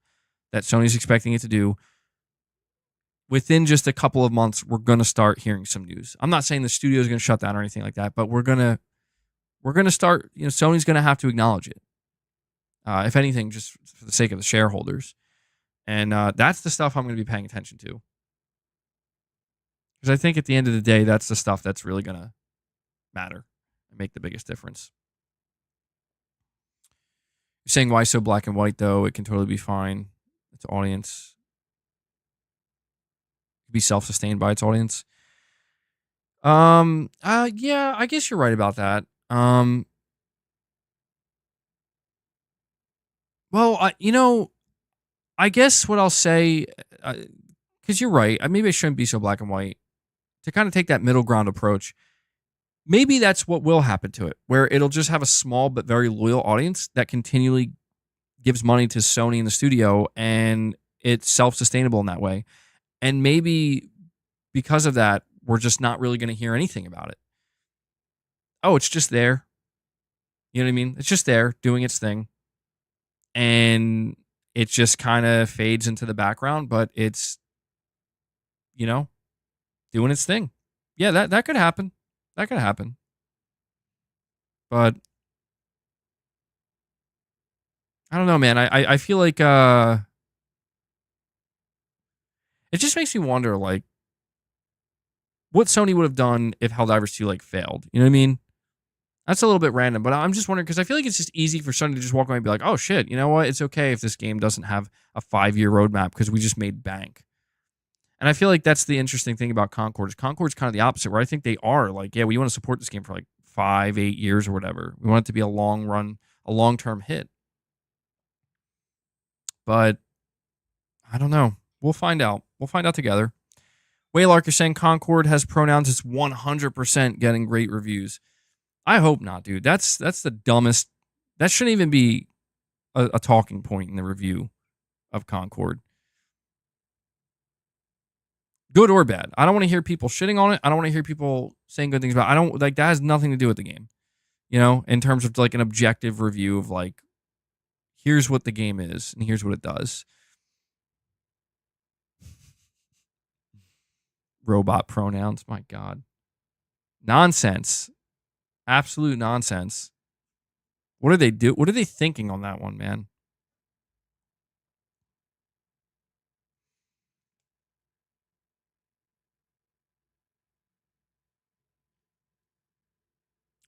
that Sony's expecting it to do, within just a couple of months, we're going to start hearing some news. I'm not saying the studio is going to shut down or anything like that, but we're going to start, Sony's going to have to acknowledge it. If anything, just for the sake of the shareholders. And that's the stuff I'm going to be paying attention to. Because I think at the end of the day, that's the stuff that's really going to matter and make the biggest difference. You're saying, why so black and white, though? It can totally be fine. Its audience. Be self-sustained by its audience. Yeah, I guess you're right about that. Well, I guess what I'll say, because you're right, maybe I shouldn't be so black and white, to kind of take that middle ground approach. Maybe that's what will happen to it, where it'll just have a small but very loyal audience that continually gives money to Sony and the studio, and it's self-sustainable in that way. And maybe because of that, we're just not really going to hear anything about it. Oh, it's just there. You know what I mean? It's just there doing its thing. And it just kind of fades into the background, but it's, doing its thing. Yeah, that could happen. That could happen. But I don't know, man. I feel like it just makes me wonder, like, what Sony would have done if Helldivers 2 failed. You know what I mean? That's a little bit random, but I'm just wondering, because I feel like it's just easy for Sony to just walk away and be like, oh shit, you know what? It's okay if this game doesn't have a 5-year roadmap because we just made bank. And I feel like that's the interesting thing about Concord. Concord's kind of the opposite, where I think they are like, yeah, we want to support this game for 5-8 years or whatever. We want it to be a long-term hit. But I don't know. We'll find out. We'll find out together. Waylark is saying Concord has pronouns. It's 100% getting great reviews. I hope not, dude. That's the dumbest. That shouldn't even be a talking point in the review of Concord. Good or bad. I don't want to hear people shitting on it. I don't want to hear people saying good things about it. I don't like that has nothing to do with the game. You know, in terms of like an objective review of like, here's what the game is and here's what it does. Robot pronouns, my God. Nonsense. Absolute nonsense. What are they do? What are they thinking on that one, man?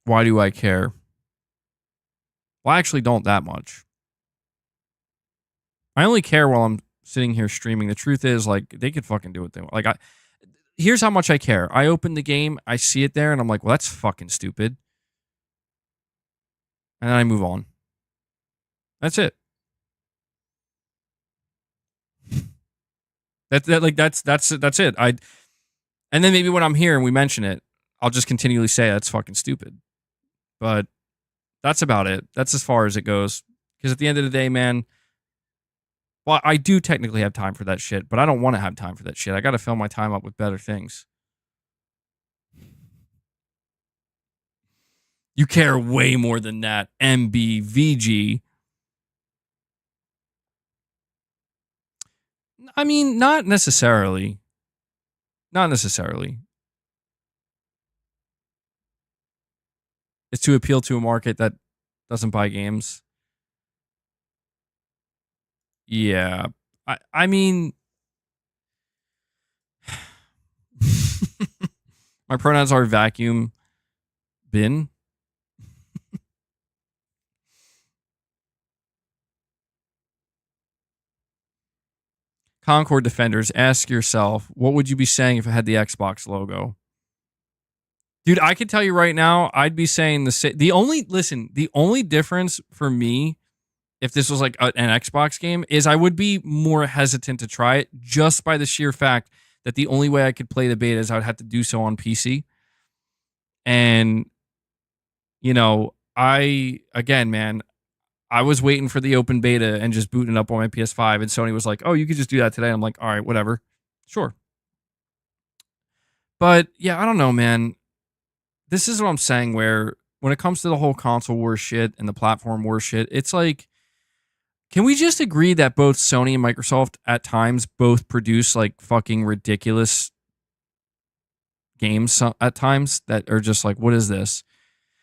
Why do I care? Well, I actually don't that much. I only care while I'm sitting here streaming. The truth is, like, they could fucking do what they want. Like, here's how much I care. I open the game, I see it there, and I'm like, well, that's fucking stupid. And then I move on. That's it. That's it. And then maybe when I'm here and we mention it, I'll just continually say that's fucking stupid. But that's about it. That's as far as it goes. Because at the end of the day, man, well, I do technically have time for that shit, but I don't want to have time for that shit. I got to fill my time up with better things. You care way more than that, MBVG. I mean, not necessarily. Not necessarily. It's to appeal to a market that doesn't buy games. Yeah. I mean, my pronouns are vacuum bin. Concord defenders, ask yourself, what would you be saying if it had the Xbox logo? Dude, I can tell you right now, I'd be saying the only difference for me, if this was like an Xbox game, is I would be more hesitant to try it just by the sheer fact that the only way I could play the beta is I would have to do so on PC. And, you know, again, man, I was waiting for the open beta and just booting it up on my PS5, and Sony was like, oh, you could just do that today. I'm like, all right, whatever. Sure. But yeah, I don't know, man. This is what I'm saying, where when it comes to the whole console war shit and the platform war shit, it's like, can we just agree that both Sony and Microsoft at times both produce like fucking ridiculous games at times that are just like, what is this?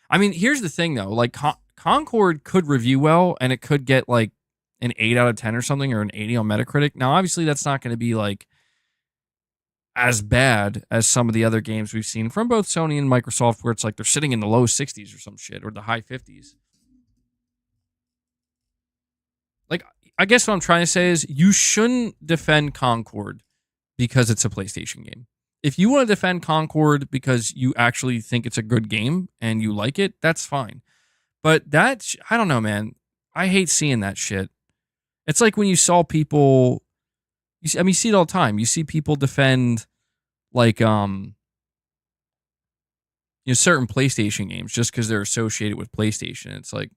I mean, here's the thing though, like Concord could review well and it could get like an 8 out of 10 or something, or an 80 on Metacritic. Now, obviously that's not going to be like as bad as some of the other games we've seen from both Sony and Microsoft, where it's like they're sitting in the low 60s or some shit, or the high 50s. Like, I guess what I'm trying to say is you shouldn't defend Concord because it's a PlayStation game. If you want to defend Concord because you actually think it's a good game and you like it, that's fine. But I don't know, man. I hate seeing that shit. It's like when you saw people, you see it all the time. You see people defend like, certain PlayStation games just because they're associated with PlayStation. It's like,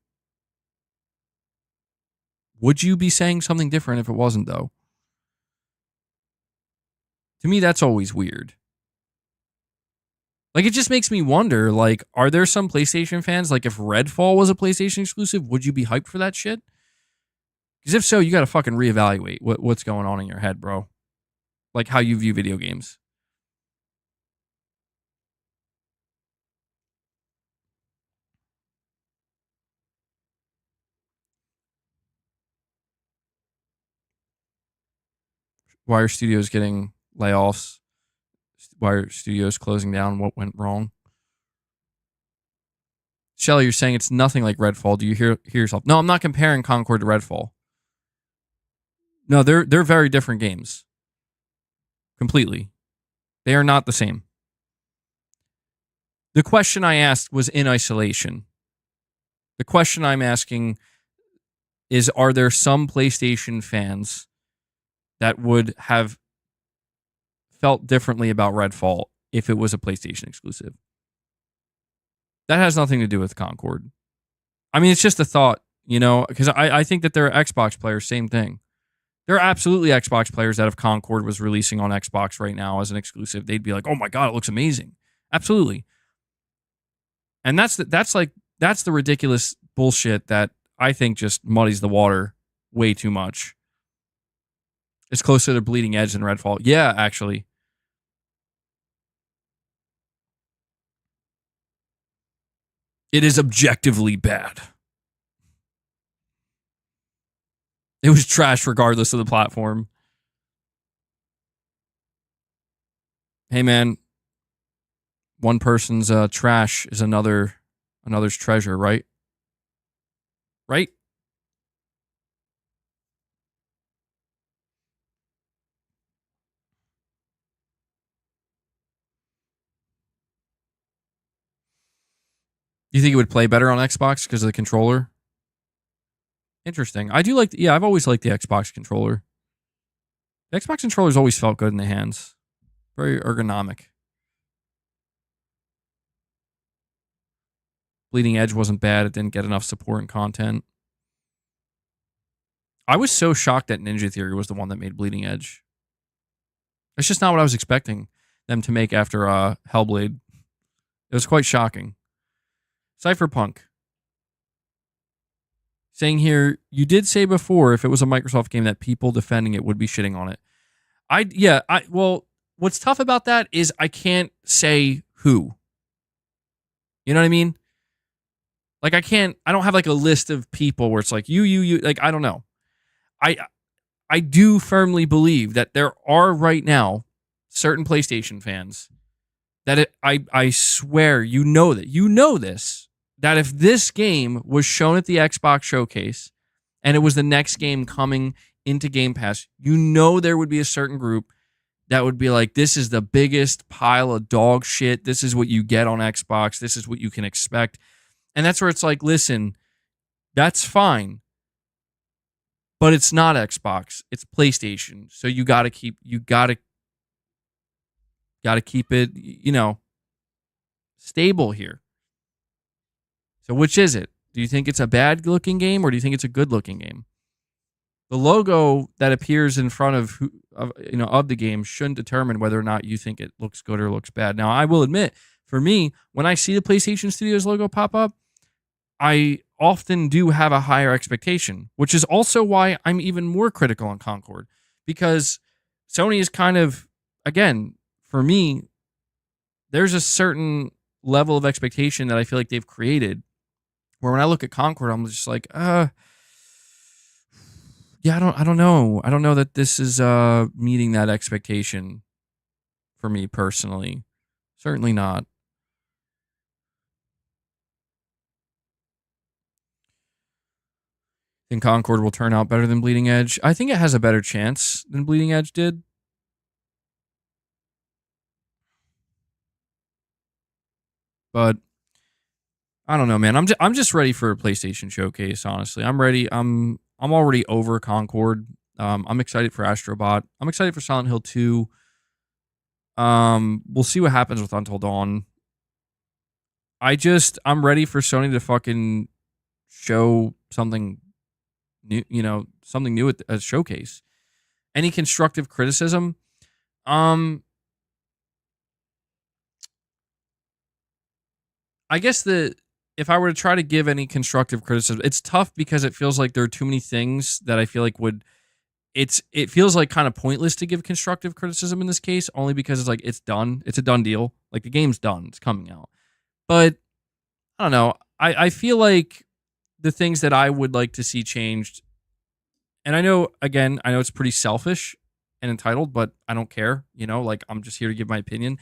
would you be saying something different if it wasn't, though? To me, that's always weird. Like, it just makes me wonder, like, are there some PlayStation fans, like, if Redfall was a PlayStation exclusive, would you be hyped for that shit? Because if so, you got to fucking reevaluate what's going on in your head, bro. Like, how you view video games. Why are studios getting layoffs? Why are studios closing down? What went wrong? Shelly, you're saying it's nothing like Redfall. Do you hear yourself? No, I'm not comparing Concord to Redfall. No, they're very different games. Completely. They are not the same. The question I asked was in isolation. The question I'm asking is, are there some PlayStation fans that would have felt differently about Redfall if it was a PlayStation exclusive. That has nothing to do with Concord. I mean, it's just a thought, you know, because I think that there are Xbox players, same thing. There are absolutely Xbox players that if Concord was releasing on Xbox right now as an exclusive, they'd be like, oh my God, it looks amazing. Absolutely. And that's the ridiculous bullshit that I think just muddies the water way too much. It's closer to Bleeding Edge than Redfall. Yeah, actually. It is objectively bad. It was trash regardless of the platform. Hey man, one person's trash is another's treasure, right? Right? Do you think it would play better on Xbox because of the controller? Interesting. I do like, I've always liked the Xbox controller. The Xbox controller's always felt good in the hands. Very ergonomic. Bleeding Edge wasn't bad. It didn't get enough support and content. I was so shocked that Ninja Theory was the one that made Bleeding Edge. It's just not what I was expecting them to make after Hellblade. It was quite shocking. Cypherpunk. Saying here, you did say before if it was a Microsoft game that people defending it would be shitting on it. Well, what's tough about that is I can't say who. You know what I mean? Like I don't have like a list of people where it's like you, like I don't know. I do firmly believe that there are right now certain PlayStation fans that I swear you know this, that if this game was shown at the Xbox showcase and it was the next game coming into Game Pass, you know there would be a certain group that would be like, this is the biggest pile of dog shit. This is what you get on Xbox. This is what you can expect. And that's where it's like, listen, that's fine. But it's not Xbox. It's PlayStation. So you gotta keep it, you know, stable here. So which is it? Do you think it's a bad looking game or do you think it's a good looking game? The logo that appears in front of the game shouldn't determine whether or not you think it looks good or looks bad. Now, I will admit, for me, when I see the PlayStation Studios logo pop up, I often do have a higher expectation, which is also why I'm even more critical on Concord, because Sony is kind of, again, for me, there's a certain level of expectation that I feel like they've created where when I look at Concord, I'm just like, I don't know. I don't know that this is meeting that expectation for me personally. Certainly not. Think Concord will turn out better than Bleeding Edge? I think it has a better chance than Bleeding Edge did. But I don't know, man. I'm just ready for a PlayStation showcase, honestly. I'm ready. I'm already over Concord. I'm excited for Astrobot. I'm excited for Silent Hill 2. We'll see what happens with Until Dawn. I'm ready for Sony to fucking show something new, something new at a showcase. Any constructive criticism? I guess if I were to try to give any constructive criticism, it's tough because it feels like there are too many things that I feel like it feels like kind of pointless to give constructive criticism in this case, only because it's like it's done. It's a done deal. Like the game's done. It's coming out. But I don't know. I feel like the things that I would like to see changed, and I know it's pretty selfish and entitled, but I don't care. Like I'm just here to give my opinion.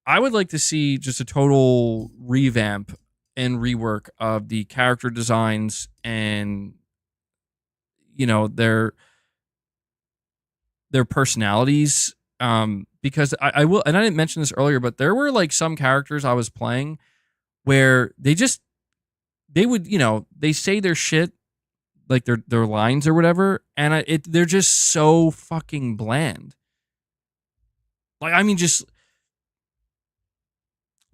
I would like to see just a total revamp and rework of the character designs and their personalities, because I will, and I didn't mention this earlier, but there were like some characters I was playing where they would they say their shit, like their lines or whatever, and they're just so fucking bland. Like, I mean, just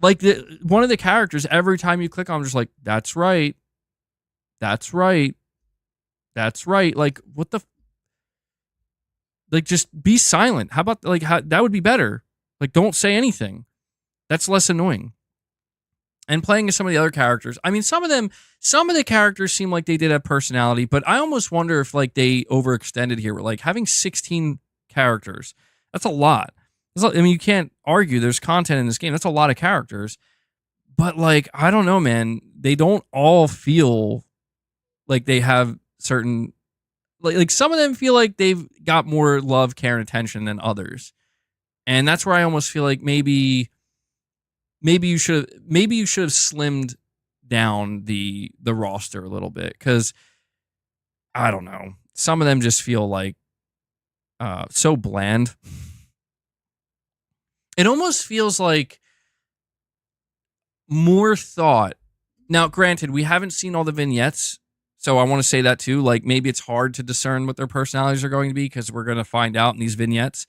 like one of the characters, every time you click on, I'm just like, that's right. That's right. That's right. Like, what the? Like, just be silent. How about, like, that would be better. Like, don't say anything. That's less annoying. And playing as some of the other characters, I mean, some of the characters seem like they did have personality, but I almost wonder if, like, they overextended here. Like, having 16 characters, that's a lot. I mean, you can't argue there's content in this game. That's a lot of characters. But, like, I don't know, man. They don't all feel like they have certain... Like some of them feel like they've got more love, care, and attention than others. And that's where I almost feel like maybe you should have slimmed down the roster a little bit, because I don't know, some of them just feel like so bland. It almost feels like more thought. Now, granted, we haven't seen all the vignettes, so I want to say that too. Like, maybe it's hard to discern what their personalities are going to be because we're going to find out in these vignettes.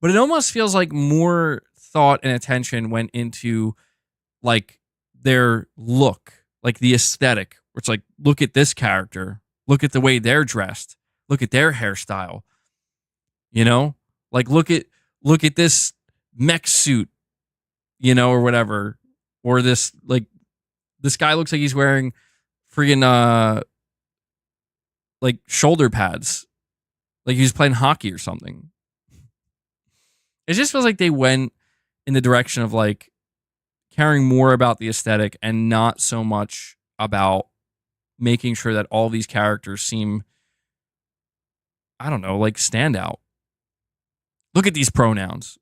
But it almost feels like more thought and attention went into, like, their look, like the aesthetic. Where it's like, look at this character, look at the way they're dressed, look at their hairstyle. You know, like look at this mech suit, you know, or whatever, or this guy looks like he's wearing friggin' like shoulder pads, like he was playing hockey or something. It just feels like they went in the direction of, like, caring more about the aesthetic and not so much about making sure that all these characters seem, I don't know, like, stand out. Look at these pronouns.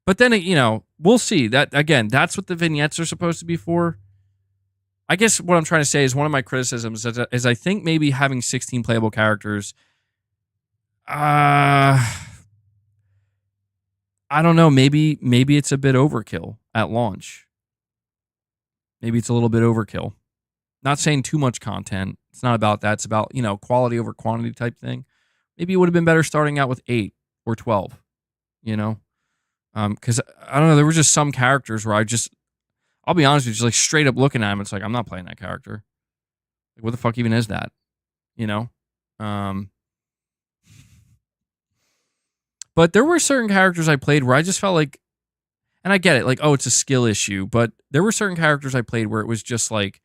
But then, you know, we'll see. That, again, that's what the vignettes are supposed to be for. I guess what I'm trying to say is one of my criticisms is I think maybe having 16 playable characters, I don't know, maybe it's a bit overkill at launch. Maybe it's a little bit overkill. Not saying too much content. It's not about that. It's about, you know, quality over quantity type thing. Maybe it would have been better starting out with 8 or 12, you know? Because, I don't know, there were just some characters where I'll be honest with you, just like straight up looking at him, it's like, I'm not playing that character. Like, what the fuck even is that? You know? But there were certain characters I played where I just felt like, and I get it, like, oh, it's a skill issue, but there were certain characters I played where it was just like,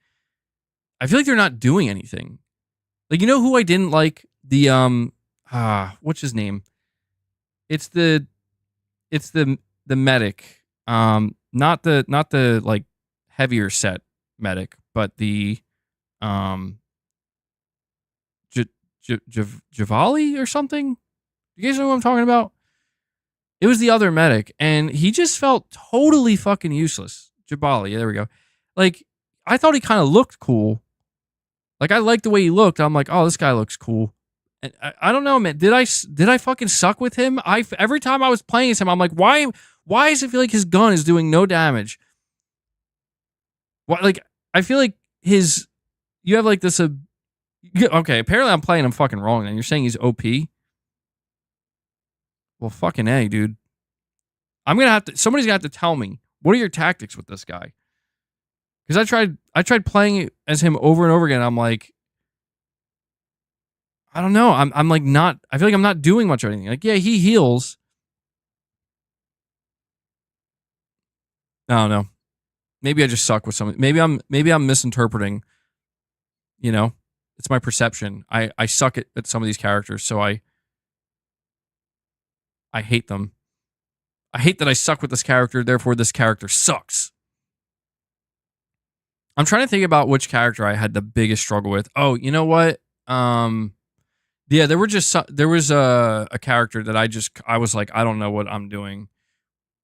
I feel like they're not doing anything. Like, you know who I didn't like? The, what's his name? It's the medic. Not the like heavier set medic, but the Javali or something. You guys know what I'm talking about? It was the other medic, and he just felt totally fucking useless. Jabali, yeah, there we go. Like, I thought he kind of looked cool. Like, I liked the way he looked. I'm like, oh, this guy looks cool. And I don't know, man. Did I fucking suck with him? Every time I was playing as him, I'm like, why does it feel like his gun is doing no damage? Why, like, I feel like you have like this, okay, apparently I'm playing him fucking wrong, and you're saying he's OP? Well, fucking A, dude. Somebody's gonna have to tell me, what are your tactics with this guy? Because I tried playing as him over and over again. I'm like, I don't know. I'm like not, I feel like I'm not doing much of anything. Like, yeah, he heals. I don't know. Maybe I just suck with something. Maybe I'm misinterpreting. You know, it's my perception. I suck at some of these characters, so I hate them. I hate that I suck with this character, therefore this character sucks. I'm trying to think about which character I had the biggest struggle with. Oh, you know what? Yeah, there was a character that I was like, I don't know what I'm doing.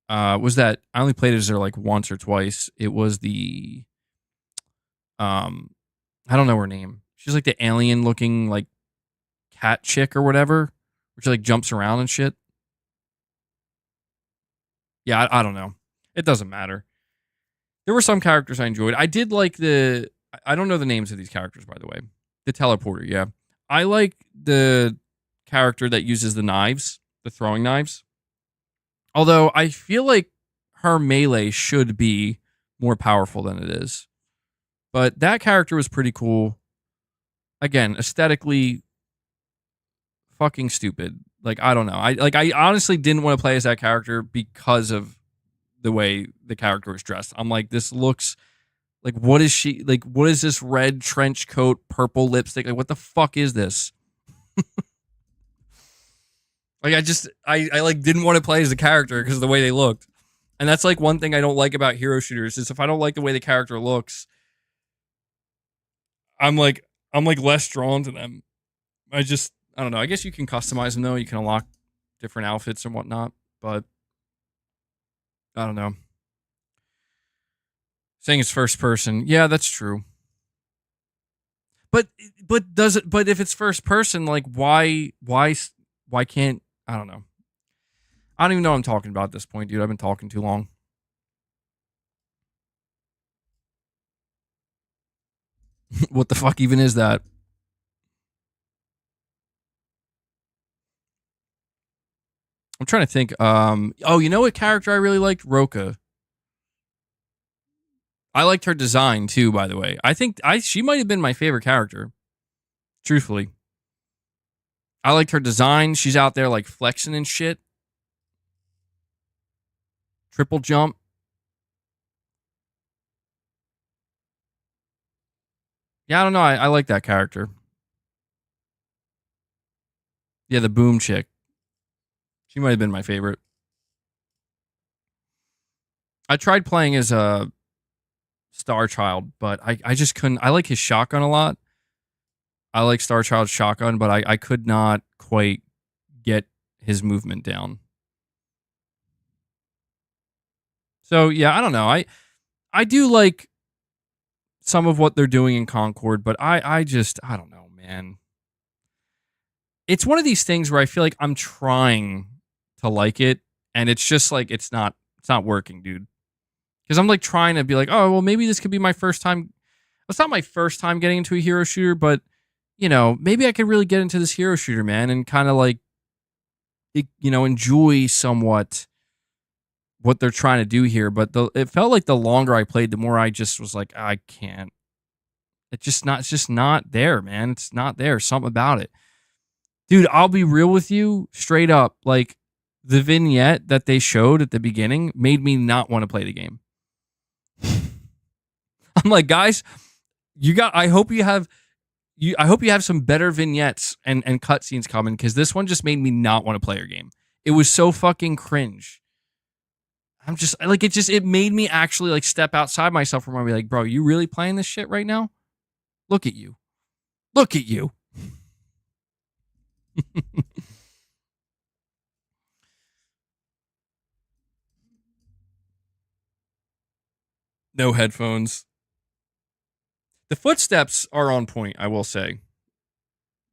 Was that I only played as her like once or twice. It was the I don't know her name. She's like the alien looking like cat chick or whatever, where she like jumps around and shit. Yeah, I don't know. It doesn't matter. There were some characters I enjoyed. I did like I don't know the names of these characters, by the way. The teleporter, yeah. I like the character that uses the knives, the throwing knives. Although I feel like her melee should be more powerful than it is. But that character was pretty cool. Again, aesthetically fucking stupid. Like, I don't know. I honestly didn't want to play as that character because of the way the character was dressed. I'm like, this looks like, what is she like? What is this red trench coat, purple lipstick? Like, what the fuck is this? Like, I like didn't want to play as the character because of the way they looked. And that's like one thing I don't like about hero shooters is if I don't like the way the character looks, I'm like less drawn to them. I don't know. I guess you can customize them though. You can unlock different outfits and whatnot, but I don't know. Saying it's first person, yeah, that's true. But if it's first person, like why can't, I don't know. I don't even know what I'm talking about at this point, dude. I've been talking too long. What the fuck even is that? I'm trying to think. Oh, you know what character I really liked? Roka. I liked her design too, by the way. I think she might have been my favorite character. Truthfully. I liked her design. She's out there like flexing and shit. Triple jump. Yeah, I don't know. I like that character. Yeah, the boom chick. She might have been my favorite. I tried playing as a Star Child, but I just couldn't. I like his shotgun a lot. I like Star Child's shotgun, but I could not quite get his movement down. So yeah, I don't know. I do like some of what they're doing in Concord, but I don't know, man. It's one of these things where I feel like I'm trying to like it, and it's just like it's not working, dude. Because I'm like trying to be like, oh well, maybe this could be my first time. It's not my first time getting into a hero shooter, but you know, maybe I could really get into this hero shooter, man, and kind of like, enjoy somewhat what they're trying to do here. But it felt like the longer I played, the more I just was like, I can't. It's just not there, man. It's not there. Something about it. Dude, I'll be real with you, straight up. Like, the vignette that they showed at the beginning made me not want to play the game. I'm like, guys, I hope you have some better vignettes and cutscenes coming, because this one just made me not want to play your game. It was so fucking cringe. I'm just like, it made me actually like step outside myself from where I'd be like, bro, you really playing this shit right now? Look at you. Look at you. No headphones. The footsteps are on point, I will say.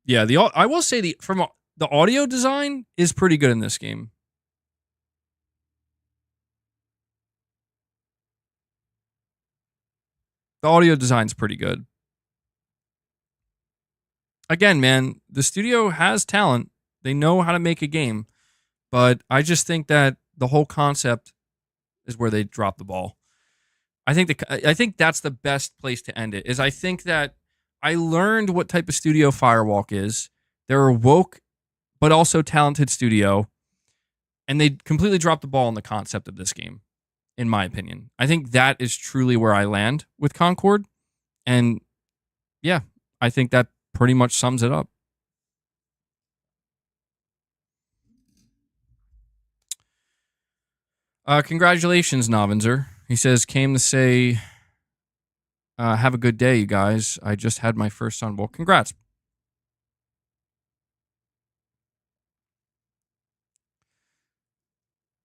Yeah, I will say the audio design is pretty good in this game. The audio design's pretty good. Again, man, the studio has talent. They know how to make a game. But I just think that the whole concept is where they drop the ball. I think that's the best place to end it. Is I think that I learned what type of studio Firewalk is. They're a woke but also talented studio, and they completely dropped the ball on the concept of this game, in my opinion. I think that is truly where I land with Concord, and yeah, I think that pretty much sums it up. Congratulations, Novinzer. He says, came to say, have a good day, you guys. I just had my first son. Well, congrats.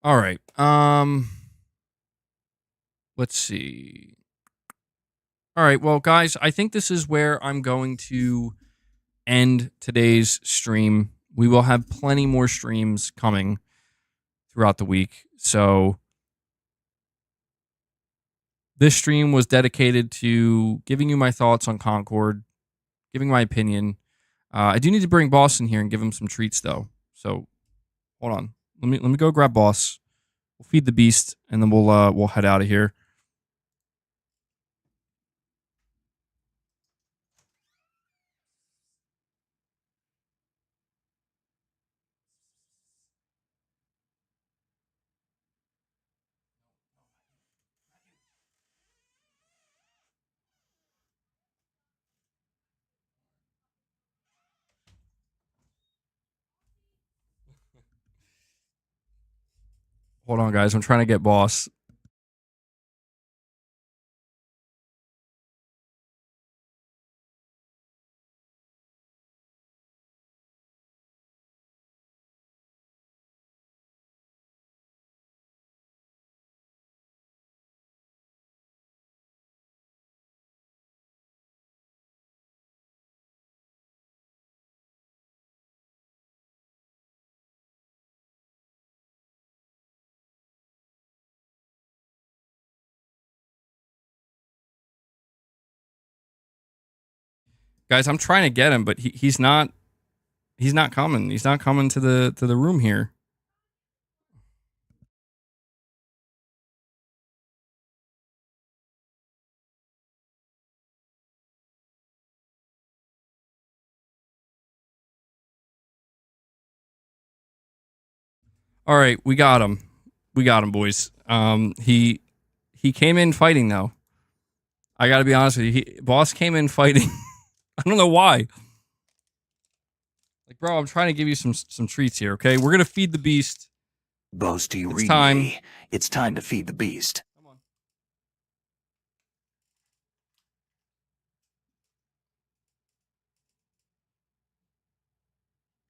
All right. Let's see. All right. Well, guys, I think this is where I'm going to end today's stream. We will have plenty more streams coming throughout the week. So this stream was dedicated to giving you my thoughts on Concord, giving my opinion. I do need to bring Boss in here and give him some treats, though. So hold on. Let me go grab Boss. we'll feed the beast, and then we'll head out of here. Hold on, guys. I'm trying to get boss. Guys, I'm trying to get him, but he's not coming. He's not coming to the room here. All right, we got him. We got him, boys. He came in fighting though. I got to be honest with you. Boss came in fighting. I don't know why. Like, bro, I'm trying to give you some treats here, okay? We're going to feed the beast. Boasty, It's time. me. It's time to feed the beast. Come on.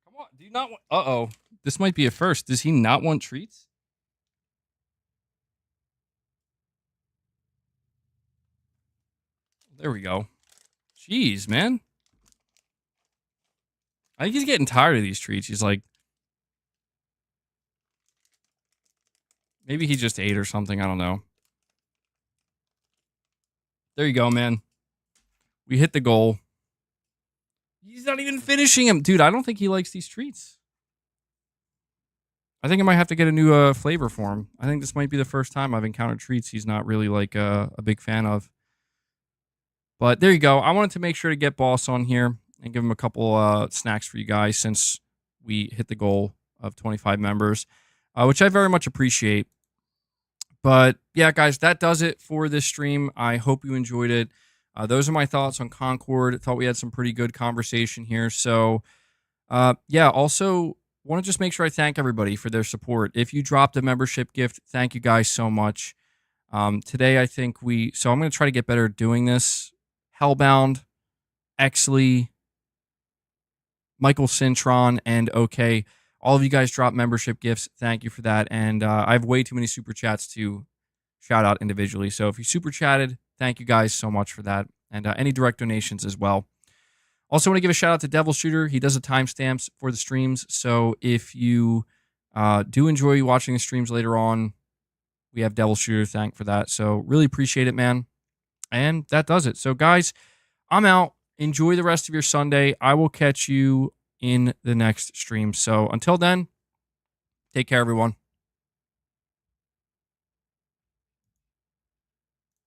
Come on. Do you not want... Uh-oh. This might be a first. Does he not want treats? There we go. Jeez, man. I think he's getting tired of these treats. He's like... Maybe he just ate or something. I don't know. There you go, man. We hit the goal. He's not even finishing him. Dude, I don't think he likes these treats. I think I might have to get a new flavor for him. I think this might be the first time I've encountered treats he's not really like a big fan of. But there you go. I wanted to make sure to get Boss on here and give him a couple snacks for you guys since we hit the goal of 25 members, which I very much appreciate. But yeah, guys, that does it for this stream. I hope you enjoyed it. Those are my thoughts on Concord. I thought we had some pretty good conversation here. So yeah, also want to just make sure I thank everybody for their support. If you dropped a membership gift, thank you guys so much. Today, I think so I'm going to try to get better at doing this. Hellbound, Exley, Michael Cintron, and OK. All of you guys dropped membership gifts. Thank you for that. And I have way too many super chats to shout out individually. So if you super chatted, thank you guys so much for that. And any direct donations as well. Also want to give a shout out to Devil Shooter. He does the timestamps for the streams. So if you do enjoy watching the streams later on, we have Devil Shooter. Thank for that. So really appreciate it, man. And that does it. So guys, I'm out. Enjoy the rest of your Sunday. I will catch you in the next stream. So until then, take care, everyone.